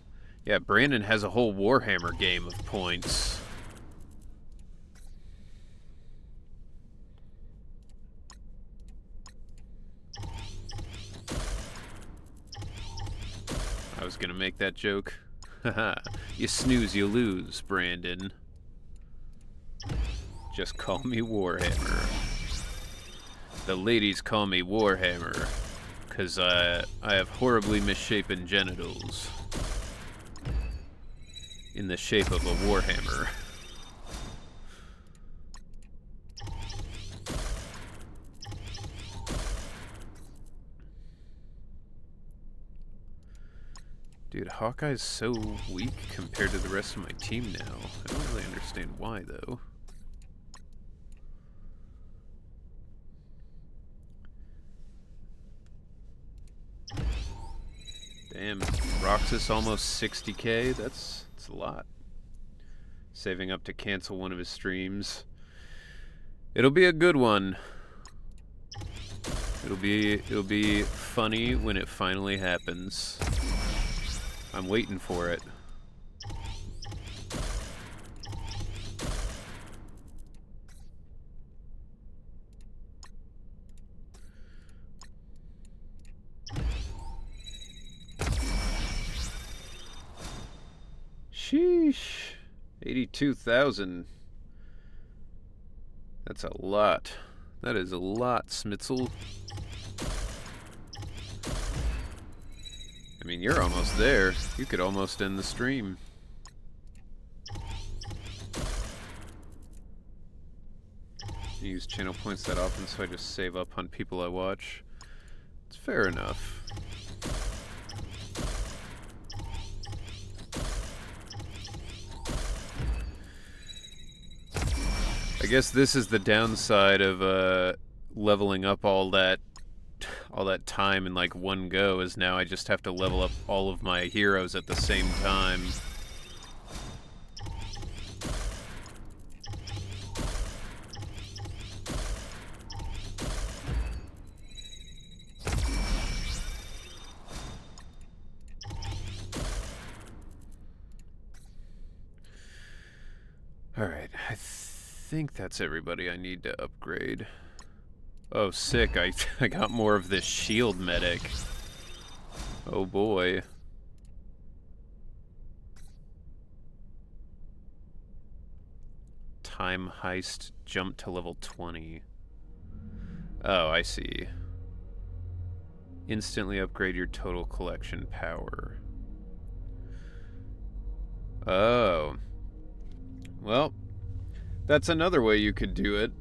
S1: Yeah, Brandon has a whole Warhammer game of points. I was gonna make that joke. Haha, you snooze, you lose, Brandon. Just call me Warhammer. The ladies call me Warhammer, 'cause I have horribly misshapen genitals. In the shape of a Warhammer. Dude, Hawkeye's so weak compared to the rest of my team now. I don't really understand why, though. Damn, Roxas almost 60k? That's a lot. Saving up to cancel one of his streams. It'll be a good one. It'll be funny when it finally happens. I'm waiting for it. Sheesh. 82,000. That's a lot. That is a lot, Smitzel. I mean, you're almost there. You could almost end the stream. I use channel points that often, so I just save up on people I watch. It's fair enough. I guess this is the downside of leveling up all that time in like one go, is now I just have to level up all of my heroes at the same time. Alright, I think that's everybody I need to upgrade. Oh, sick. I got more of this shield medic. Oh boy. Time heist jump to level 20. Oh, I see. Instantly upgrade your total collection power. Oh. Well, That's another way you could do it.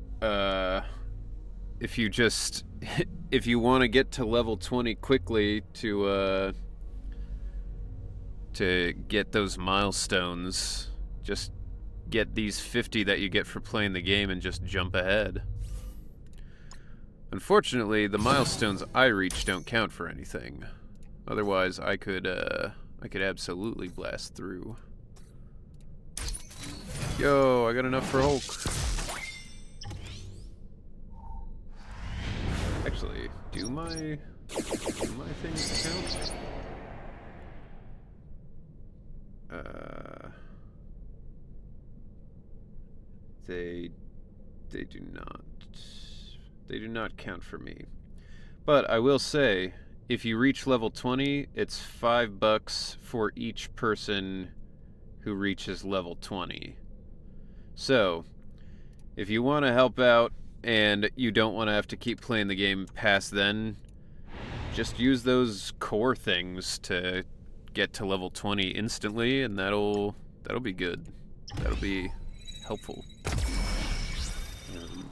S1: If you just if you want to get to level 20 quickly to get those milestones, just get these 50 that you get for playing the game and just jump ahead. Unfortunately, the milestones I reach don't count for anything. Otherwise, I could absolutely blast through. Yo, I got enough for Hulk. Actually, do my things count? They do not. They do not count for me. But I will say, if you reach level 20, it's $5 for each person who reaches level 20. So, if you want to help out and you don't want to have to keep playing the game past then, just use those core things to get to level 20 instantly, and that'll be good. That'll be helpful.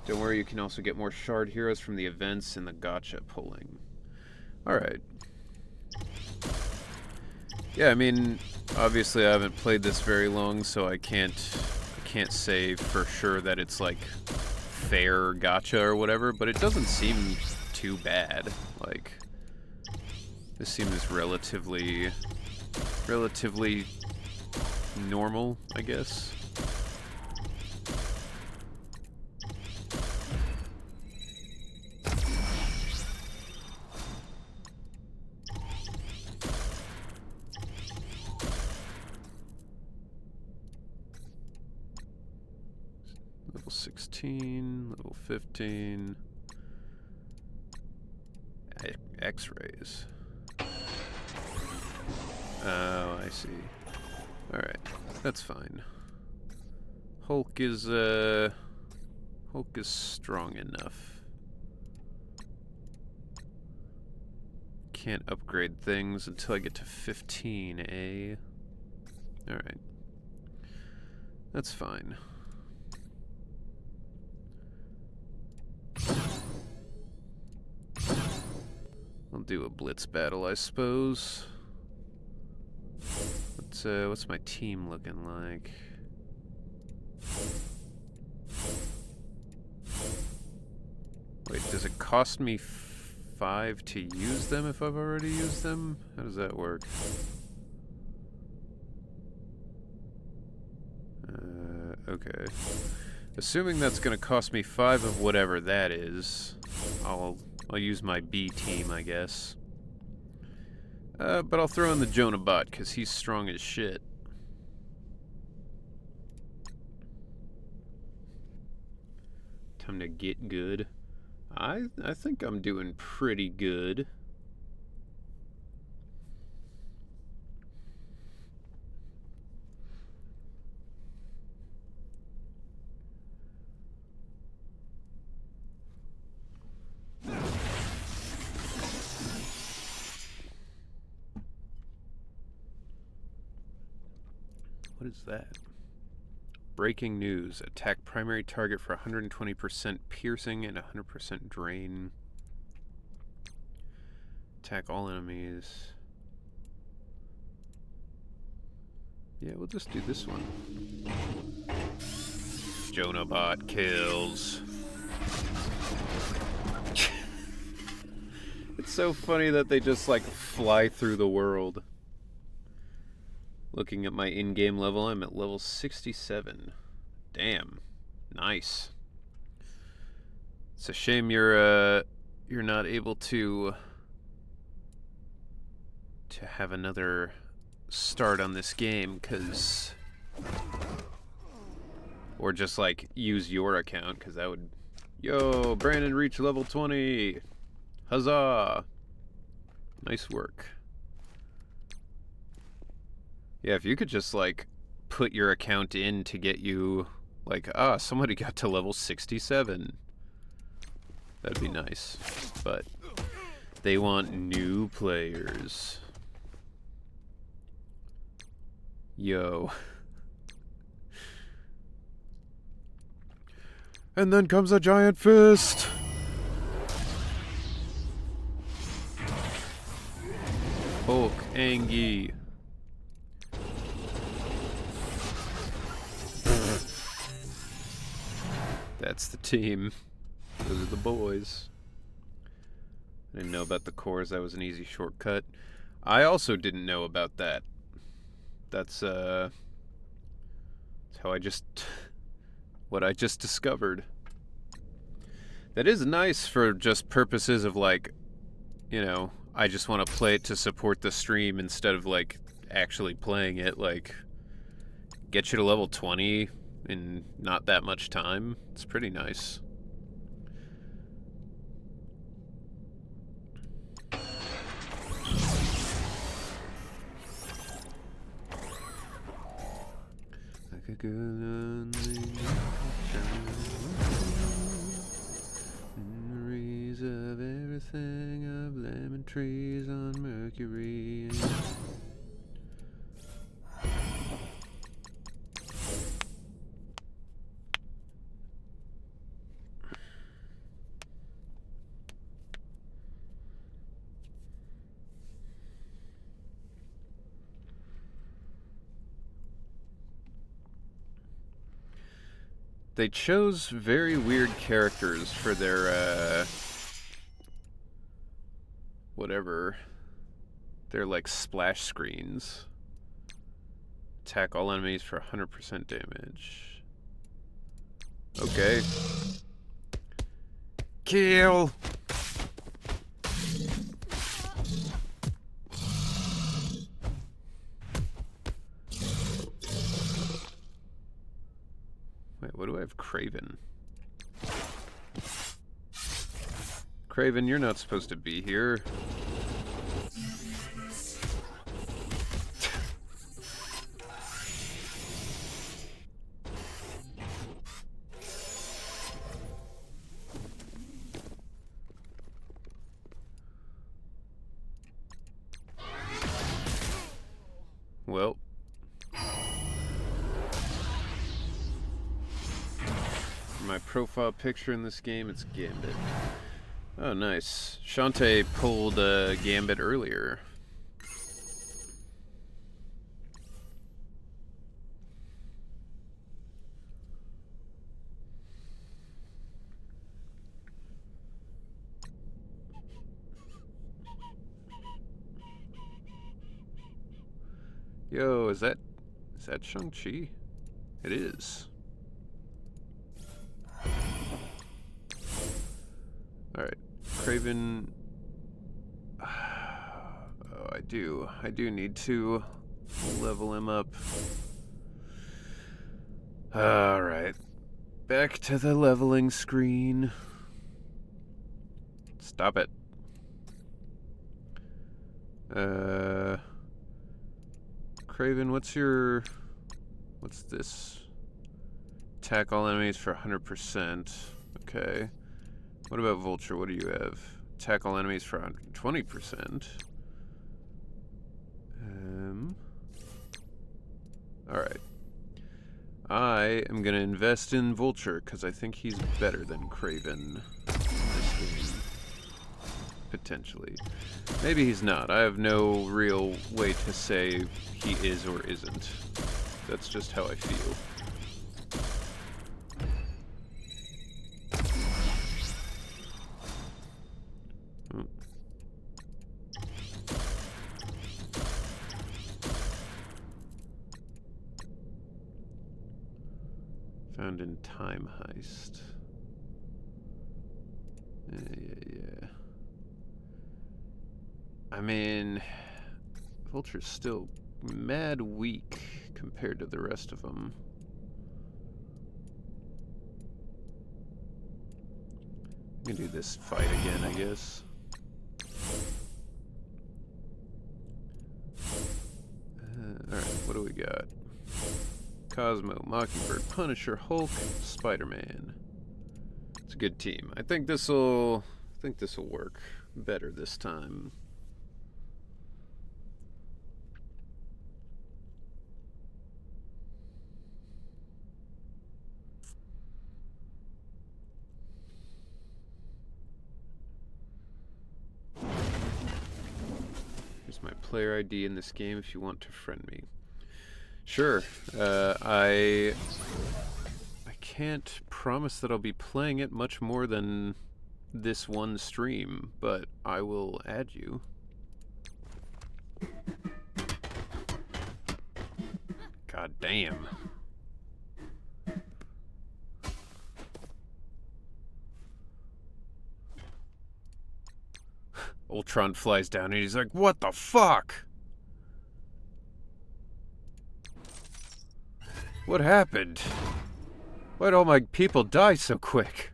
S1: Don't worry, you can also get more shard heroes from the events and the gacha pulling. Alright. Yeah, I mean, obviously I haven't played this very long, so I can't say for sure that it's like fair gacha or whatever, but it doesn't seem too bad. Like, this seems relatively normal, I guess. Level 16, level 15. X-rays. Oh, I see. Alright, that's fine. Hulk is strong enough. Can't upgrade things until I get to 15, eh? Alright. That's fine. I'll do a blitz battle, I suppose. What's my team looking like? Wait, does it cost me 5 to use them if I've already used them? How does that work? Okay. Assuming that's gonna cost me 5 of whatever that is, I'll use my B team, I guess. But I'll throw in the Jonah bot, because he's strong as shit. Time to get good. I think I'm doing pretty good. What is that? Breaking news. Attack primary target for 120% piercing and 100% drain. Attack all enemies. Yeah, we'll just do this one. Jonah bot kills. It's so funny that they just like fly through the world. Looking at my in-game level, I'm at level 67. Damn. Nice. It's a shame you're not able to have another start on this game, cause or just like use your account, cause that would. Yo, Brandon reached level 20. Huzzah. Nice work. Yeah, if you could just, like, put your account in to get you, like, somebody got to level 67. That'd be nice. But they want new players. Yo. And then comes a giant fist. Hulk Angie. That's the team. Those are the boys. I didn't know about the cores. That was an easy shortcut. I also didn't know about that. That's how what I just discovered. That is nice for just purposes of like, you know, I just want to play it to support the stream instead of like actually playing it. Like, get you to level 20 in not that much time. It's pretty nice. Like a girl on the memories of everything of lemon trees on Mercury. They chose very weird characters for their, whatever, their, like, splash screens. Attack all enemies for 100% damage. Okay. Kill! Wait, what do I have? Kraven. Kraven, you're not supposed to be here. Well. My profile picture in this game, it's Gambit. Oh, nice. Shantae pulled Gambit earlier. Yo, is that Shang-Chi? It is. Alright, Kraven. Oh, I do need to level him up. Alright, back to the leveling screen. Stop it. Kraven, what's this? Attack all enemies for 100%. Okay. What about Vulture? What do you have? Attack all enemies for 120%. Alright. I am gonna invest in Vulture, because I think he's better than Kraven in this game. Potentially. Maybe he's not. I have no real way to say he is or isn't. That's just how I feel. Found in Time Heist. Yeah. I mean, Vulture's still mad weak compared to the rest of them. We can do this fight again, I guess. Alright, what do we got? Cosmo, Mockingbird, Punisher, Hulk, Spider-Man. It's a good team. I think this'll work better this time. Here's my player ID in this game if you want to friend me. Sure. I can't promise that I'll be playing it much more than this one stream, but I will add you. God damn. Ultron flies down and he's like, what the fuck? What happened? Why'd all my people die so quick?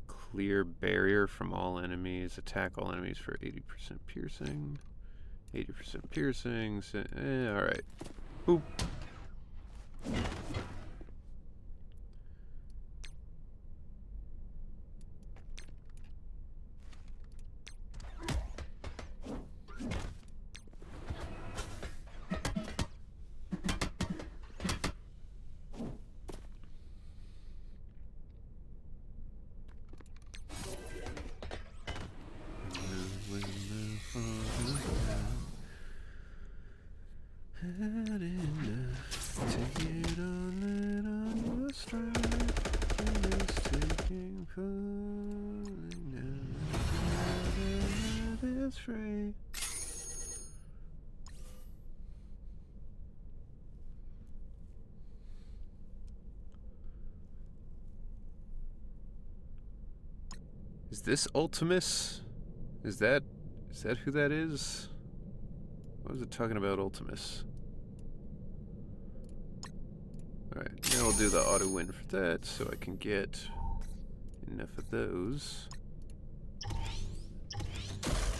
S1: Clear barrier from all enemies. Attack all enemies for 80% piercing. 80% piercing. Alright. Boop. Free. Is this Ultimus? Is that who that is? What was it talking about Ultimus? Alright, now we'll do the auto win for that so I can get enough of those.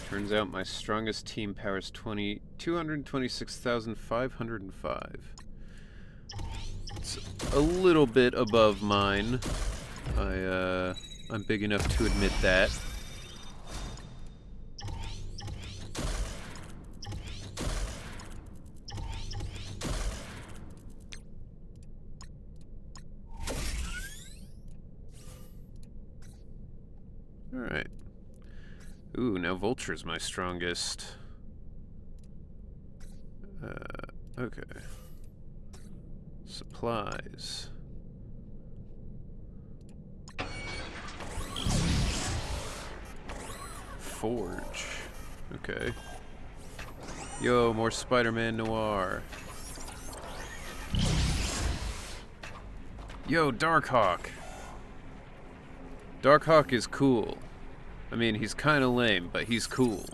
S1: Turns out my strongest team power is 226,505. It's a little bit above mine. I'm big enough to admit that. Alright. Ooh, now Vulture's my strongest. Okay. Supplies. Forge. Okay. Yo, more Spider-Man Noir. Yo, Darkhawk. Darkhawk is cool. I mean, he's kind of lame, but he's cool.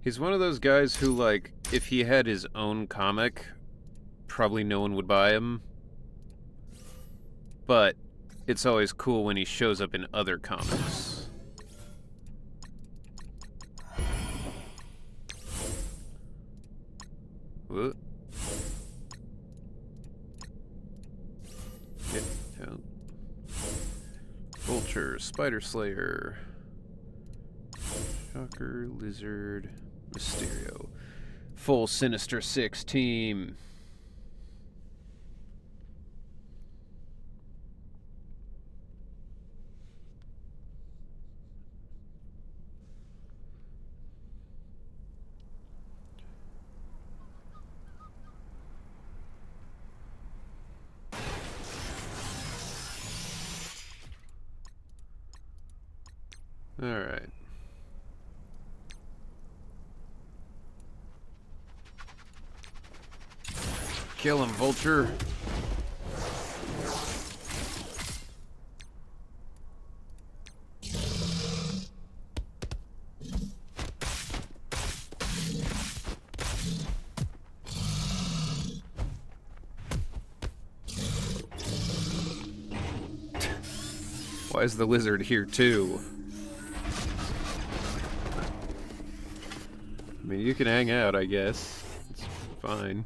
S1: He's one of those guys who, like, if he had his own comic, probably no one would buy him. But it's always cool when he shows up in other comics. What? Vulture, Spider Slayer, Shocker, Lizard, Mysterio. Full Sinister Six team. All right. Kill him, Vulture. Why is the lizard here too? I mean, you can hang out, I guess. It's fine.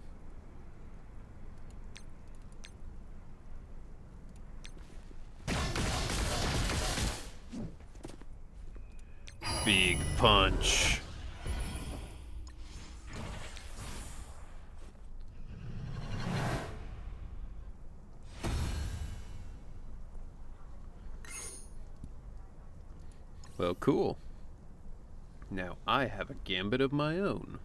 S1: Big punch. Well, cool. Now I have a gambit of my own.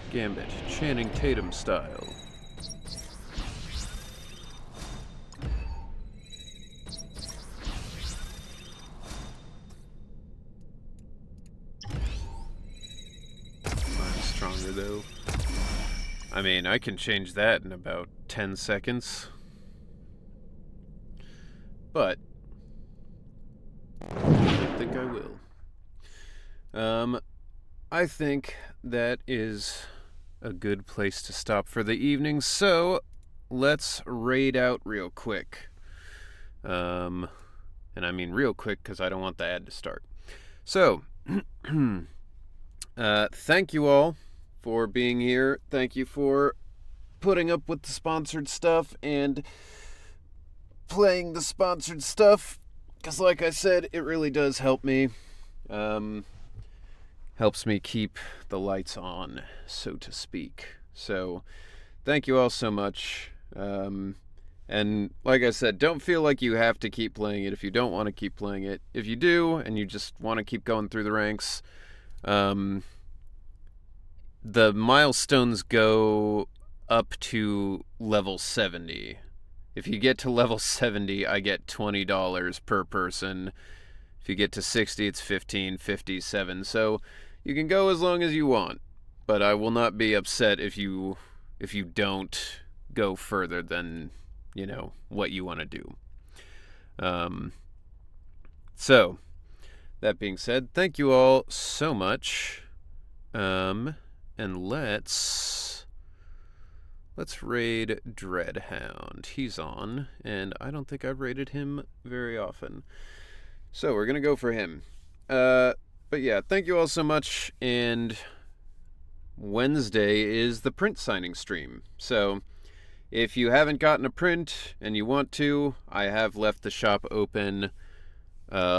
S1: Gambit, Channing Tatum style. Mine's stronger though. I mean, I can change that in about 10 seconds. But I don't think I will. I think that is a good place to stop for the evening, so let's raid out real quick. And I mean real quick because I don't want the ad to start. So, thank you all for being here. Thank you for putting up with the sponsored stuff and playing the sponsored stuff, because like I said, it really does help me. Helps me keep the lights on, so to speak. So, thank you all so much. And like I said, don't feel like you have to keep playing it if you don't want to keep playing it. If you do, and you just want to keep going through the ranks, the milestones go up to level 70. If you get to level 70, I get $20 per person. If you get to 60, it's 15, 57. So you can go as long as you want, but I will not be upset if you don't go further than, what you want to do. So, that being said, thank you all so much. And let's raid Dreadhound. He's on, and I don't think I've raided him very often. So we're gonna go for him. But yeah, thank you all so much, and Wednesday is the print signing stream. So if you haven't gotten a print and you want to, I have left the shop open